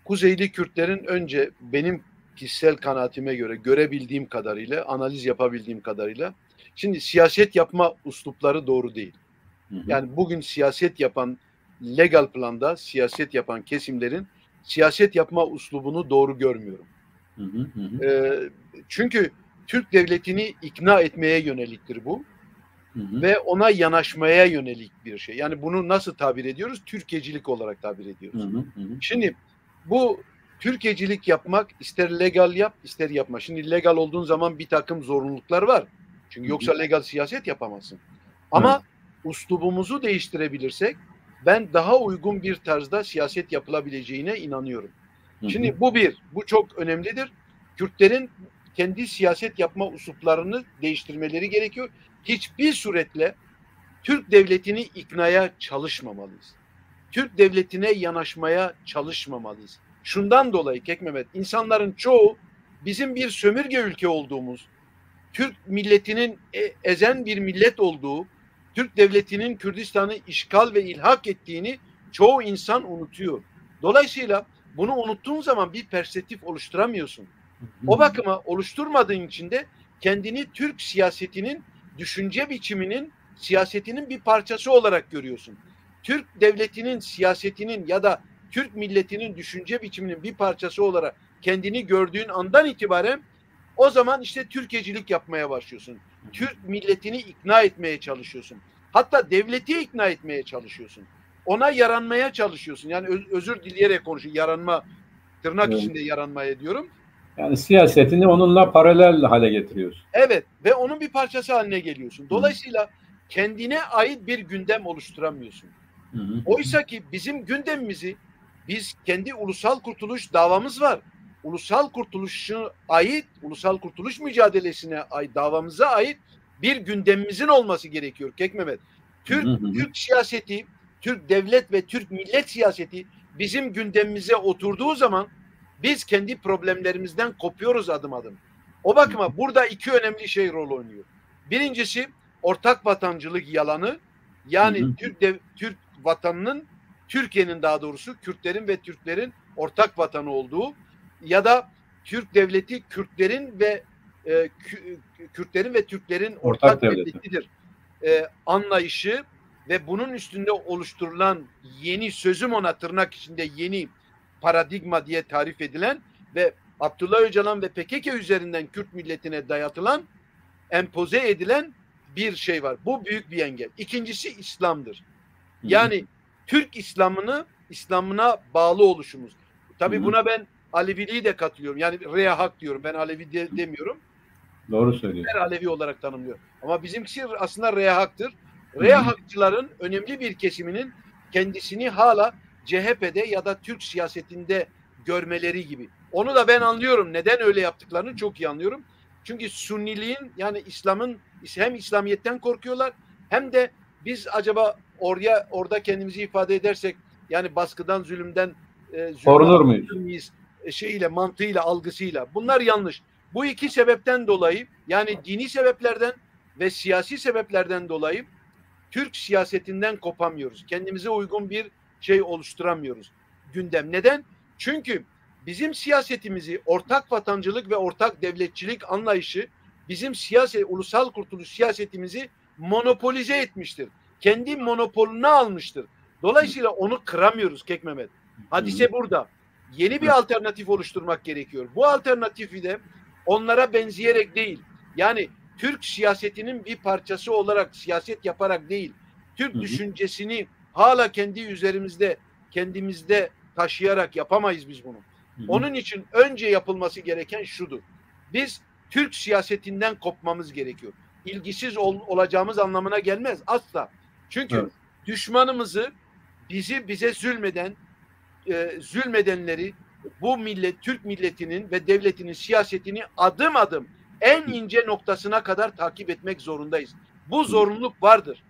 Kuzeyli Kürtlerin önce benim kişisel kanaatime göre görebildiğim kadarıyla, analiz yapabildiğim kadarıyla şimdi siyaset yapma üslupları doğru değil. Yani bugün siyaset yapan, legal planda siyaset yapan kesimlerin siyaset yapma üslubunu doğru görmüyorum. Çünkü Türk devletini ikna etmeye yöneliktir bu. Ve ona yanaşmaya yönelik bir şey. Yani bunu nasıl tabir ediyoruz? Türkecilik olarak tabir ediyoruz. Şimdi bu Türkecilik yapmak, ister legal yap, ister yapma. Şimdi legal olduğun zaman bir takım zorunluluklar var. Çünkü yoksa legal siyaset yapamazsın. Ama üslubumuzu değiştirebilirsek ben daha uygun bir tarzda siyaset yapılabileceğine inanıyorum. Şimdi bu çok önemlidir. Kürtlerin kendi siyaset yapma üsluplarını değiştirmeleri gerekiyor. Hiçbir suretle Türk devletini iknaya çalışmamalıyız. Türk devletine yanaşmaya çalışmamalıyız. Şundan dolayı Kek Mehmet, insanların çoğu bizim bir sömürge ülke olduğumuz, Türk milletinin ezen bir millet olduğu, Türk devletinin Kürdistan'ı işgal ve ilhak ettiğini çoğu insan unutuyor. Dolayısıyla bunu unuttuğun zaman bir perspektif oluşturamıyorsun. O bakıma oluşturmadığın için de kendini Türk siyasetinin, düşünce biçiminin, siyasetinin bir parçası olarak görüyorsun. Türk devletinin, siyasetinin ya da Türk milletinin düşünce biçiminin bir parçası olarak kendini gördüğün andan itibaren o zaman işte Türkecilik yapmaya başlıyorsun. Türk milletini ikna etmeye çalışıyorsun. Hatta devleti ikna etmeye çalışıyorsun. Ona yaranmaya çalışıyorsun. Yani özür dileyerek konuşuyorum. Yaranma, tırnak içinde yaranmaya diyorum. Yani siyasetini onunla paralel hale getiriyorsun. Evet ve onun bir parçası haline geliyorsun. Dolayısıyla kendine ait bir gündem oluşturamıyorsun. Oysa ki bizim gündemimizi biz kendi ulusal kurtuluş davamız var. Ulusal kurtuluşa ait, ulusal kurtuluş mücadelesine ait, davamıza ait bir gündemimizin olması gerekiyor Kek Mehmet. Türk siyaseti, Türk devlet ve Türk millet siyaseti bizim gündemimize oturduğu zaman biz kendi problemlerimizden kopuyoruz adım adım. O bakıma burada iki önemli şey rol oynuyor. Birincisi ortak vatancılık yalanı. Yani Türk vatanının, Türkiye'nin daha doğrusu Kürtlerin ve Türklerin ortak vatanı olduğu ya da Türk devleti Kürtlerin ve Türklerin ortak devletidir anlayışı ve bunun üstünde oluşturulan yeni, sözüm ona tırnak içinde yeni paradigma diye tarif edilen ve Abdullah Öcalan ve PKK üzerinden Kürt milletine dayatılan, empoze edilen bir şey var. Bu büyük bir engel. İkincisi İslam'dır. Yani Türk İslam'ına bağlı oluşumuz. Tabii buna ben Aleviliği de katılıyorum. Yani Reha-Hak diyorum. Ben Alevi demiyorum. Doğru söylüyorsun. Ben Alevi olarak tanımlıyorum. Ama bizimkisi aslında Reha-Hak'tır. Reha-Hakçıların önemli bir kesiminin kendisini hala CHP'de ya da Türk siyasetinde görmeleri gibi. Onu da ben anlıyorum. Neden öyle yaptıklarını çok iyi anlıyorum. Çünkü Sunniliğin yani İslam'ın hem İslamiyet'ten korkuyorlar hem de biz acaba orada kendimizi ifade edersek yani baskıdan, zulümden korunur muyuz? Mantığıyla, algısıyla. Bunlar yanlış. Bu iki sebepten dolayı yani dini sebeplerden ve siyasi sebeplerden dolayı Türk siyasetinden kopamıyoruz. Kendimize uygun bir şey oluşturamıyoruz. Gündem. Neden? Çünkü bizim siyasetimizi ortak vatancılık ve ortak devletçilik anlayışı bizim ulusal kurtuluş siyasetimizi monopolize etmiştir. Kendi monopolüne almıştır. Dolayısıyla onu kıramıyoruz Kek Mehmet. Hadise burada. Yeni bir alternatif oluşturmak gerekiyor. Bu alternatifi de onlara benzeyerek değil. Yani Türk siyasetinin bir parçası olarak siyaset yaparak değil. Türk düşüncesini hala kendi üzerimizde, kendimizde taşıyarak yapamayız biz bunu. Onun için önce yapılması gereken şudur. Biz Türk siyasetinden kopmamız gerekiyor. İlgisiz olacağımız anlamına gelmez asla. Çünkü düşmanımızı bize zulmedenleri bu Türk milletinin ve devletinin siyasetini adım adım en ince noktasına kadar takip etmek zorundayız. Bu zorunluluk vardır.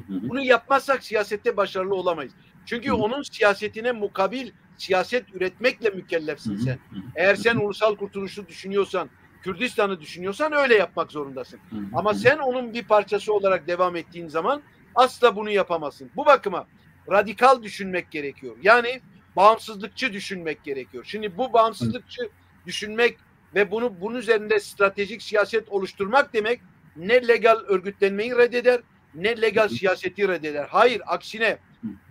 Bunu yapmazsak siyasette başarılı olamayız. Çünkü onun siyasetine mukabil siyaset üretmekle mükellefsin sen. Eğer sen ulusal kurtuluşu düşünüyorsan, Kürdistan'ı düşünüyorsan öyle yapmak zorundasın. Ama sen onun bir parçası olarak devam ettiğin zaman asla bunu yapamazsın. Bu bakıma radikal düşünmek gerekiyor. Yani bağımsızlıkçı düşünmek gerekiyor. Şimdi bu bağımsızlıkçı düşünmek ve bunun üzerinde stratejik siyaset oluşturmak demek ne legal örgütlenmeyi reddeder ne legal siyaseti reddeder. Hayır, aksine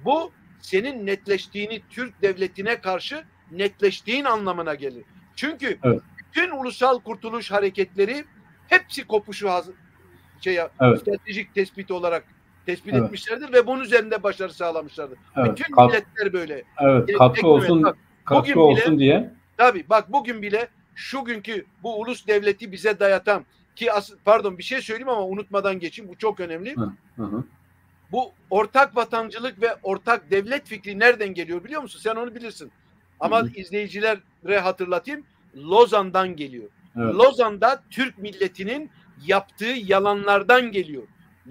bu senin netleştiğini Türk devletine karşı netleştiğin anlamına gelir. Çünkü bütün ulusal kurtuluş hareketleri hepsi kopuşu stratejik tespit olarak tespit etmişlerdir ve bunun üzerinde başarı sağlamışlardır. Bütün milletler böyle. Katkı olsun diye. Tabii bak bugün bile şu günkü bu ulus devleti bize dayatan ki bir şey söyleyeyim ama unutmadan geçeyim. Bu çok önemli. Bu ortak vatancılık ve ortak devlet fikri nereden geliyor biliyor musun? Sen onu bilirsin. Ama izleyicilere hatırlatayım. Lozan'dan geliyor. Lozan'da Türk milletinin yaptığı yalanlardan geliyor.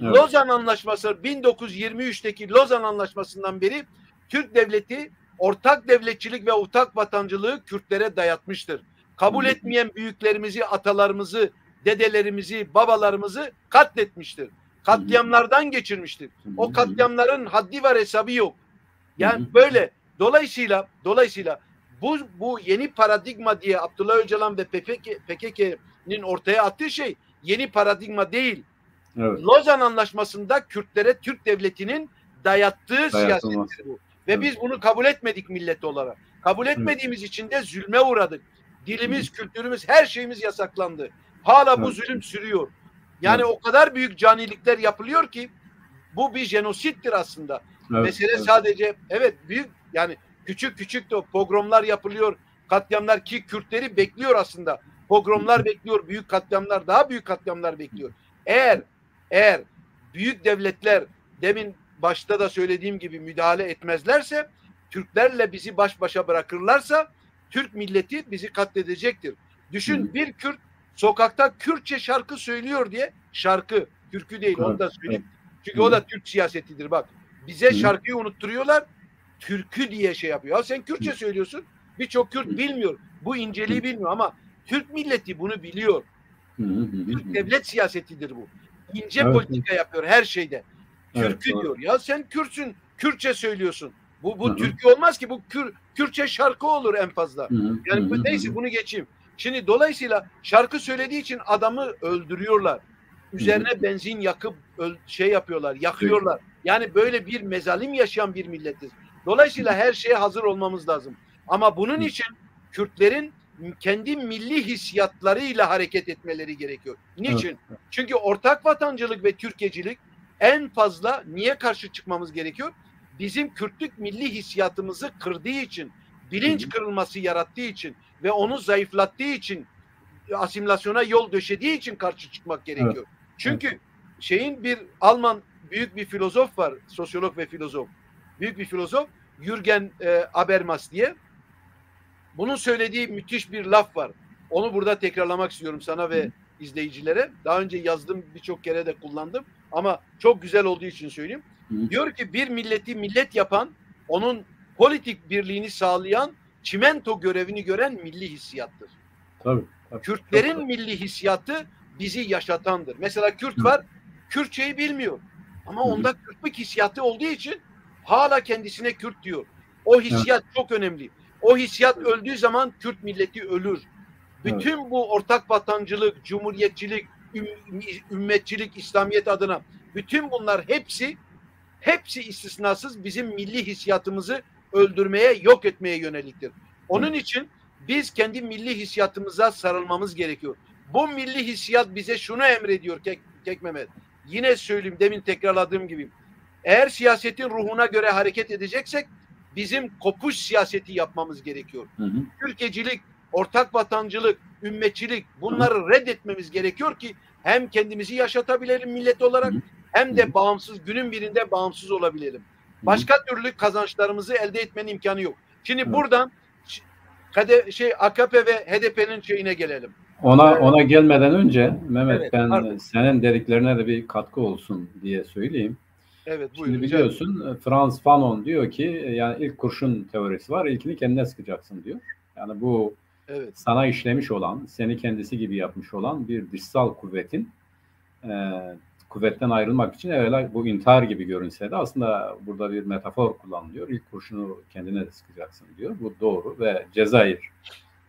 Lozan Anlaşması 1923'teki Lozan Anlaşması'ndan beri Türk devleti ortak devletçilik ve ortak vatancılığı Kürtlere dayatmıştır. Kabul etmeyen büyüklerimizi, atalarımızı, dedelerimizi, babalarımızı katletmiştir. Katliamlardan geçirmiştir. O katliamların haddi var, hesabı yok. Yani böyle. Dolayısıyla bu yeni paradigma diye Abdullah Öcalan ve PKK'nin ortaya attığı şey yeni paradigma değil. Lozan Anlaşması'nda Kürtlere Türk devletinin dayattığı siyasettir bu. Ve biz bunu kabul etmedik millet olarak. Kabul etmediğimiz için de zulme uğradık. Dilimiz, kültürümüz, her şeyimiz yasaklandı. Hala bu zulüm sürüyor. Yani o kadar büyük canilikler yapılıyor ki bu bir jenosittir aslında. Mesele sadece büyük, yani küçük de pogromlar yapılıyor, katliamlar, ki Kürtleri bekliyor aslında. Pogromlar bekliyor, büyük katliamlar, daha büyük katliamlar bekliyor. Eğer büyük devletler, demin başta da söylediğim gibi, müdahale etmezlerse, Türklerle bizi baş başa bırakırlarsa, Türk milleti bizi katledecektir. Düşün, bir Kürt sokakta Kürtçe şarkı söylüyor diye, şarkı, türkü değil, onu da söyleyeyim. Çünkü o da Türk siyasetidir bak. Bize şarkıyı unutturuyorlar, türkü diye şey yapıyor. Ya sen Kürtçe söylüyorsun, birçok Kürt bilmiyor. Bu inceliği bilmiyor ama Türk milleti bunu biliyor. Türk devlet siyasetidir bu. İnce politika yapıyor her şeyde. Türkü diyor. Ya sen Kürtsün, Kürtçe söylüyorsun. Bu türkü olmaz ki. Bu Kürtçe şarkı olur en fazla. Yani neyse, bunu geçeyim. Şimdi dolayısıyla şarkı söylediği için adamı öldürüyorlar. Üzerine benzin yakıp yapıyorlar, yakıyorlar. Yani böyle bir mezalim yaşayan bir milletiz. Dolayısıyla her şeye hazır olmamız lazım. Ama bunun için Kürtlerin kendi milli hissiyatlarıyla hareket etmeleri gerekiyor. Niçin? Çünkü ortak vatancılık ve Türkecilik en fazla niye karşı çıkmamız gerekiyor? Bizim Kürtlük milli hissiyatımızı kırdığı için, bilinç kırılması yarattığı için ve onu zayıflattığı için, asimilasyona yol döşediği için karşı çıkmak gerekiyor. Çünkü bir Alman büyük bir filozof var, sosyolog ve filozof. Büyük bir filozof, Jürgen Habermas diye. Bunun söylediği müthiş bir laf var. Onu burada tekrarlamak istiyorum sana ve izleyicilere. Daha önce yazdım, birçok kere de kullandım ama çok güzel olduğu için söyleyeyim. Diyor ki, bir milleti millet yapan, onun politik birliğini sağlayan, çimento görevini gören milli hissiyattır. Tabii. Kürtlerin milli hissiyatı bizi yaşatandır. Mesela Kürt var, Kürtçeyi bilmiyor. Ama onda Kürtlük hissiyatı olduğu için hala kendisine Kürt diyor. O hissiyat çok önemli. O hissiyat öldüğü zaman Kürt milleti ölür. Bütün bu ortak vatancılık, cumhuriyetçilik, ümmetçilik, İslamiyet adına bütün bunlar hepsi istisnasız bizim milli hissiyatımızı öldürmeye, yok etmeye yöneliktir. Onun için biz kendi milli hissiyatımıza sarılmamız gerekiyor. Bu milli hissiyat bize şunu emrediyor Kek Mehmet. Yine söyleyeyim, demin tekrarladığım gibi. Eğer siyasetin ruhuna göre hareket edeceksek bizim kopuş siyaseti yapmamız gerekiyor. Türkecilik, ortak vatancılık, ümmetçilik, bunları reddetmemiz gerekiyor ki hem kendimizi yaşatabilelim millet olarak, hem de günün birinde bağımsız olabilelim. Başka türlü kazançlarımızı elde etmenin imkanı yok. Şimdi buradan AKP ve HDP'nin şeyine gelelim. Ona gelmeden önce Mehmet, ben senin dediklerine de bir katkı olsun diye söyleyeyim. Evet, buyurun. Şimdi biliyorsun, Frantz Fanon diyor ki, yani ilk kurşun teorisi var, ilkini kendine sıkacaksın diyor. Yani bu sana işlemiş olan, seni kendisi gibi yapmış olan bir dışsal kuvvetten ayrılmak için evvela bu intihar gibi görünse de aslında burada bir metafor kullanılıyor. İlk kurşunu kendine sıkacaksın diyor. Bu doğru ve Cezayir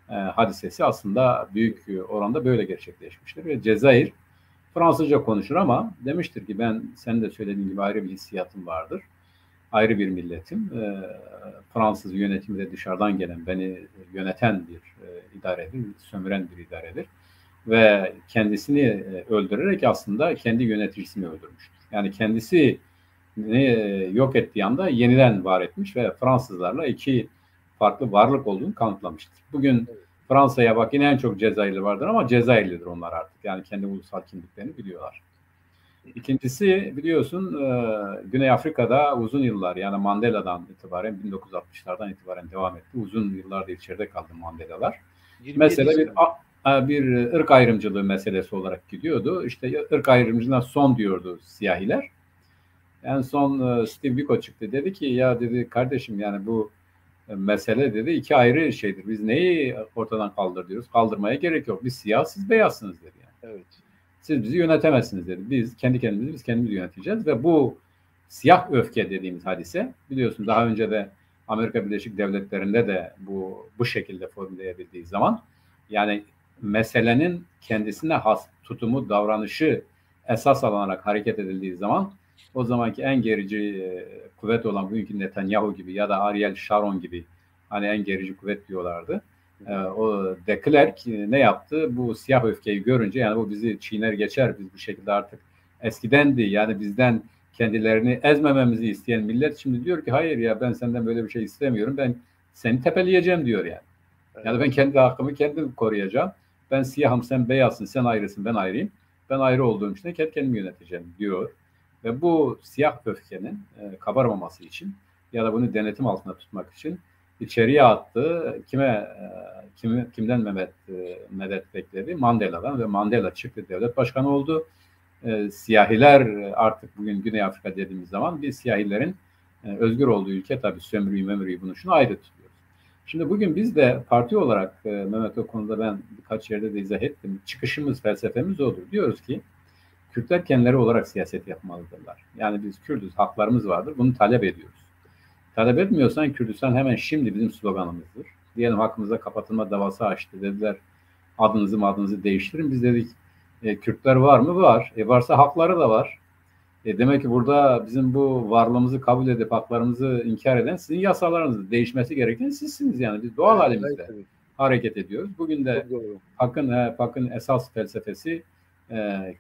hadisesi aslında büyük oranda böyle gerçekleşmiştir. Ve Cezayir Fransızca konuşur ama demiştir ki, ben senin de söylediğin gibi ayrı bir hissiyatım vardır. Ayrı bir milletim. Fransız yönetimi de dışarıdan gelen, beni yöneten bir idaredir, sömüren bir idaredir. Ve kendisini öldürerek aslında kendi yöneticisini öldürmüştür. Yani kendisini yok ettiği anda yeniden var etmiş ve Fransızlarla iki farklı varlık olduğunu kanıtlamıştır. Bugün Fransa'ya bak, yine en çok Cezayirli vardır ama Cezayirlidir onlar artık. Yani kendi ulusal kimliklerini biliyorlar. İkincisi, biliyorsun, Güney Afrika'da uzun yıllar, yani Mandela'dan itibaren, 1960'lardan itibaren devam etti. Uzun yıllardır içeride kaldı Mandela'lar. Mesele bir ırk ayrımcılığı meselesi olarak gidiyordu. İşte ırk ayrımcılığına son diyordu siyahiler. En son Steve Biko çıktı, dedi ki, ya dedi kardeşim, yani bu mesele dedi iki ayrı şeydir. Biz neyi ortadan kaldırıyoruz? Kaldırmaya gerek yok. Biz siyah, siz beyazsınız dedi yani. Evet. Siz bizi yönetemezsiniz dedi. Biz kendimizi yöneteceğiz ve bu siyah öfke dediğimiz hadise, biliyorsun daha önce de Amerika Birleşik Devletleri'nde de bu şekilde formüleyebildiği zaman, yani meselenin kendisine has tutumu, davranışı esas alınarak hareket edildiği zaman o zamanki en gerici kuvvet olan bugünkü Netanyahu gibi ya da Ariel Sharon gibi hani en gerici kuvvet diyorlardı. O de Klerk ne yaptı? Bu siyah öfkeyi görünce yani bu bizi çiğner geçer, biz bu şekilde artık eskidendi. Yani bizden kendilerini ezmememizi isteyen millet şimdi diyor ki hayır ya ben senden böyle bir şey istemiyorum. Ben seni tepeleyeceğim diyor yani. Yani ben kendi hakkımı kendim koruyacağım. Ben siyahım, sen beyazsın, sen ayrısın, ben ayrıyım. Ben ayrı olduğum için de kendimi yöneteceğim diyor. Ve bu siyah öfkenin kabarmaması için ya da bunu denetim altında tutmak için içeriye attı. Kimden medet bekledi? Mandela'dan ve Mandela çıktı, devlet başkanı oldu. Siyahiler artık bugün Güney Afrika dediğimiz zaman bir siyahilerin özgür olduğu ülke tabii sömürüyü bunu şunu ayrı tutuyor. Şimdi bugün biz de parti olarak Mehmet o konuda ben birkaç yerde de izah ettim. Çıkışımız, felsefemiz odur. Diyoruz ki Kürtler kendileri olarak siyaset yapmalıdırlar. Yani biz Kürdüz, haklarımız vardır. Bunu talep ediyoruz. Talep etmiyorsan Kürdistan hemen şimdi bizim sloganımızdır. Diyelim hakkımıza kapatılma davası açtı. Dediler adınızı değiştirin. Biz dedik Kürtler var mı? Var. Varsa hakları da var. Demek ki burada bizim bu varlığımızı kabul edip haklarımızı inkar eden sizin yasalarınız, değişmesi gereken sizsiniz yani. Biz doğal halimizde hareket ediyoruz. Bugün de Hakk'ın esas felsefesi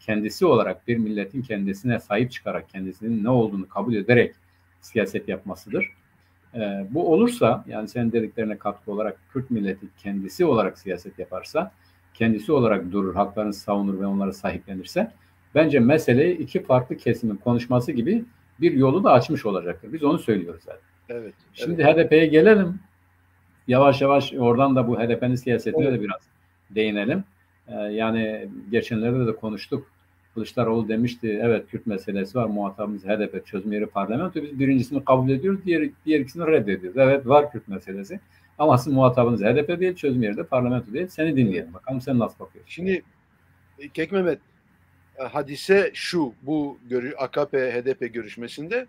kendisi olarak bir milletin kendisine sahip çıkarak kendisinin ne olduğunu kabul ederek siyaset yapmasıdır. Bu olursa yani senin dediklerine katkı olarak Kürt milleti kendisi olarak siyaset yaparsa, kendisi olarak durur, haklarını savunur ve onları sahiplenirse bence meseleyi iki farklı kesimin konuşması gibi bir yolu da açmış olacaktır. Biz onu söylüyoruz zaten. Evet. Şimdi HDP'ye gelelim. Yavaş yavaş oradan da bu HDP'nin siyasetine de biraz değinelim. Yani geçenlerde de konuştuk. Kılıçdaroğlu demişti, evet Kürt meselesi var, muhatabımız HDP, çözüm yeri parlamento. Biz birincisini kabul ediyoruz, diğer ikisini reddediyoruz. Evet var Kürt meselesi ama sizin muhatabınız HDP değil, çözüm yeri de parlamento değil. Seni dinleyelim bakalım, sen nasıl bakıyorsun? Şimdi Kek Mehmet, hadise şu, bu AKP-HDP görüşmesinde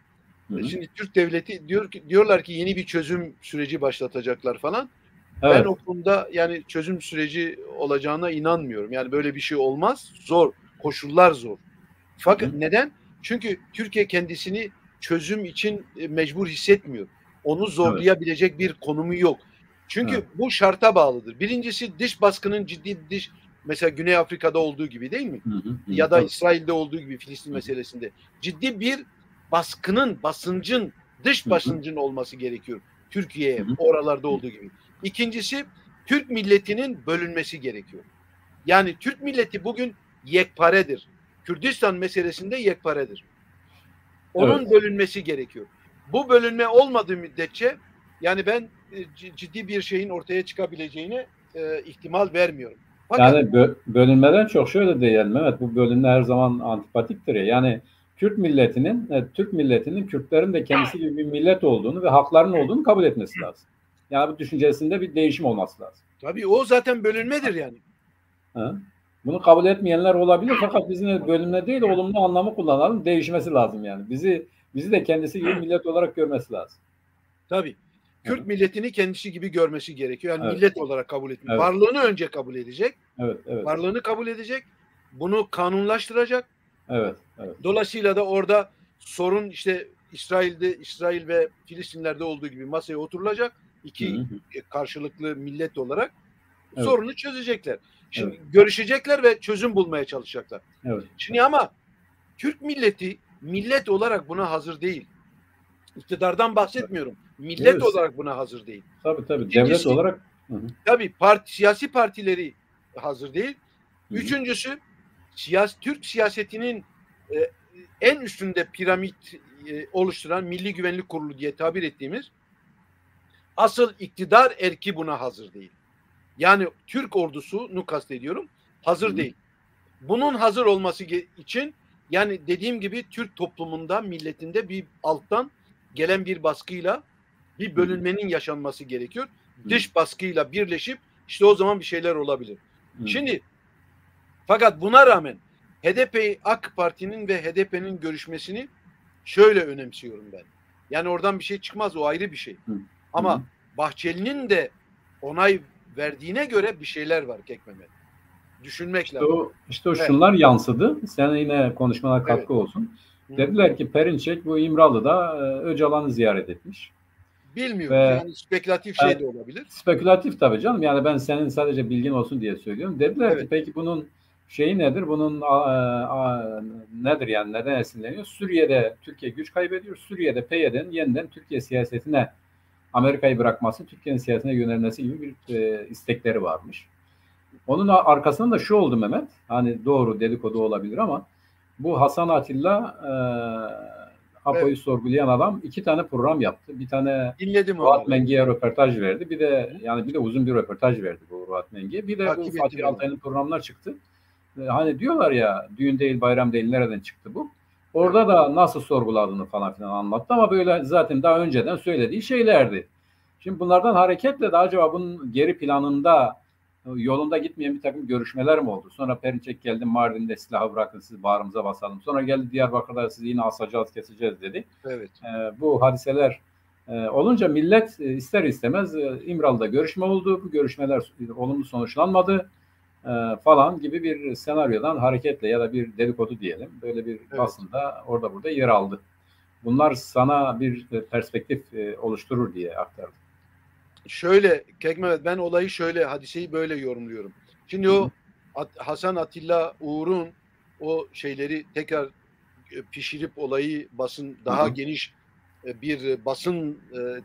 şimdi Türk devleti diyorlar ki yeni bir çözüm süreci başlatacaklar falan. Evet. Ben o konuda yani çözüm süreci olacağına inanmıyorum. Yani böyle bir şey olmaz. Zor. Koşullar zor. Fakat neden? Çünkü Türkiye kendisini çözüm için mecbur hissetmiyor. Onu zorlayabilecek bir konumu yok. Çünkü bu şarta bağlıdır. Birincisi dış baskının ciddi mesela Güney Afrika'da olduğu gibi değil mi? Ya da İsrail'de olduğu gibi Filistin meselesinde ciddi bir basıncın, dış basıncın olması gerekiyor Türkiye'ye, oralarda olduğu gibi. İkincisi Türk milletinin bölünmesi gerekiyor. Yani Türk milleti bugün yekparedir. Kürdistan meselesinde yekparedir. Onun bölünmesi gerekiyor. Bu bölünme olmadığı müddetçe yani ben ciddi bir şeyin ortaya çıkabileceğine ihtimal vermiyorum. Fakat, yani bölünmeden çok şöyle diyelim Mehmet, bu bölünme her zaman antipatiktir ya. Yani Türk milletinin Kürtlerin de kendisi gibi bir millet olduğunu ve haklarının olduğunu kabul etmesi lazım. Yani bu düşüncesinde bir değişim olması lazım. Tabii o zaten bölünmedir yani. Bunu kabul etmeyenler olabilir fakat bizim bölünme değil, olumlu anlamı kullanalım, değişmesi lazım yani. Bizi de kendisi gibi millet olarak görmesi lazım. Tabii. Kürt milletini kendisi gibi görmesi gerekiyor. Yani millet olarak kabul etmiyor. Varlığını önce kabul edecek. Varlığını kabul edecek. Bunu kanunlaştıracak. Dolayısıyla da orada sorun işte İsrail ve Filistinler'de olduğu gibi masaya oturulacak. İki karşılıklı millet olarak sorunu çözecekler. Şimdi görüşecekler ve çözüm bulmaya çalışacaklar. Şimdi ama Türk milleti millet olarak buna hazır değil. İktidardan bahsetmiyorum. Millet olarak buna hazır değil. Tabii. Devlet olarak. Tabii siyasi partileri hazır değil. Üçüncüsü Türk siyasetinin en üstünde piramit oluşturan Milli Güvenlik Kurulu diye tabir ettiğimiz asıl iktidar erki buna hazır değil. Yani Türk ordusunu kastediyorum. Hazır değil. Bunun hazır olması için yani dediğim gibi Türk toplumunda, milletinde bir alttan gelen bir baskıyla bir bölünmenin yaşanması gerekiyor. Dış baskıyla birleşip işte o zaman bir şeyler olabilir. Şimdi fakat buna rağmen AK Parti'nin ve HDP'nin görüşmesini şöyle önemsiyorum ben. Yani oradan bir şey çıkmaz, o ayrı bir şey. Ama Bahçeli'nin de onay verdiğine göre bir şeyler var Kek Mehmet. Düşünmek lazım. İşte o şunlar yansıdı. Sen yine konuşmalar katkı olsun. Dediler ki Perinçek bu İmralı'da Öcalan'ı ziyaret etmiş. Bilmiyorum. Yani spekülatif şey de olabilir. Spekülatif tabii canım. Yani ben senin sadece bilgin olsun diye söylüyorum. Dediler ki peki bunun şeyi nedir? Bunun nedir yani? Neden esinleniyor? Suriye'de Türkiye güç kaybediyor. Suriye'de PYD'nin yeniden Türkiye siyasetine Amerika'yı bırakması, Türkiye'nin siyasetine yönelmesi gibi bir istekleri varmış. Onun arkasında da şu oldu Mehmet. Hani doğru dedikodu olabilir ama bu Hasan Atilla APO'yu sorgulayan adam 2 tane program yaptı. Bir tane Ruat Mengi'ye röportaj verdi. Bir de uzun bir röportaj verdi bu Ruat Mengi'ye. Bir de bu Fatih Altaylı'nın programlar çıktı. Hani diyorlar ya düğün değil bayram değil nereden çıktı bu? Orada da nasıl sorguladığını falan filan anlattı ama böyle zaten daha önceden söylediği şeylerdi. Şimdi bunlardan hareketle de acaba bunun geri planında yolunda gitmeyen bir takım görüşmeler mi oldu? Sonra Perinçek geldi Mardin'de silahı bırakın siz bağrımıza basalım. Sonra geldi Diyarbakır'da sizi yine asacağız keseceğiz dedi. Evet. Bu hadiseler olunca millet ister istemez İmralı'da görüşme oldu. Bu görüşmeler olumlu sonuçlanmadı falan gibi bir senaryodan hareketle ya da bir dedikodu diyelim. Böyle bir basında orada burada yer aldı. Bunlar sana bir perspektif oluşturur diye aktardım. Şöyle Kekmehmet ben olayı şöyle hadiseyi böyle yorumluyorum. Şimdi o Hasan Atilla Uğur'un o şeyleri tekrar pişirip olayı basın daha geniş bir basın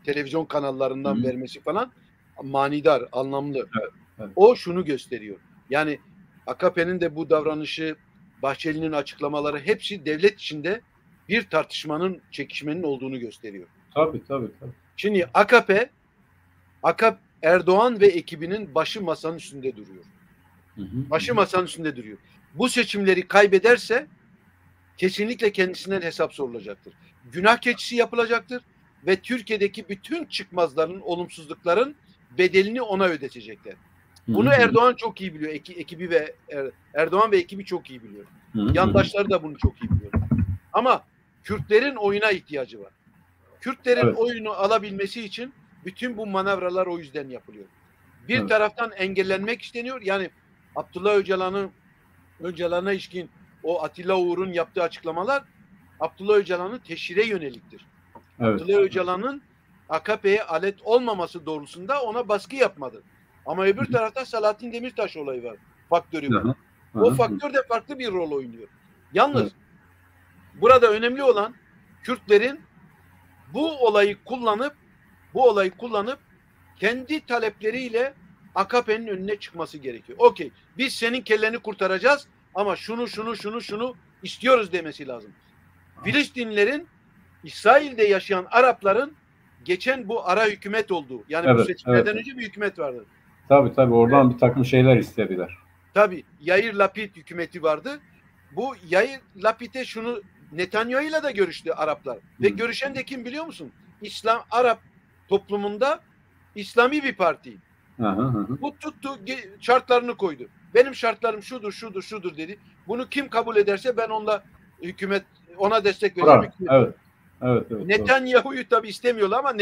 televizyon kanallarından vermesi falan manidar, anlamlı. Evet. O şunu gösteriyor. Yani AKP'nin de bu davranışı, Bahçeli'nin açıklamaları hepsi devlet içinde bir tartışmanın, çekişmenin olduğunu gösteriyor. Tabii. Şimdi AKP Erdoğan ve ekibinin başı masanın üstünde duruyor. Başı masanın üstünde duruyor. Bu seçimleri kaybederse kesinlikle kendisinden hesap sorulacaktır. Günah keçisi yapılacaktır ve Türkiye'deki bütün çıkmazların, olumsuzlukların bedelini ona ödetecekler. Bunu Erdoğan çok iyi biliyor. Ekibi ve Erdoğan ve ekibi çok iyi biliyor. Yandaşları da bunu çok iyi biliyor. Ama Kürtlerin oyuna ihtiyacı var. Kürtlerin oyunu alabilmesi için bütün bu manevralar o yüzden yapılıyor. Bir taraftan engellenmek isteniyor. Yani Abdullah Öcalan'a ilişkin o Atilla Uğur'un yaptığı açıklamalar Abdullah Öcalan'ın teşhire yöneliktir. Abdullah Öcalan'ın AKP'ye alet olmaması doğrultusunda ona baskı yapmadı. Ama öbür tarafta Selahattin Demirtaş olayı var. Faktörü var. O faktör de farklı bir rol oynuyor. Yalnız burada önemli olan Kürtlerin bu olayı kullanıp kendi talepleriyle AKP'nin önüne çıkması gerekiyor. Okey. Biz senin kelleni kurtaracağız ama şunu istiyoruz demesi lazım. Filistinlilerin İsrail'de yaşayan Arapların geçen bu ara hükümet olduğu. Yani bu seçimlerden önce bir hükümet vardı. Tabii oradan bir takım şeyler istediler. Tabii. Yair Lapid hükümeti vardı. Bu Yair Lapid'e Netanyahu'yla da görüştü Araplar. Ve görüşen de kim biliyor musun? Arap toplumunda İslami bir parti. Bu tuttu şartlarını koydu. Benim şartlarım şudur dedi. Bunu kim kabul ederse ben ona destek vereceğim. Evet. Netanyahu'yu tabii istemiyorlar ama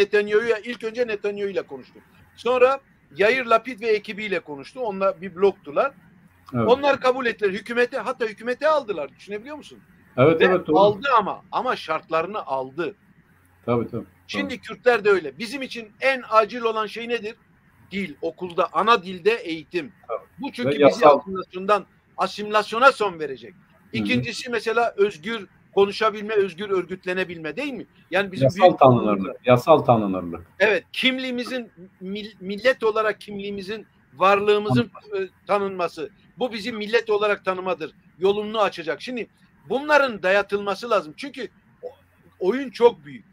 ilk önce Netanyahu'yla konuştu. Sonra Yair Lapid ve ekibiyle konuştu. Onlar bir bloktular. Onlar kabul ettiler. Hatta hükümete aldılar. Düşünebiliyor musun? Evet. Aldı ama şartlarını aldı. Tabii. Şimdi Kürtler de öyle. Bizim için en acil olan şey nedir? Dil. Okulda, ana dilde eğitim. Tabii. Bu çünkü bizi asimilasyona son verecek. İkincisi mesela özgür konuşabilme, özgür örgütlenebilme değil mi? Yani bizim yasal tanınırlık. Evet, millet olarak kimliğimizin, varlığımızın tanınması. Bu bizi millet olarak tanımadır. Yolunu açacak. Şimdi bunların dayatılması lazım. Çünkü oyun çok büyük.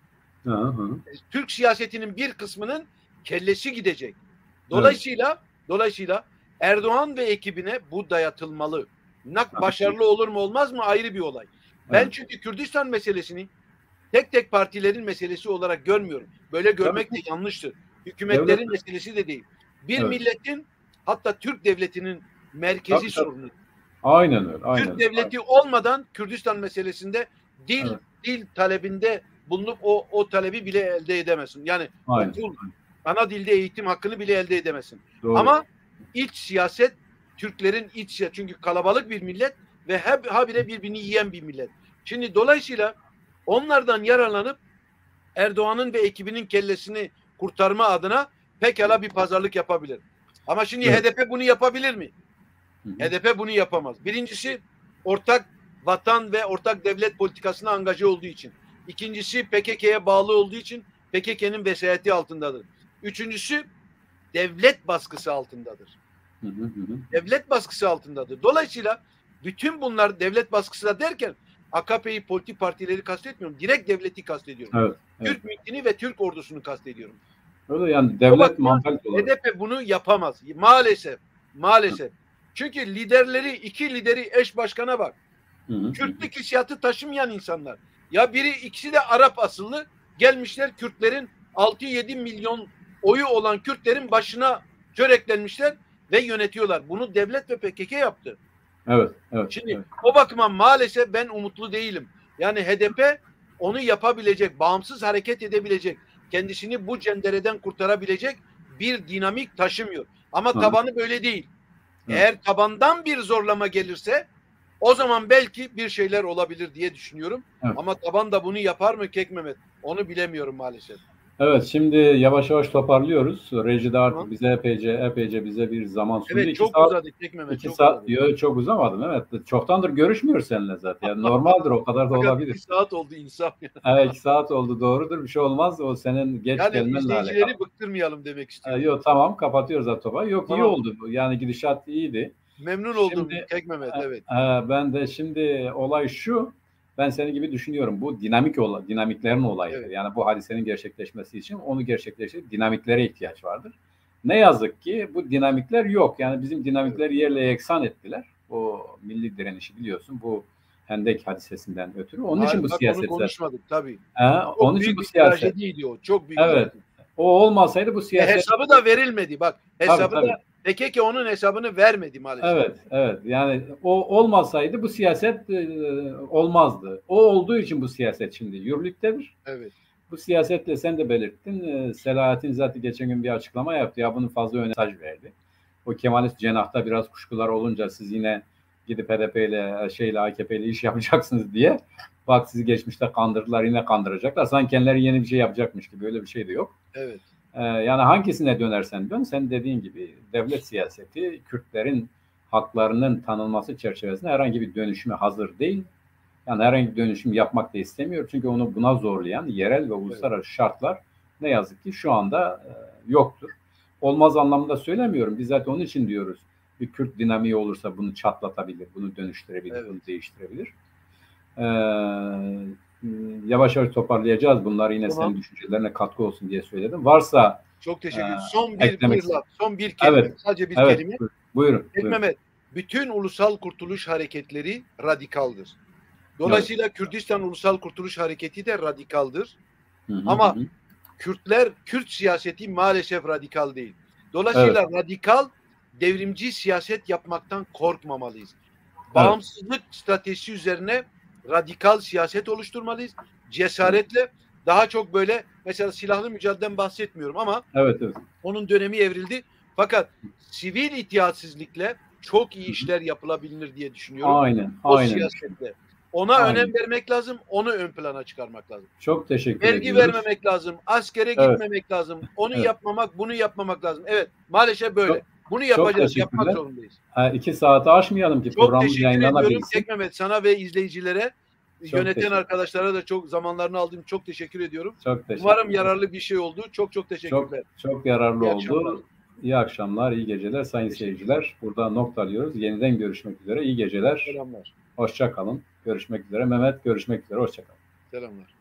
Türk siyasetinin bir kısmının kellesi gidecek. Dolayısıyla Erdoğan ve ekibine bu dayatılmalı. Başarılı olur mu olmaz mı ayrı bir olay. Ben çünkü Kürdistan meselesini tek partilerin meselesi olarak görmüyorum. Böyle görmek de yanlıştır. Hükümetlerin meselesi de değil. Bir milletin, hatta Türk devletinin merkezi sorunu. Aynen öyle. Türk devleti olmadan Kürdistan meselesinde dil talebinde bulunup o talebi bile elde edemezsin. Yani ana dilde eğitim hakkını bile elde edemezsin. Doğru. Ama iç siyaset, Türklerin çünkü kalabalık bir millet, ve habire birbirini yiyen bir millet. Şimdi dolayısıyla onlardan yararlanıp Erdoğan'ın ve ekibinin kellesini kurtarma adına pekala bir pazarlık yapabilir. Ama şimdi Evet. HDP bunu yapabilir mi? HDP bunu yapamaz. Birincisi ortak vatan ve ortak devlet politikasına angaje olduğu için. İkincisi PKK'ya bağlı olduğu için PKK'nın vesayeti altındadır. Üçüncüsü devlet baskısı altındadır. Devlet baskısı altındadır. Dolayısıyla bütün bunlar devlet baskısı da derken AKP'yi, politik partileri kastetmiyorum. Direkt devleti kastediyorum. Evet, evet. Türk milletini ve Türk ordusunu kastediyorum. Öyle yani devlet mantalite olarak. HDP bunu yapamaz. Maalesef. Maalesef. Çünkü liderleri, iki lideri eş başkana bak. Kürtlük hissiyatı taşımayan insanlar. Ya ikisi de Arap asıllı, gelmişler Kürtlerin 6-7 milyon oyu olan Kürtlerin başına çöreklenmişler ve yönetiyorlar. Bunu devlet ve PKK yaptı. Evet, evet. Şimdi evet. o bakıma maalesef ben umutlu değilim. Yani HDP onu yapabilecek, bağımsız hareket edebilecek, kendisini bu cendereden kurtarabilecek bir dinamik taşımıyor. Ama tabanı böyle değil. Eğer tabandan bir zorlama gelirse o zaman belki bir şeyler olabilir diye düşünüyorum. Evet. Ama taban da bunu yapar mı Kek Mehmet? Onu bilemiyorum maalesef. Evet, şimdi yavaş yavaş toparlıyoruz. Rejide artık bize epeyce bize bir zaman sundu. Evet, çok uzadı Kek Mehmet. Çok uzamadım. Evet, çoktandır görüşmüyoruz seninle zaten. Yani normaldir, o kadar da olabilir. 2 saat oldu insan. Evet, 2 saat oldu, doğrudur. Bir şey olmaz. O senin geç gelmenle alakalı. Yani izleyicileri bıktırmayalım demek istiyorum. Yok, tamam, kapatıyoruz Atoba. Yok, tamam. İyi oldu. Yani gidişat iyiydi. Memnun oldum Kek Mehmet, evet. Ben de şimdi olay şu. Ben senin gibi düşünüyorum. Bu dinamiklerin olayıdır. Evet. Yani bu hadisenin gerçekleşmesi için onu gerçekleştirecek dinamiklere ihtiyaç vardır. Ne yazık ki bu dinamikler yok. Yani bizim dinamikleri yerle yeksan ettiler. O milli direnişi biliyorsun. Bu Hendek hadisesinden ötürü. Onun için bu siyasetler. Onu konuşmadık tabii. Onun için bu siyaset. Trajediydi o. Çok büyük. Evet. O olmasaydı bu siyaset. Hesabı da verilmedi. Bak hesabı tabii. Da PKK onun hesabını vermedi maalesef. Evet. Yani o olmasaydı bu siyaset olmazdı. O olduğu için bu siyaset şimdi yürürlüktedir. Evet. Bu siyasetle sen de belirttin. Selahattin zaten geçen gün bir açıklama yaptı. Ya bunun fazla mesaj verdi. O Kemalist cenahta biraz kuşkular olunca siz yine gidip HDP ile AKP ile iş yapacaksınız diye. Bak sizi geçmişte kandırdılar, yine kandıracaklar. Sanki kendileri yeni bir şey yapacakmış gibi, öyle bir şey de yok. Evet. Yani hangisine dönersen dön, sen dediğin gibi devlet siyaseti Kürtlerin haklarının tanınması çerçevesinde herhangi bir dönüşüme hazır değil. Yani herhangi bir dönüşüm yapmak da istemiyor. Çünkü onu buna zorlayan yerel ve uluslararası şartlar ne yazık ki şu anda yoktur. Olmaz anlamında söylemiyorum. Biz zaten onun için diyoruz. Bir Kürt dinamiği olursa bunu çatlatabilir, bunu dönüştürebilir, bunu değiştirebilir. Yavaş yavaş toparlayacağız. Bunlar yine senin düşüncelerine katkı olsun diye söyledim. Varsa çok teşekkür ederim. Son bir kelime. Evet. Sadece bir kelime. Buyurun. Mehmet, bütün ulusal kurtuluş hareketleri radikaldır. Dolayısıyla Kürdistan Ulusal Kurtuluş Hareketi de radikaldır. Ama Kürt siyaseti maalesef radikal değil. Dolayısıyla radikal, devrimci siyaset yapmaktan korkmamalıyız. Bağımsızlık stratejisi üzerine radikal siyaset oluşturmalıyız. Cesaretle daha çok böyle mesela silahlı mücadeleden bahsetmiyorum ama onun dönemi evrildi. Fakat sivil itaatsizlikle çok iyi işler yapılabilir diye düşünüyorum. Aynen. Siyasetle. Ona önem vermek lazım, onu ön plana çıkarmak lazım. Çok teşekkür ederim. Vergi vermemek lazım, askere gitmemek lazım, onu yapmamak, bunu yapmamak lazım. Evet, maalesef böyle. Bunu yapacağız, yapmak zorundayız. 2 saatı aşmayalım ki programımız yayınlanabilsin. Çok teşekkür ediyorum Mehmet, sana ve izleyicilere, yöneten arkadaşlara da çok zamanlarını aldığım çok teşekkür ediyorum. Umarım yararlı bir şey oldu. Çok teşekkürler. Çok yararlı oldu. İyi akşamlar, iyi geceler sayın seyirciler. Burada noktalıyoruz. Yeniden görüşmek üzere. İyi geceler. Selamlar. Hoşça kalın. Görüşmek üzere. Mehmet, görüşmek üzere. Hoşça kalın. Selamlar.